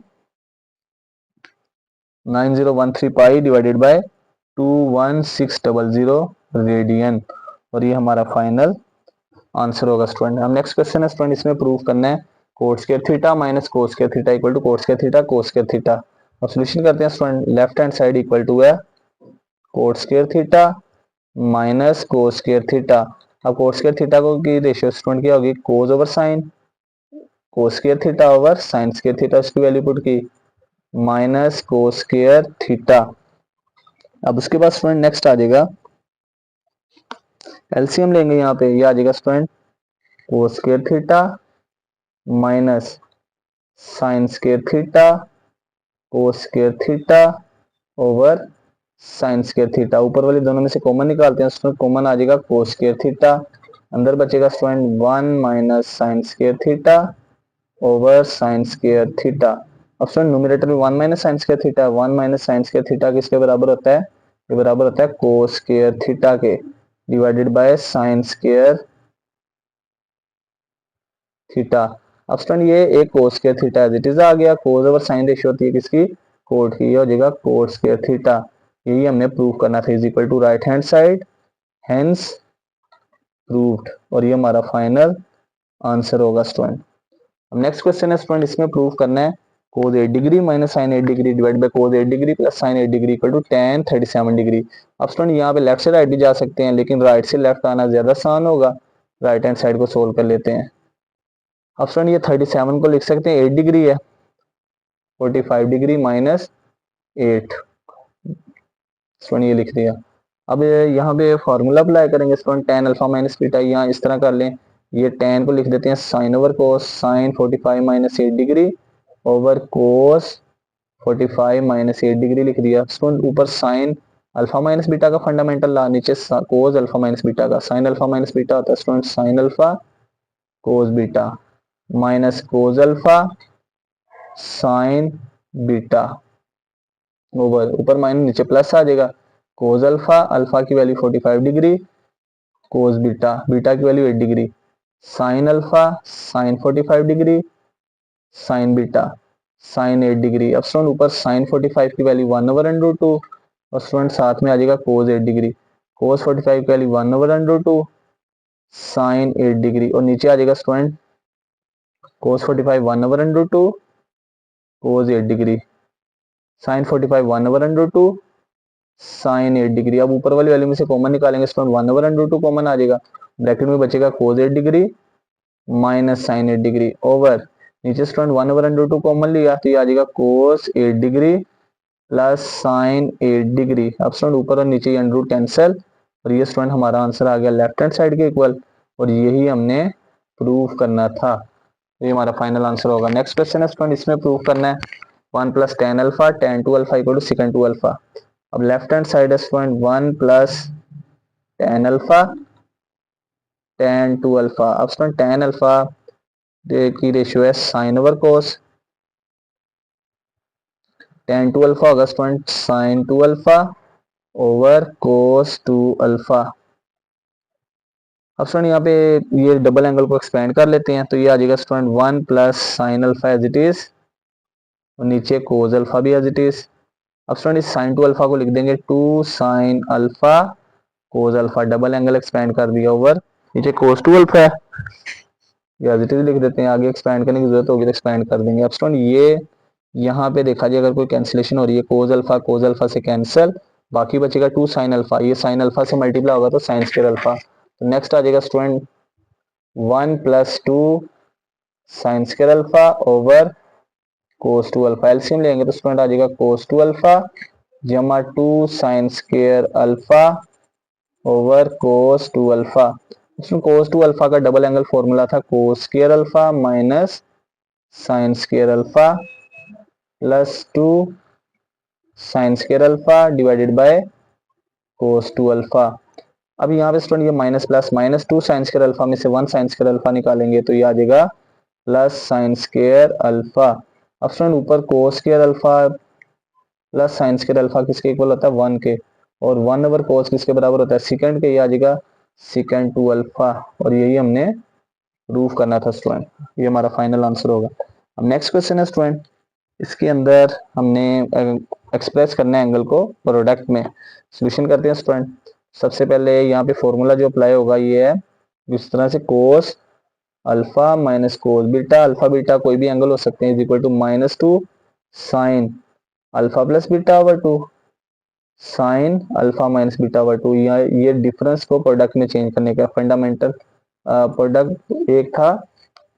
9013 पाई डिवाइडेड बाय 21600 रेडियन, और ये हमारा फाइनल आंसर होगा स्टूडेंट। हम नेक्स्ट क्वेश्चन है स्टूडेंट, इसमें प्रूव करना है cot square theta minus cot square theta equal to cot square theta cos square theta. अब सॉल्यूशन करते हैं student, left hand side equal to है cot square theta minus cos square theta. अब कोस स्क्वायर थीटा को की रेशियो स्टूडेंट क्या होगी, cos over sine, cos square theta over sine square theta, इसकी वैल्यू पुट की माइनस कोस स्क्वायर थीटा। अब उसके बाद स्टूडेंट नेक्स्ट आ जाएगा एलसीएम लेंगे, यहाँ पे ये आ जाएगा स्टूडेंट कोस square theta minus sine square theta cos square theta over sine square theta. ऊपर वाले दोनों में से कॉमन निकालते हैं, उसमें कॉमन आ जाएगा कोस स्क्वायर थीटा, अंदर बचेगा student 1 minus sine square theta over sine square theta. अब स्टूडेंट न्यूमरेटर में 1 minus sine square theta, 1 minus sine square theta किसके बराबर होता है, ये बराबर होता है कोस स्क्वायर थीटा के divided by sine square theta. अब स्टूडेंट ये एक cos square theta as it is आ गया, कोस ओवर साइन रेशियो होती है किसकी, कोट की, ये हो जाएगा कोट स्क्वायर थीटा। यही हमने प्रूव करना था, is equal to right hand side, hence proved, और ये हमारा फाइनल आंसर होगा स्टूडेंट। अब नेक्स्ट क्वेश्चन है स्टूडेंट, इसमें प्रूव करना है cos 8 degree minus sine 8 degree divide by cos 8 degree plus sine 8 degree equal to tan 37 degree. अब स्टूडेंट यहाँ पे लेफ्ट से राइट भी जा सकते हैं, लेकिन राइट से लेफ्ट आना ज्यादा आसान होगा, राइट हैंड साइड को सोल्व कर लेते हैं। अब स्टूडेंट ये 37 को लिख सकते हैं 8 डिग्री है, 45 डिग्री माइनस 8, स्टूडेंट ये लिख दिया। अब यहाँ पे फॉर्मूला अप्लाई करेंगे student, tan alpha minus beta, यहाँ इस तरह कर लें, ये tan को लिख देते हैं sine over cos, sine 45 minus 8 degree over cos 45 minus 8 degree लिख दिया। स्टूडेंट ऊपर साइन अल्फा माइनस बीटा का फंडामेंटल ला, नीचे कोज अल्फा माइनस बीटा का। साइन अल्फा माइनस बीटा होता है student sine alpha cos beta minus cos alpha sine beta over ऊपर माइनस नीचे प्लस आ जाएगा। कोज अल्फा अल्फा की value 45 degree cos beta beta की value 8 degree sine alpha sign 45 degree sine beta sine 8 degree. अब स्टूडेंट ऊपर साइन 45 की वैल्यू 1/√2 और स्टूडेंट साथ में आ जाएगा कोज 8 डिग्री कोज 45 की वैल्यू 1/√2 साइन 8 डिग्री और नीचे आ जाएगा स्टूडेंट कोज 45 1/√2 कोज 8 डिग्री साइन 45 1/√2 साइन 8 डिग्री। अब ऊपर वाली वैल्यू में से कॉमन निकालेंगे स्टूडेंट 1/√2 कॉमन आ जाएगा। ब्रैकेट में बचेगा cos 8 degree minus sine 8 degree over नीचे स्टूडेंट 1/√2 कॉमन लिया तो ये आ जाएगा cos 8 degree plus sine 8 degree. अब स्टूडेंट ऊपर और नीचे अंडर रूट कैंसिल और ये स्टूडेंट हमारा आंसर आ गया लेफ्ट हैंड साइड के इक्वल और यही हमने प्रूव करना था। ये हमारा फाइनल आंसर होगा। नेक्स्ट क्वेश्चन है स्टूडेंट इसमें प्रूव करना है 1 plus tan alpha tan two alpha equal to sec two alpha. अब लेफ्ट हैंड साइड है student 1 plus tan alpha tan two alpha. अब स्टूडेंट टेन अल्फा की रेशियो है sine over cos tan two alpha होगा student sine two alpha over cos two alpha. अब स्टूडेंट यहाँ पे ये डबल एंगल को एक्सपेंड कर लेते हैं तो ये आ जाएगा student 1 plus sine alpha as it is और नीचे कोज अल्फा भी एज इट इज। अब स्टूडेंट इस साइन टू अल्फा को लिख देंगे 2 sine alpha cos alpha double angle expand कर दिया ओवर नीचे कोस टू अल्फा है ये एज इट इज लिख देते हैं। आगे एक्सपेंड करने की जरूरत होगी तो एक्सपेंड कर देंगे। अब स्टूडेंट ये यहाँ पे देखा जाए अगर कोई कैंसिलेशन हो रही है कोज अल्फा से कैंसिल बाकी बचेगा 2 साइन अल्फा ये साइन अल्फा से मल्टीप्लाई होगा तो साइन स्क्वायर अल्फा। तो नेक्स्ट आ जाएगा student 1 plus 2 sine square alpha over cos two alpha. LCM लेंगे तो स्टूडेंट आ जाएगा कोस टू अल्फा जमा 2 sine square alpha over cos two alpha. इसमें कोस टू अल्फा का डबल एंगल फॉर्मूला था cos square alpha minus sine square alpha plus 2 sine square alpha divided by cos two alpha. अब यहाँ पे स्टूडेंट ये minus plus minus 2 sine square alpha में से 1 साइन स्क्वायर अल्फा निकालेंगे तो ये आ जाएगा प्लस साइन स्क्वायर अल्फा। अब स्टूडेंट ऊपर कोस square alpha plus sign square alpha किसके इक्वल होता है 1 के और 1 ओवर कोस किसके बराबर होता है सेकंड के। ये आ जाएगा सेकंड टू अल्फा और यही हमने प्रूफ करना था स्टूडेंट। ये हमारा फाइनल आंसर होगा। अब नेक्स्ट क्वेश्चन है स्टूडेंट इसके अंदर हमने एक्सप्रेस करना है एंगल को प्रोडक्ट में। सोल्यूशन करते हैं स्टूडेंट। सबसे पहले यहाँ पे फॉर्मूला जो अप्लाई होगा ये है इस तरह से cos alpha minus cos beta alpha beta कोई भी एंगल हो सकते हैं is equal to minus 2 sine alpha plus beta over 2 sine alpha minus beta over 2। ये डिफरेंस को प्रोडक्ट में चेंज करने का फंडामेंटल प्रोडक्ट एक था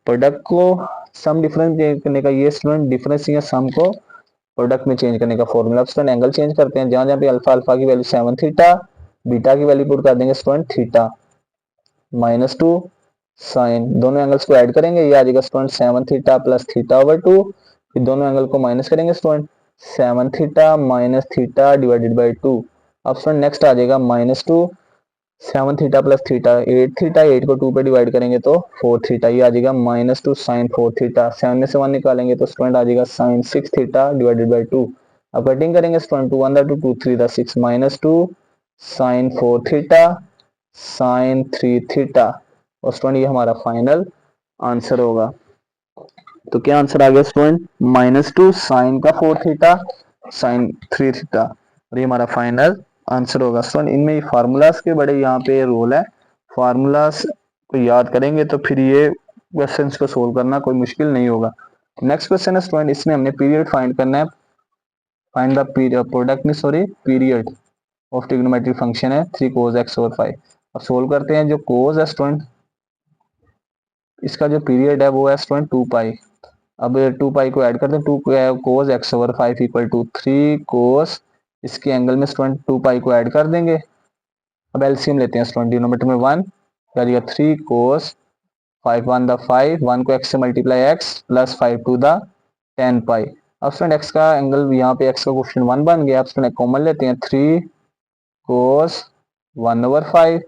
प्रोडक्ट को सम डिफरेंस चेंज करने का ये स्टूडेंट डिफरेंस या सम को प्रोडक्ट में चेंज करने का फॉर्मूला। स्टूडेंट एंगल चेंज करते हैं जहां जहां पे अल्फा अल्फा की वैल्यू 7 थीटा बीटा की वैल्यू पुट कर देंगे स्टूडेंट थीटा माइनस 2 साइन दोनों एंगल्स को ऐड करेंगे ये आ जाएगा student 7 theta plus theta over 2 फिर दोनों एंगल को माइनस करेंगे student 7 theta minus theta divided by 2। अब स्टूडेंट नेक्स्ट आ जाएगा minus 2 7 theta plus theta 8 theta 8 को 2 पे डिवाइड करेंगे तो 4 थीटा ये आ जाएगा माइनस 2 साइन 4 थीटा 7 में से 1 निकालेंगे तो स्टूडेंट आ जाएगा साइन 6 थीटा डिवाइडेड बाई 2। अब कटिंग करेंगे student 2 1 2 2 3 6 minus 2 sine 4 theta sine 3 theta और स्टूडेंट ये हमारा फाइनल आंसर होगा। तो क्या आंसर आ गया स्टूडेंट माइनस 2 साइन का 4 थीटा साइन 3 थीटा और ये हमारा फाइनल आंसर होगा। स्टूडेंट इनमें फार्मूलाज के बड़े यहाँ पे रोल है फार्मूलाज को याद करेंगे तो फिर ये क्वेश्चंस को सोल्व करना कोई मुश्किल नहीं होगा। नेक्स्ट क्वेश्चन है स्टूडेंट इसमें हमने पीरियड फाइंड करना है फाइंड द प्रोडक्ट में sorry period of trigonometric function है 3 cos x ओवर 5। अब सोल्व करते हैं जो कोस है स्टूडेंट इसका जो पीरियड है वो है स्टूडेंट 2 पाई। अब 2 पाई को ऐड करते हैं 2 कोस x ओवर 5 इक्वल टू 3 कोस इसके एंगल में स्टूडेंट 2 पाई को ऐड कर देंगे। अब एलसीएम लेते हैं स्टूडेंट डिनोमिनेटर में 1 क्या दिया 3 कोस 5 1 द 5 1 को x से multiply x plus 5 to the 10 pi. अब स्टूडेंट एक्स का एंगल, यहाँ पे एक्स का क्वेश्चन 1 बन गया। अब स्टूडेंट कॉमन लेते हैं, 3 cos 1/5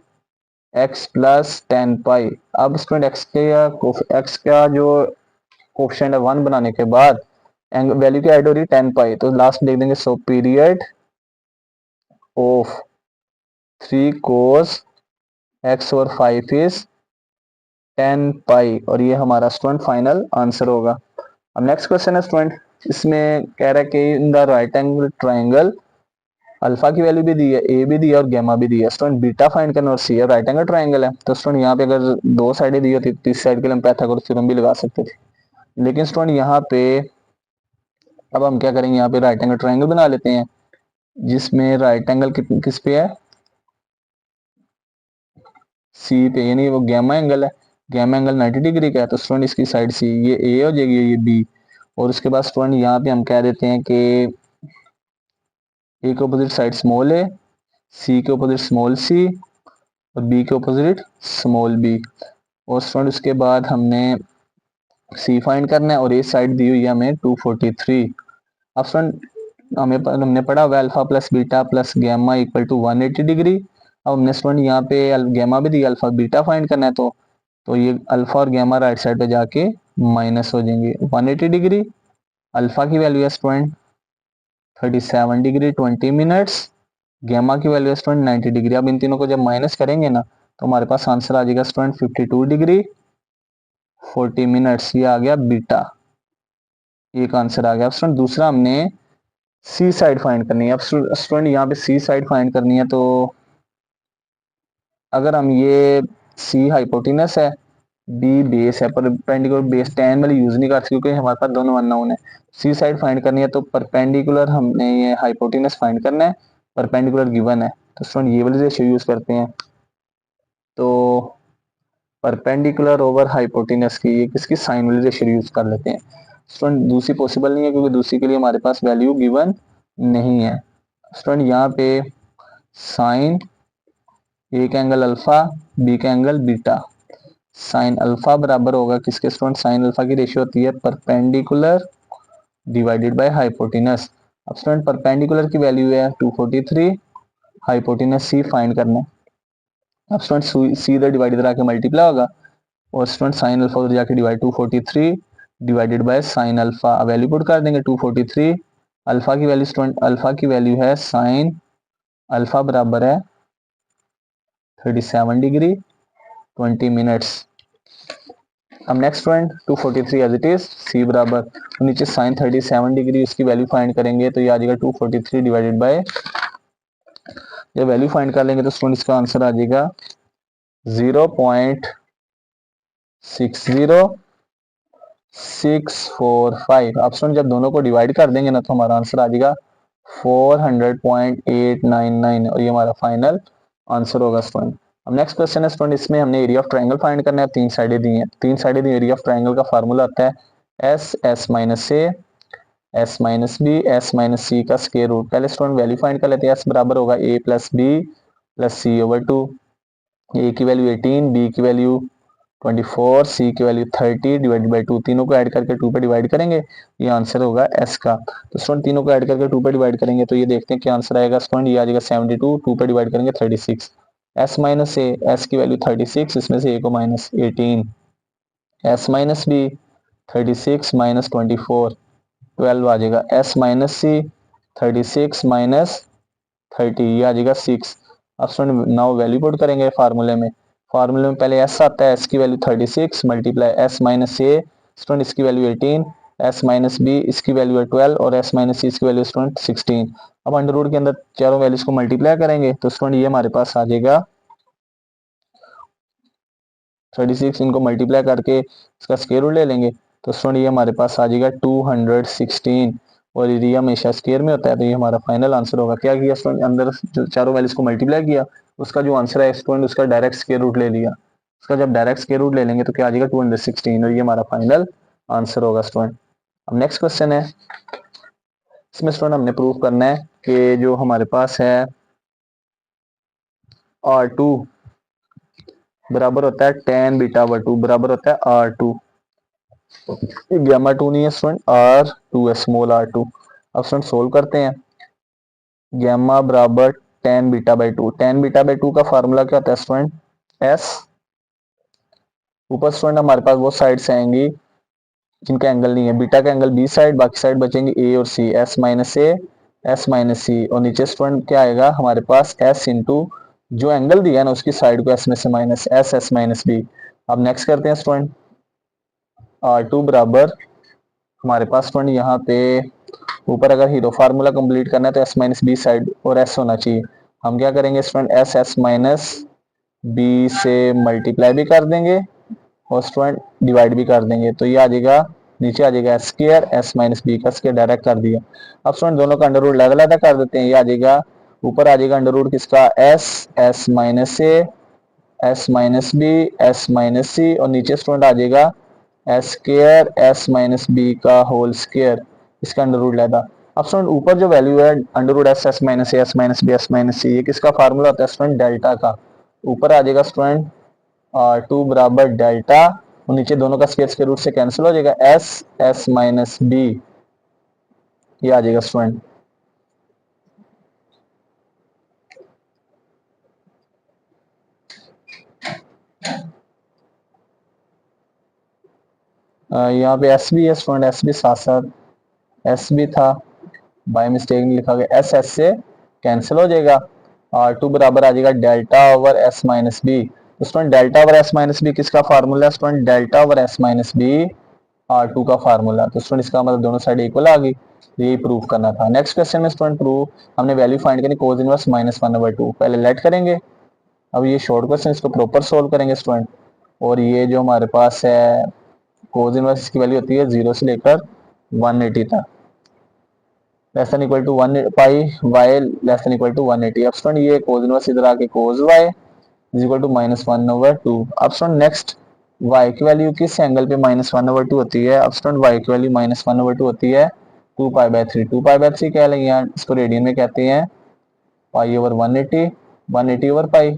एक्स प्लस 10 पाई। अब स्टूडेंट एक्स का जो कोफिशिएंट है 1 बनाने के बाद वैल्यू क्या ऐड हो रही है 10 पाई, तो लास्ट लिख देंगे so period of 3 cos x over 5 is 10 पाई, और ये हमारा स्टूडेंट फाइनल आंसर होगा। अब नेक्स्ट क्वेश्चन है स्टूडेंट, इसमें कह रहा है कि in the right angle triangle alpha की वैल्यू भी दी है, ए भी दिया और गैमा भी दिया। स्टूडेंट बीटा फाइंड करना, और सी है राइट एंगल ट्राइंगल है, तो स्टूडेंट यहाँ पे अगर दो साइडें दी होती तो इस साइड के लिए हम पाइथागोरस थ्योरम भी लगा सकते थे, लेकिन स्टूडेंट यहाँ पे अब हम क्या करेंगे, यहाँ पे राइट एंगल ट्राइंगल बना लेते हैं, जिसमें राइट एंगल किस पे है, सी पे, यानी वो गैमा एंगल है। गैमा एंगल 90 डिग्री का है, तो स्टूडेंट इसकी साइड सी, ये ए हो जाएगी, ये बी, और उसके बाद स्टूडेंट यहाँ पे हम कह देते हैं कि ए के अपोजिट साइड स्मॉल ए, सी के अपोजिट स्मॉल सी, और बी के अपोजिट स्मॉल बी, और स्टूडेंट उसके बाद हमने सी फाइंड करना है, और ए साइड दी हुई है हमें 243। अब स्टूडेंट हमने पढ़ा हुआ alpha plus beta plus gamma equal to 180 degree. अब हमने स्टूडेंट यहाँ पे गैमा भी दिया, अल्फा बीटा फाइंड करना है, तो ये अल्फा और गैमा राइट साइड पे जाके माइनस हो जाएंगे। 180 डिग्री अल्फा की वैल्यू है स्टूडेंट 37 डिग्री 20 मिनट्स, गैमा की वैल्यू है स्टूडेंट 90 डिग्री। अब इन तीनों को जब माइनस करेंगे ना, तो हमारे पास आंसर आ जाएगा स्टूडेंट 52 डिग्री 40 मिनट्स, ये आ गया बीटा, एक आंसर आ गया। अब स्टूडेंट दूसरा हमने सी साइड फाइंड करनी है। अब स्टूडेंट यहाँ पे सी साइड फाइंड करनी है, तो अगर हम ये सी हाइपोटेनस है, बी बेस है, परपेंडिकुलर बेस 10 वाली यूज नहीं करते क्योंकि हमारे पास दोनों अननोन है। सी साइड फाइंड करनी है, तो परपेंडिकुलर हमने ये हाइपोटेनस फाइंड करना है, परपेंडिकुलर गिवन है, तो स्टूडेंट ये वाली रेशियो यूज करते हैं। तो परपेंडिकुलर ओवर हाइपोटेनस की ये किसकी साइन वाली रेशियो यूज कर लेते हैं। स्टूडेंट दूसरी पॉसिबल नहीं है क्योंकि दूसरी के लिए हमारे पास वैल्यू गिवन नहीं है। स्टूडेंट यहाँ पे साइन ए का एंगल अल्फा, बी का एंगल बीटा, साइन अल्फा बराबर होगा किसके स्टूडेंट, साइन अल्फा की रेशियो होती है परपेंडिकुलर डिवाइडेड बाय हाइपोटेनस। अब स्टूडेंट परपेंडिकुलर की वैल्यू है 243, हाइपोटेनस सी फाइंड करना है। अब स्टूडेंट सी इधर डिवाइड इधर आके मल्टीप्लाई होगा, और स्टूडेंट साइन अल्फा उधर जाके divide 243 divided by sine alpha, value put कर देंगे 243, अल्फा की वैल्यू स्टूडेंट अल्फा की वैल्यू है साइन अल्फा बराबर है 37 डिग्री 20 मिनट्स। अब next student 243 as it is, C बराबर, तो नीचे साइन 37 डिग्री उसकी वैल्यू फाइंड करेंगे, तो ये आ जाएगा 243 डिवाइडेड बाय, ये वैल्यू फाइंड कर लेंगे तो स्टूडेंट इसका आंसर आ जाएगा 0.60645। अब स्टूडेंट जब दोनों को डिवाइड कर देंगे ना, तो हमारा आंसर आ जाएगा 400.899, और ये हमारा फाइनल आंसर होगा स्टूडेंट। अब नेक्स्ट क्वेश्चन है स्टूडेंट, इसमें हमने एरिया ऑफ ट्रायंगल फाइंड करना है, तीन साइडें दी हैं, तीन साइडें दी, एरिया ऑफ ट्रायंगल का फार्मूला आता है S minus A, S minus B, S minus C का स्क्वायर रूट। पहले स्टूडेंट वैल्यू फाइंड कर लेते हैं, एस बराबर होगा A plus B plus C over 2, A की वैल्यू 18, बी की वैल्यू 24, सी की वैल्यू 30 डिवाइड बाई 2, तीनों को ऐड करके 2 पे डिवाइड करेंगे, ये आंसर होगा एस का। तो स्टूडेंट तीनों को ऐड करके 2 पे डिवाइड करेंगे, तो ये देखते हैं क्या आंसर आएगा स्टूडेंट, ये आ जाएगा 72, 2 पे डिवाइड करेंगे 36, एस माइनस ए, एस की वैल्यू 36, इसमें से ए को minus 18, S minus B 36 minus 24 12 आ जाएगा, एस माइनस सी 36 माइनस 30, ये आ जाएगा 6। अब स्टूडेंट नाउ वैल्यू पुट करेंगे फार्मूले में, फार्मूले में पहले एस आता है, एस की वैल्यू 36 मल्टीप्लाई एस माइनस ए, स्टूडेंट इसकी वैल्यू 18, एस माइनस बी इसकी वैल्यू है 12, और एस माइनस सी इसकी वैल्यू स्टूडेंट 16। अब अंडर रूट के अंदर चारों वैल्यूज को मल्टीप्लाई करेंगे, तो स्टूडेंट ये हमारे पास आ जाएगा 36, इनको मल्टीप्लाई करके इसका स्क्वायर रूट ले लेंगे, तो स्टूडेंट ये हमारे पास आ जाएगा 216, और एरिया हमेशा स्क्वायर में होता है, तो ये हमारा फाइनल आंसर होगा। क्या किया स्टूडेंट, अंदर जो चारों वैल्यूज को मल्टीप्लाई किया, उसका जो आंसर है स्टूडेंट उसका डायरेक्ट स्क्वायर रूट ले लिया, उसका जब डायरेक्ट स्क्वायर रूट ले लेंगे तो क्या आ जाएगा 216, और ये हमारा फाइनल आंसर होगा स्टूडेंट। अब नेक्स्ट क्वेश्चन है, इसमें स्टूडेंट हमने प्रूव करना है कि जो हमारे पास है R2 बराबर होता है tan बीटा/2 बराबर होता है R2, गामा टू नहीं है स्टूडेंट, आर टू है, स्मॉल आर टू। अब स्टूडेंट सोल्व करते हैं। गामा बराबर tan beta by two, tan beta by two का फार्मूला क्या होता है स्टूडेंट, एस। ऊपर स्टूडेंट हमारे पास वो साइड्स आएंगी जिनका एंगल नहीं है, बीटा का एंगल बी साइड, बाकी साइड बचेंगे ए और C, S minus A, S minus C, और नीचे स्टूडेंट क्या आएगा हमारे पास, एस इंटू जो एंगल दिया है ना उसकी साइड को एस में से minus, S S minus B. अब नेक्स्ट करते हैं स्टूडेंट, आर टू बराबर हमारे पास स्टूडेंट यहाँ पे ऊपर अगर हीरो फार्मूला कंप्लीट करना है तो एस माइनस बी साइड और एस होना चाहिए। हम क्या करेंगे student, S S minus B से मल्टीप्लाई भी कर देंगे और स्टूडेंट डिवाइड भी कर देंगे, तो ये आ जाएगा नीचे आ जाएगा S square, S minus B का स्क्वायर डायरेक्ट कर दिया। अब स्टूडेंट दोनों का अंडर रूट अलग अलग कर देते हैं, ये आ जाएगा ऊपर आ जाएगा अंडर रूट किसका, S, S minus A, S minus B, S minus C, और नीचे स्टूडेंट आ जाएगा S square, S minus B का होल स्क्वायर, इसका अंडर रूट लेगा। अब स्टूडेंट ऊपर जो वैल्यू है under root S, S minus A, S minus B, S minus C, ये किसका फार्मूला होता है स्टूडेंट, डेल्टा का। ऊपर आ जाएगा स्टूडेंट आर टू बराबर डेल्टा, और नीचे दोनों का स्क्वायर के रूट से कैंसिल हो जाएगा, एस एस माइनस बी, ये आ जाएगा स्टूडेंट। यहाँ पे एस भी है स्टूडेंट, एस भी साथ साथ एस भी था, बाय मिस्टेक नहीं लिखा गया, एस एस से कैंसिल हो जाएगा, आर टू बराबर आ जाएगा delta over S minus B. तो student delta over S minus B किसका फार्मूला है student, delta over S minus B R two का फार्मूला। तो स्टूडेंट इसका मतलब दोनों साइड इक्वल आ गई, यही प्रूव करना था। नेक्स्ट क्वेश्चन में स्टूडेंट प्रूव हमने वैल्यू फाइंड करनी cos inverse minus one over two, पहले लेट करेंगे। अब ये शॉर्ट क्वेश्चन इसको प्रॉपर सोल्व करेंगे स्टूडेंट, और ये जो हमारे पास है कोस इनवर्स की वैल्यू होती है 0 से लेकर 180 तक, less than equal to 1 pi y less than equal to 180। अब स्टूडेंट ये कोस इनवर्स इधर आके cos y is equal to minus one over two. अब स्टूडेंट नेक्स्ट y की वैल्यू किस एंगल पे माइनस वन ओवर टू होती है, अब स्टूडेंट y की value minus one over two होती है two pi by three, two pi by three क्या लेंगे यहाँ, इसको रेडियन में कहते हैं pi over 180, 180 over pi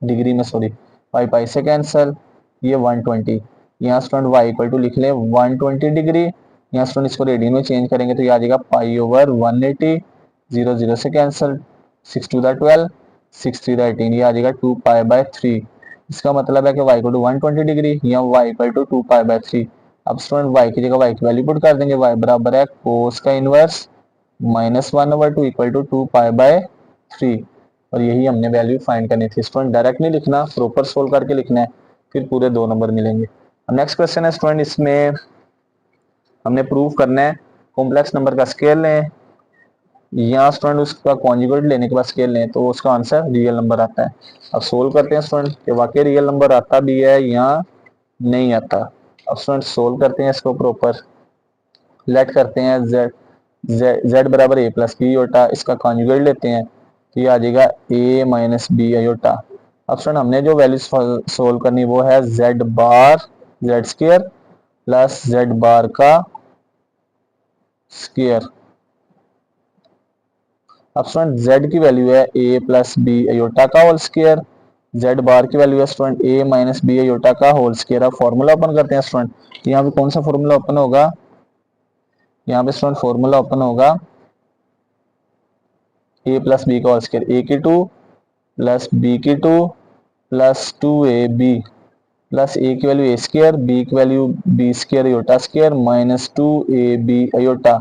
degree में, सॉरी पाई पाई से कैंसल, ये 120, यहाँ स्टूडेंट y इक्वल टू लिख लें 120 डिग्री, यहाँ स्टूडेंट इसको रेडियन में चेंज करेंगे तो ये आ जाएगा पाई ओवर 180, जीरो जीरो से कैंसल, 6 टू द 12, 6 3 द 18, ये आ जाएगा 2 पाई बाय 3। इसका मतलब है कि y इक्वल टू 120 डिग्री या y equal to 2 pi by 3। अब स्टूडेंट y की जगह y की वैल्यू पुट कर देंगे, y बराबर है कोस का inverse minus one over two equal to 2 pi by 3, और यही हमने वैल्यू फाइंड करनी थी। स्टूडेंट डायरेक्ट नहीं लिखना, प्रॉपर सोल्व करके लिखना है, फिर पूरे 2 नंबर मिलेंगे। नेक्स्ट क्वेश्चन है स्टूडेंट, इसमें हमने प्रूव करना है कॉम्प्लेक्स नंबर का स्केल लें या स्टूडेंट उसका कॉन्जुगेट लेने के बाद स्केल लें तो उसका आंसर रियल नंबर आता है। अब सोल्व करते हैं स्टूडेंट कि वाकई रियल नंबर आता भी है या नहीं आता। अब स्टूडेंट सोल्व करते हैं इसको प्रॉपर, लेट करते हैं z बराबर ए प्लस बी अयोटा, इसका कॉन्जुगेट लेते हैं तो ये आ जाएगा a माइनस बी अयोटा। अब स्टूडेंट हमने जो वैल्यू सोल्व करनी वो है z bar z square plus z bar का स्क्वायर। अब स्टूडेंट z की वैल्यू है a प्लस बी अयोटा का होल स्क्वायर, z बार की वैल्यू है student a minus B iota का होल स्क्वायर। अब फॉर्मूला ओपन करते हैं स्टूडेंट, यहाँ पे कौन सा फॉर्मूला ओपन होगा, यहाँ पे स्टूडेंट फॉर्मूला ओपन होगा a प्लस बी का होल स्क्वायर, a की 2 प्लस बी की 2 प्लस 2ab प्लस a की वैल्यू a स्क्वायर, b की value b square iota square minus 2ab iota.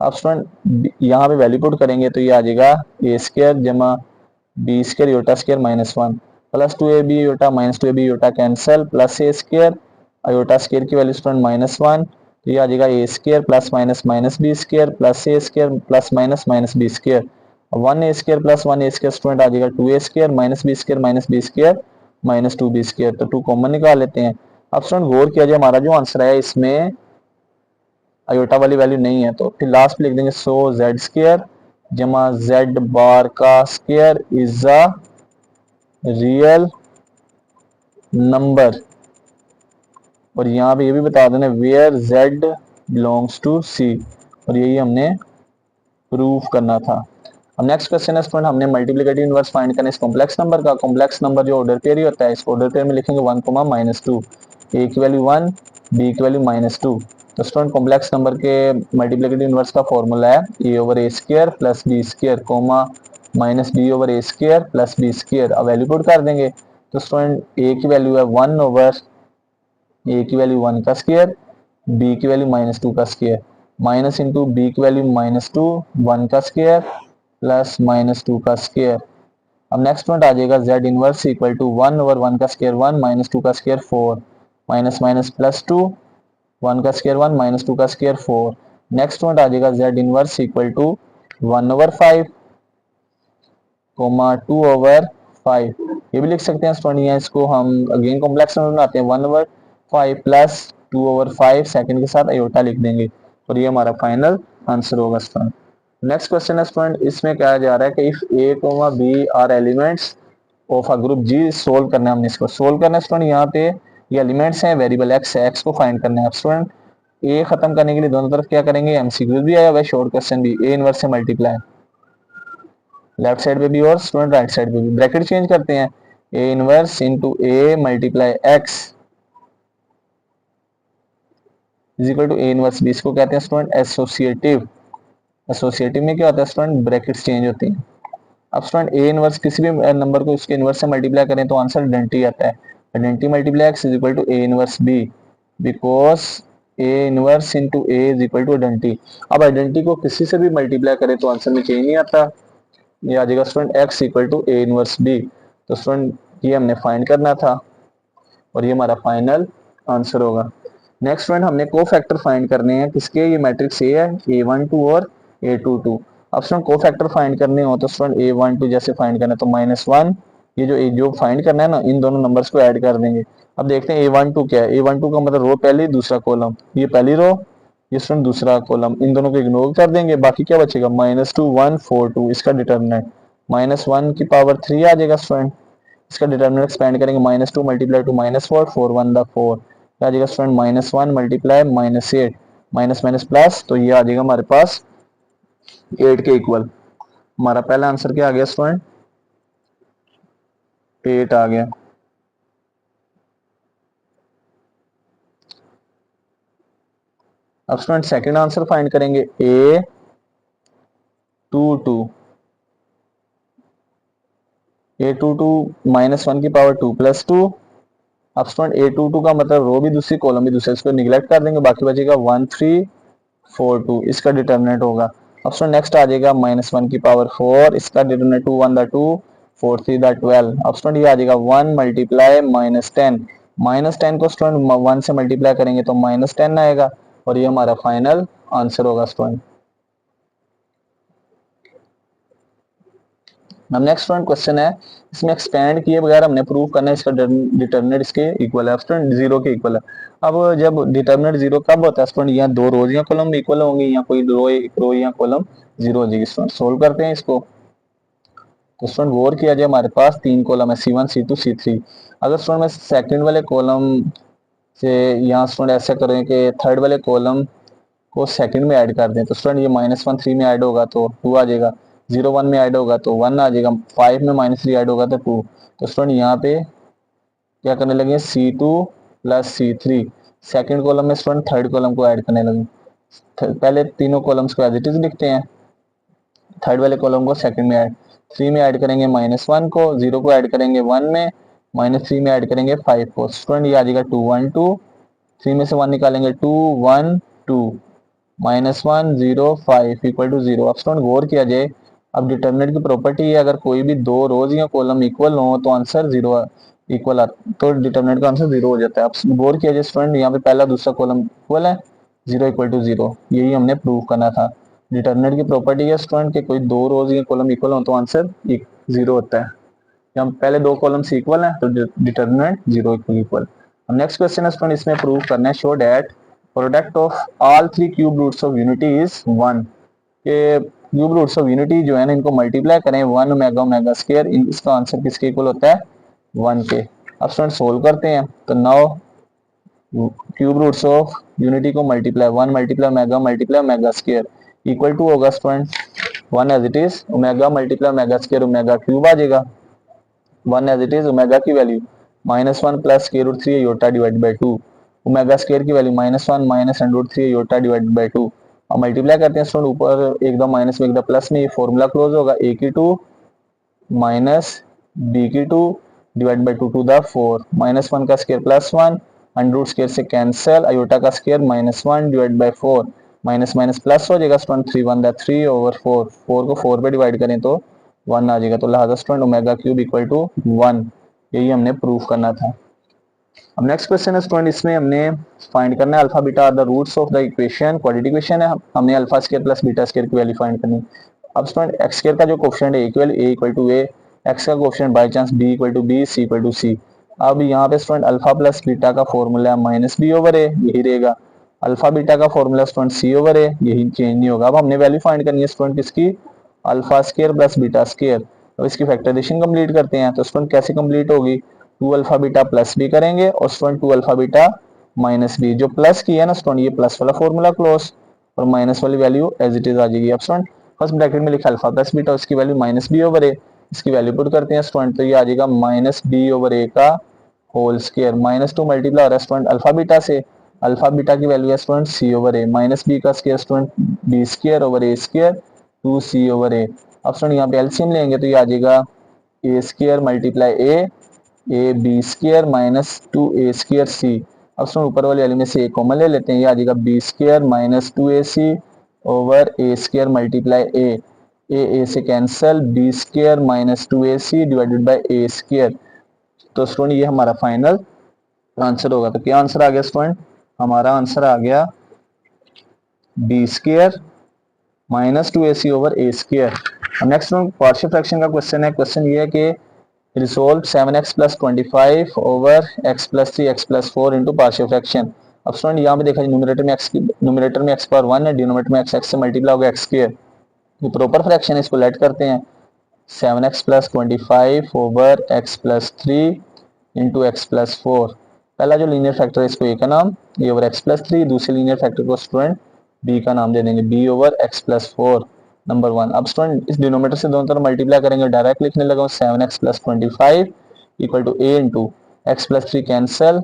अब स्टूडेंट यहाँ पे वैल्यू पुट करेंगे तो ये आ जाएगा a स्क्वायर जमा b square iota square minus one plus 2ab iota minus 2ab iota cancel plus a square iota square की वैल्यू स्टूडेंट माइनस वन, तो ये आ जाएगा a square plus minus minus B square plus a square plus minus minus B square, one A square plus one A square student आ जाएगा टू ए square minus B square minus two B square, तो टू कॉमन निकाल लेते हैं। अब स्टूडेंट गौर किया जाए हमारा जो आंसर है इसमें अयोटा वाली वैल्यू नहीं है, तो फिर लास्ट में लिख देंगे सो जेड स्क्वायर जमा जेड बार का square is a real number, और यहाँ पे ये भी बता देना where z belongs to c, और यही हमने प्रूफ करना था। अब नेक्स्ट क्वेश्चन है स्टूडेंट, हमने मल्टीप्लिकेटिव इनवर्स फाइंड करना है इस कॉम्प्लेक्स नंबर का। कॉम्प्लेक्स नंबर जो ऑर्डर पेयर ही होता है, इस ऑर्डर पेयर में लिखेंगे 1, -2, ए की वैल्यू 1, बी की वैल्यू -2। तो स्टूडेंट कॉम्प्लेक्स नंबर के मल्टीप्लिकेटिव इनवर्स का फॉर्मूला है a/a² plus b² coma -b/a² plus b²। अब वैल्यू पुट कर देंगे तो स्टूडेंट a की वैल्यू है 1/, a की वैल्यू 1 का स्क्वायर, b की वैल्यू -2 का स्क्वायर, माइनस इंटू b की वैल्यू -2, 1 का स्क्वायर प्लस -2 का स्क्वायर। अब नेक्स्ट पॉइंट आ जाएगा z इनवर्स इक्वल टू 1/1 का स्क्वायर 1, -2 का स्क्वायर 4, माइनस माइनस प्लस 2, 1 का स्क्वायर 1, -2 का स्क्वायर 4। नेक्स्ट पॉइंट आ जाएगा z inverse equal to 1/5 comma 2/5। ये भी लिख सकते हैं स्टूडेंट, यहाँ इसको हम अगेन कॉम्प्लेक्स नंबर बनाते हैं 1/5 प्लस 2/5 सेकंड के साथ अयोटा लिख देंगे और ये हमारा फाइनल आंसर होगा स्टूडेंट। नेक्स्ट क्वेश्चन है स्टूडेंट, इसमें कहा जा रहा है कि if A comma B are elements of a group G, solve करना है हमने इसको। सोल्व करना है स्टूडेंट, यहाँ पे ये एलिमेंट्स हैं, वेरिएबल एक्स है, एक्स को फाइंड करना है स्टूडेंट। ए खत्म करने के लिए दोनों तरफ क्या करेंगे, एमसीक्यू भी आया हुआ है, शॉर्ट क्वेश्चन भी, ए इनवर्स से मल्टीप्लाई लेफ्ट साइड पे भी और स्टूडेंट राइट साइड पे भी, ब्रैकेट चेंज करते हैं, A inverse into A multiply X is equal to A inverse B. इसको कहते हैं स्टूडेंट एसोसिएटिव। एसोसिएटिव में क्या होता है स्टूडेंट, ब्रैकेट्स चेंज होती हैं। अब स्टूडेंट ए इनवर्स किसी भी नंबर को उसके इनवर्स से मल्टीप्लाई करें तो आंसर आइडेंटिटी आता है, identity multiply X is equal to A inverse B, because A inverse into A is equal to identity. अब आइडेंटिटी को किसी से भी मल्टीप्लाई करें तो आंसर में चेंज नहीं आता, ये आ जाएगा student X equal to A inverse B. तो स्टूडेंट ये हमने फाइंड करना था और ये हमारा फाइनल आंसर होगा। नेक्स्ट स्टूडेंट, हमने को फैक्टर फाइंड करने हैं किसके, ये मैट्रिक्स ए है a12 और a22। अब स्टूडेंट को फैक्टर फाइंड करने हो तो स्टूडेंट a12 जैसे फाइंड करना है तो -1, ये जो फाइंड करना है ना, इन दोनों नंबर्स को ऐड कर देंगे। अब देखते हैं a12 क्या है, a12 का मतलब रो पहली दूसरा कॉलम, ये पहली रो, ये स्टूडेंट दूसरा कॉलम, इन दोनों को इग्नोर कर देंगे, बाकी क्या बचेगा -2 1 4 2। इसका डिटर्मिनेंट -1 की पावर 3 आ जाएगा स्टूडेंट। इसका डिटर्मिनेंट एक्सपेंड करेंगे -2 मल्टीप्लाई टू -4, 4 1 द 4, आ जाएगा student -1 multiply -8, minus minus plus, तो ये आ जाएगा हमारे पास 8 के इक्वल। हमारा पहला आंसर क्या आ गया स्टूडेंट, 8 आ गया। अब स्टूडेंट सेकंड आंसर फाइंड करेंगे a22, a22 -1 की पावर 2 प्लस 2। अब स्टूडेंट a22 का मतलब रो भी दूसरी कॉलम भी दूसरे, इसको निगलेक्ट कर देंगे, बाकी बचेगा 1 3 4 2, इसका डिटर्मिनेंट होगा। अब स्टूडेंट नेक्स्ट आ जाएगा -1 की पावर 4, इसका डिटर्मिनेंट 2 1 द 2 4 3 द 12। अब स्टूडेंट ये आ जाएगा 1 मल्टीप्लाई -10, -10 को स्टूडेंट 1 से मल्टीप्लाई करेंगे तो -10 आएगा और ये हमारा फाइनल आंसर होगा स्टूडेंट। अब नेक्स्ट स्टूडेंट क्वेश्चन है, इसमें एक्सपेंड किए बगैर हमने प्रूव करना है इसका डिटर्मिनेंट इसके इक्वल है, स्टूडेंट जीरो के इक्वल है। अब जब डिटर्मिनेंट जीरो कब होता है स्टूडेंट, यहाँ दो रोज या कॉलम इक्वल होंगे, या कोई रो या कॉलम जीरो हो जाएगी। स्टूडेंट सोल्व करते हैं इसको, तो स्टूडेंट गौर किया जाए, हमारे पास तीन कॉलम है C1 C2 C3। अगर स्टूडेंट मैं सेकंड वाले कॉलम से यहाँ स्टूडेंट ऐसा करें कि थर्ड वाले कॉलम को सेकंड में ऐड कर दें तो स्टूडेंट ये -1 3 में ऐड होगा तो 2 आ जाएगा, 0 1 में ऐड होगा तो 1 आ जाएगा, 5 में -3 ऐड होगा तो 2। तो स्टूडेंट यहाँ पे क्या करने लगे, C2 plus C3, second column में स्टूडेंट थर्ड कॉलम को ऐड करने लगे। पहले तीनों कॉलम्स को एज इट इज लिखते हैं, थर्ड वाले कॉलम को सेकंड में ऐड, 3 में ऐड करेंगे -1 को, 0 को ऐड करेंगे 1 में, -3 में ऐड करेंगे 5 को। स्टूडेंट ये आ जाएगा 2 1 2, 3 में से 1 निकालेंगे 2 1 2, -1 0 5 इक्वल टू 0। अब स्टूडेंट गौर किया जाए, अब डिटर्मिनेंट की प्रॉपर्टी है, अगर कोई भी दो रोज या कॉलम इक्वल हो तो आंसर जीरो इक्वल, तो डिटर्मिनेंट का आंसर जीरो हो जाता है। अब गौर किया जाए स्टूडेंट, यहाँ पे पहला दूसरा कॉलम इक्वल है, 0 इक्वल टू 0, यही हमने प्रूव करना था। डिटर्मिनेंट की प्रॉपर्टी है स्टूडेंट के कोई दो रोज या कॉलम इक्वल हो तो आंसर जीरो होता है। जब पहले दो कॉलम्स इक्वल हैं तो determinant zero equal. Next question है स्टूडेंट, इसमें प्रूव करना है show that product of all three cube roots of unity is 1, के क्यूब रूट्स ऑफ यूनिटी जो है ना, इनको मल्टीप्लाई करें 1 ओमेगा ओमेगा स्क्वायर, इसका आंसर किसके इक्वल होता है, 1 के। अब स्टूडेंट सोल्व करते हैं तो now cube roots of unity को multiply 1 multiply omega square equal to होगा student 1 as it is omega multiply omega square omega cube आ जाएगा। 1 एज इट इज ओमेगा की वैल्यू -1 प्लस के root 3 iota divide by 2, omega square की value -1 minus root 3 iota divide by 2। अब मल्टीप्लाई करते हैं स्टूडेंट, ऊपर एक दो माइनस में एक दो प्लस में, ये फॉर्मूला क्लोज होगा, ए की 2 माइनस बी की 2 डिवाइड बाई 2 टू द 4, -1 का स्क्वायर +1, अंडर रूट स्क्वायर से कैंसिल, आयोटा का square -1 divide by 4, minus minus plus हो जाएगा स्टूडेंट, 3 1 3 ओवर 4, 4 को 4 पे डिवाइड करें तो 1 आ जाएगा। तो लिहाजा student omega cube equal to 1, यही हमने प्रूव करना था। अब नेक्स्ट क्वेश्चन है स्टूडेंट, इसमें हमने फाइंड करना है alpha beta are the roots of the equation, quadratic equation है, हमने alpha square plus beta square की वैल्यू फाइंड करनी है। अब स्टूडेंट एक्स स्क्वायर का जो कोएफिशिएंट है A equal to A, x का coefficient by chance B equal to B, C equal to C. अब यहाँ पे स्टूडेंट अल्फा प्लस बीटा का फॉर्मूला है माइनस बी ओवर ए, यही रहेगा। अल्फा बीटा का formula student C over A, यही चेंज नहीं होगा। अब हमने वैल्यू फाइंड करनी है स्टूडेंट किसकी, alpha square plus beta square. अब इसकी फैक्टराइजेशन कंप्लीट करते हैं, तो स्टूडेंट कैसे कंप्लीट होगी, 2 अल्फा बीटा प्लस बी करेंगे और student 2 alpha beta minus B, जो प्लस की है ना स्टूडेंट, ये प्लस वाला फॉर्मूला क्लोज और माइनस वाली वैल्यू एज इट इज आ जाएगी। अब स्टूडेंट फर्स्ट ब्रैकेट में लिखा अल्फा प्लस बीटा, उसकी value minus B over A, इसकी वैल्यू पुट करते हैं स्टूडेंट, तो ये आ जाएगा माइनस बी ओवर ए का होल स्क्वायर, -2 मल्टीप्लाई हो रहा है स्टूडेंट अल्फा बीटा से, अल्फा बीटा की वैल्यू है student C over A, minus B का square student B square over A square 2 C over A. अब स्टूडेंट यहाँ पे एलसीएम लेंगे तो ये आ जाएगा A square multiply A B square minus 2 A square C. अब स्टूडेंट ऊपर वाली वैल्यू में से ए कॉमन ले लेते हैं, ये आ जाएगा B square minus 2ac over A square multiply A से cancel, B square minus 2ac divided by A square. तो स्टूडेंट ये हमारा फाइनल आंसर होगा। तो क्या आंसर आ गया स्टूडेंट, हमारा आंसर आ गया B square -2ac over A square. Next partial fraction का क्वेश्चन है, क्वेश्चन ये है कि resolve 7x plus 25 over x plus 3 x plus 4 into partial fraction. अब स्टूडेंट यहाँ पे देखा न्यूमरेटर में x पावर 1 है, डिनोमिनेटर में x से मल्टीप्लाई होगा x स्क्वायर, ये प्रॉपर फ्रैक्शन है, इसको लेट करते हैं 7x plus 25 over x plus 3 into x plus 4। पहला जो लीनियर फैक्टर है इसको ए का नाम, ए ओवर x प्लस 3, दूसरे लीनियर फैक्टर को स्टूडेंट b का नाम दे देंगे, b over x plus 4 number 1। अब स्टूडेंट इस डिनोमिनेटर से दोनों तरफ मल्टीप्लाई करेंगे, डायरेक्ट लिखने लगा 7x plus 25 equal to a into x plus 3 cancel,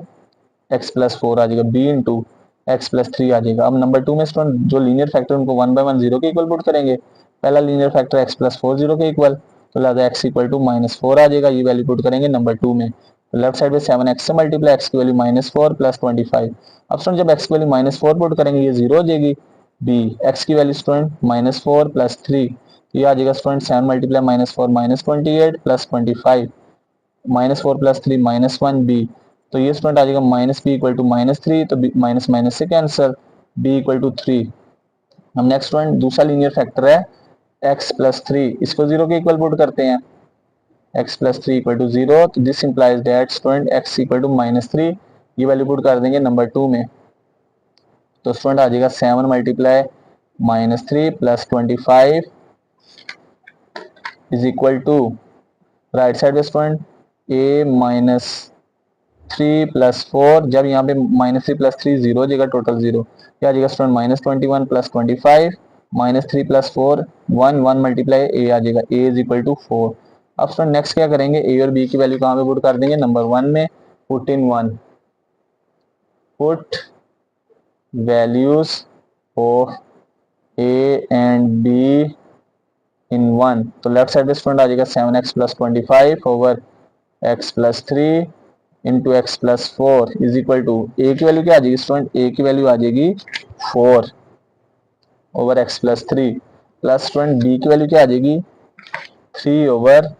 x plus 4 आ जाएगा, b इंटू एक्स प्लस 3 आ जाएगा। अब नंबर 2 में स्टूडेंट जो लीनियर फैक्टर उनको 1 बाई 1 जीरो के इक्वल पुट करेंगे, पहला linear factor x plus 4 zero के इक्वल, तो लिहाजा x इक्वल टू -4 आ जाएगा, ये वैल्यू पुट करेंगे नंबर 2 में। तो लेफ्ट साइड में 7x से मल्टीप्लाई, x की वैल्यू -4 प्लस 25। अब स्टूडेंट जब x की वैल्यू -4 पुट करेंगे ये जीरो हो जाएगी, b x की वैल्यू स्टूडेंट -4 प्लस 3, ये आ जाएगा student 7 multiply -4 -28 plus 25, -4 plus 3 -1 b, तो ये स्टूडेंट आ जाएगा -b इक्वल टू -3, तो माइनस माइनस से कैंसिल, b इक्वल टू 3। हम नेक्स्ट स्टूडेंट दूसरा लीनियर फैक्टर है x प्लस 3, इसको जीरो के इक्वल पुट करते हैं, x प्लस 3 इक्वल टू 0, तो this implies that student x equal to -3, ये वैल्यू पुट कर देंगे नंबर 2 में, तो स्टूडेंट आ जाएगा 7 multiply -3 plus 25 is equal to right side में स्टूडेंट a माइनस 3 प्लस 4, जब यहाँ पे -3 प्लस 3 जीरो हो जाएगा, टोटल जीरो, क्या आ जाएगा student -21 plus 25 -3 plus 4 1 multiply a आ जाएगा, a इज इक्वल टू 4। अब स्टूडेंट नेक्स्ट क्या करेंगे, a और b की वैल्यू कहाँ पे पुट कर देंगे, नंबर 1 में, put in 1, put values of a and b in 1, तो लेफ्ट साइड में स्टूडेंट आ जाएगा 7x plus 25 over x plus 3 into x plus 4 is equal to A की वैल्यू क्या आ जाएगी स्टूडेंट, ए की वैल्यू आ जाएगी 4 over X plus 3 plus student B की वैल्यू क्या आ जाएगी 3 ओवर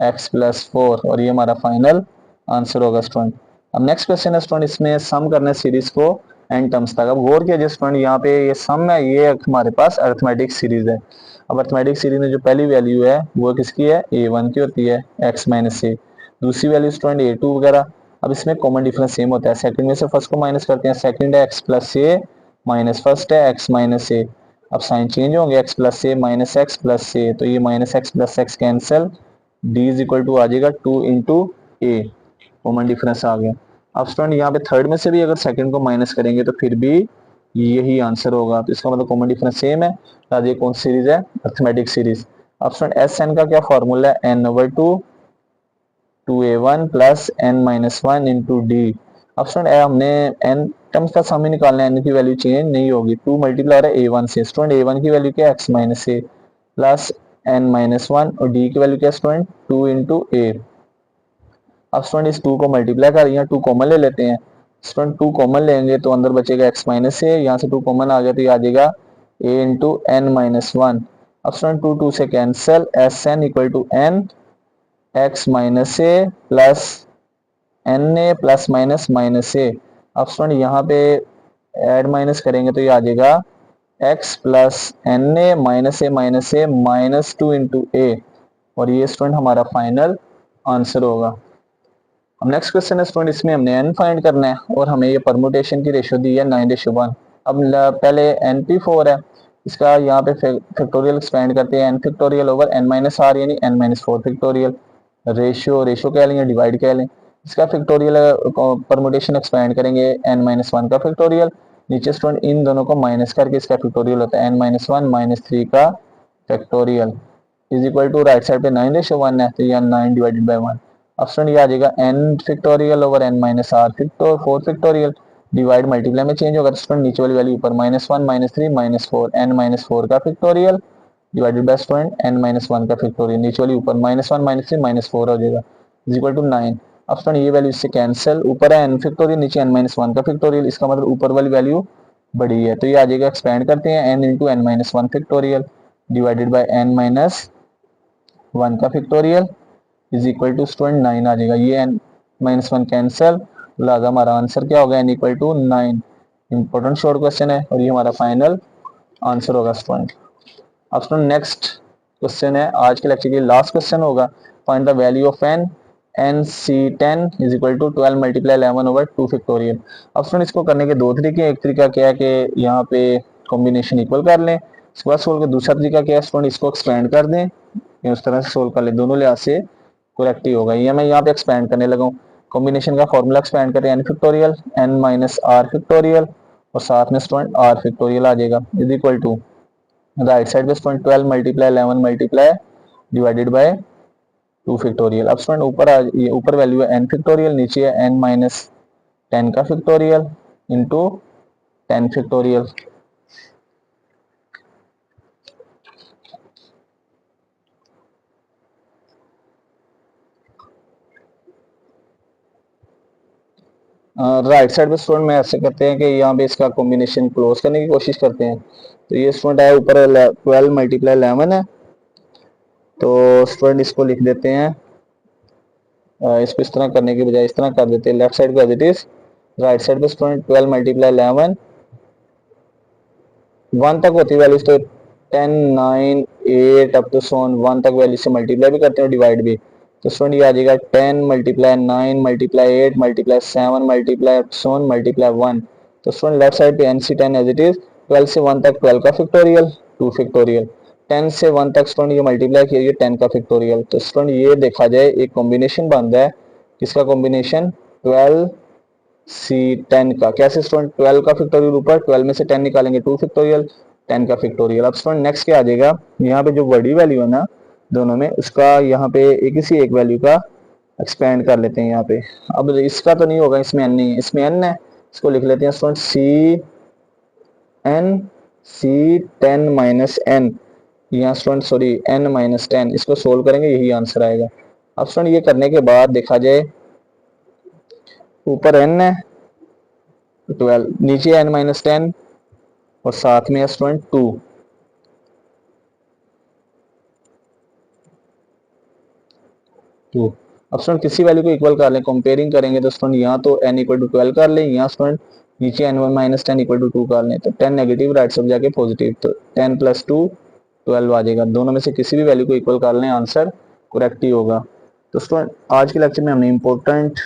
एक्स प्लस 4, और ये हमारा फाइनल आंसर होगा स्टूडेंट। अब नेक्स्ट क्वेश्चन है स्टूडेंट, इसमें सम करना है सीरीज को एन टर्म्स तक। अब गौर किया स्टूडेंट, यहाँ पे ये सम है, ये हमारे पास अर्थमेटिक सीरीज है। अब अर्थमेटिक सीरीज में जो पहली वैल्यू है वो किसकी है, a1 की होती है, x माइनस ए, दूसरी वैल्यू स्टूडेंट a2 वगैरह। अब इसमें कॉमन डिफरेंस सेम होता है, सेकंड में से फर्स्ट को माइनस करते हैं, सेकंड है x प्लस ए माइनस फर्स्ट है x माइनस ए, अब साइन चेंज होंगे, x plus A minus x plus A, तो ये minus x plus x cancel, d is equal to आ जाएगा 2 इंटू ए, कॉमन डिफरेंस आ गया। अब स्टूडेंट यहाँ पे थर्ड में से भी अगर सेकंड को माइनस करेंगे तो फिर भी यही आंसर होगा। तो इसका मतलब कॉमन डिफरेंस सेम है। आज ये कौन सी सीरीज है? Arithmetic series. अब स्टूडेंट एस एन का क्या फॉर्मूला है? n/2 2a1 plus n-1 into D. अब स्टूडेंट हमने n टर्म्स का सम ही निकालना है, n की वैल्यू चेंज नहीं होगी। 2 मल्टीप्लाई हो रहा है a1 से। स्टूडेंट a1 की वैल्यू क्या है? x minus A plus n-1 और d की वैल्यू क्या है स्टूडेंट? 2 into a. अब स्टूडेंट इस 2 को मल्टीप्लाई कर, यहाँ 2 कॉमन ले लेते हैं। स्टूडेंट 2 कॉमन लेंगे तो अंदर बचेगा x माइनस ए, यहाँ से 2 कॉमन आ गया तो ये आ जाएगा a इंटू n-1। अब स्टूडेंट 2 2 से cancel, S N equal to n x minus A plus N A plus minus minus A. अब स्टूडेंट यहाँ पे ऐड माइनस करेंगे तो ये आ जाएगा x plus N A minus 2 into A, और ये स्टूडेंट हमारा फाइनल आंसर होगा। अब नेक्स्ट क्वेश्चन है स्टूडेंट, इसमें हमने n फाइंड करना है और हमें ये परमुटेशन की रेशियो दी है 9:1। अब पहले np4 है, इसका यहाँ पे फैक्टोरियल एक्सपेंड करते हैं, n factorial over n minus R यानी n-4 फैक्टोरियल। रेशियो कह लेंगे, डिवाइड कह लें। इसका फैक्टोरियल परमुटेशन एक्सपेंड करेंगे n-1 का फैक्टोरियल। नीचे स्टूडेंट इन दोनों को माइनस करके इसका फैक्टोरियल होता है n-1 3 का factorial is equal to right side पे 9:1 है तो यह 9 डिवाइडेड बाई 1। अब स्टूडेंट ये आ जाएगा n factorial over n minus R four factorial. Divide multiply में चेंज होगा तो स्टूडेंट नीचे वाली वैल्यू ऊपर -1 -3 -4 n-4 का factorial divided bye student n-1 का फैक्टोरियल। नीचे वाली ऊपर -1 -3 -4 हो जाएगा इज इक्वल टू 9। अब स्टूडेंट ये वैल्यू इससे कैंसिल, ऊपर है n फैक्टोरियल नीचे n-1 का फैक्टोरियल, इसका मतलब ऊपर वाली वैल्यू बड़ी है तो ये आ जाएगा, एक्सपेंड करते हैं n into n-1 factorial divided by n-1 का factorial is equal to student 9 आ जाएगा। ये n-1 कैंसिल, लिहाजा हमारा आंसर क्या होगा? n equal to 9। Important short question है और ये हमारा फाइनल आंसर होगा स्टूडेंट। अब स्टूडेंट नेक्स्ट क्वेश्चन है, आज के लेक्चर के लास्ट क्वेश्चन होगा, find the value of n nc10 is equal to 12 multiply 11 over 2 factorial. अब स्टूडेंट इसको करने के दो तरीके हैं, एक तरीका क्या है कि यहाँ पे कॉम्बिनेशन इक्वल कर लें, इसके बाद सोल्व कर। दूसरा तरीका क्या है स्टूडेंट, इसको एक्सपेंड कर दें, उस तरह से सोल्व कर ले, दोनों लिहाज से करेक्ट ही होगा। ये मैं यहाँ पे एक्सपेंड करने लगा हूँ, कॉम्बिनेशन का फॉर्मूला एक्सपेंड करें n factorial n minus R factorial और साथ में स्टूडेंट r फैक्टोरियल आ जाएगा is equal to right side पे student 12 multiply 11 multiply divided by 2 factorial. अब स्टूडेंट ऊपर वैल्यू है n फैक्टोरियल, नीचे है n माइनस 10 का factorial into 10 factorial. Right side पे स्टूडेंट में ऐसे करते हैं कि यहाँ पे इसका कॉम्बिनेशन क्लोज करने की कोशिश करते हैं। तो ये स्टूडेंट है ऊपर 12 मल्टीप्लाई 11 है तो स्टूडेंट इसको लिख देते हैं, इसको इस तरह करने की बजाय इस तरह कर देते हैं, लेफ्ट साइड पे as it is, right side पे स्टूडेंट 12 मल्टीप्लाई 11 1 तक होती है वैल्यूज तो 10 9 8 अप टू सोन 1 तक वैल्यू से मल्टीप्लाई भी करते हैं और डिवाइड भी। तो स्टूडेंट ये आ जाएगा 10 मल्टीप्लाई 9 मल्टीप्लाई 8 मल्टीप्लाई 7 मल्टीप्लाई सोन मल्टीप्लाई 1। तो स्टूडेंट लेफ्ट साइड पे nc10 एज इट इज, 12 से 1 तक 12 का फैक्टोरियल 2 फैक्टोरियल, 10 से 1 तक स्टूडेंट ये मल्टीप्लाई किया 10 का फैक्टोरियल। तो स्टूडेंट ये देखा जाए एक कॉम्बिनेशन बन रहा है, किसका कॉम्बिनेशन? 12 C10 का। कैसे स्टूडेंट? 12 का फैक्टोरियल ऊपर, 12 में से 10 निकालेंगे 2 फैक्टोरियल, 10 का फैक्टोरियल। अब स्टूडेंट नेक्स्ट क्या आ जाएगा, यहाँ पे जो बड़ी वैल्यू है ना दोनों में, उसका यहाँ पे किसी एक वैल्यू का एक्सपेंड कर लेते हैं यहाँ पे। अब इसका तो नहीं होगा, इसमें n नहीं है, इसमें n है, इसको लिख लेते हैं स्टूडेंट C10 माइनस n, यहाँ स्टूडेंट सॉरी n माइनस 10, इसको सोल्व करेंगे यही आंसर आएगा। अब स्टूडेंट ये करने के बाद देखा जाए ऊपर n है 12, नीचे n माइनस 10 और साथ में है स्टूडेंट 2। अब स्टूडेंट किसी वैल्यू को इक्वल कर लें, कंपेयरिंग करेंगे तो स्टूडेंट यहाँ तो n इक्वल टू 12 कर लें, यहाँ स्टूडेंट नीचे n1 माइनस 10 इक्वल टू 2 कर लें तो 10 नेगेटिव राइट सब जाके पॉजिटिव, तो 10 प्लस 2 12 आ जाएगा। दोनों में से किसी भी वैल्यू को इक्वल कर लें आंसर करेक्ट ही होगा। तो स्टूडेंट आज के लेक्चर में हमने important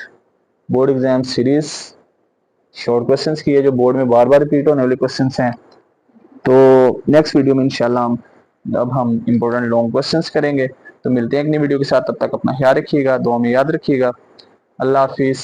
board exam series short questions की है जो बोर्ड में बार बार रिपीट होने वाले क्वेश्चंस हैं। तो नेक्स्ट वीडियो में इंशाल्लाह अब हम इंपॉर्टेंट लॉन्ग क्वेश्चंस करेंगे। तो मिलते हैं एक नई वीडियो के साथ, तब तक अपना ख्याल रखिएगा, दुआ में याद रखिएगा। अल्लाह हाफिज़।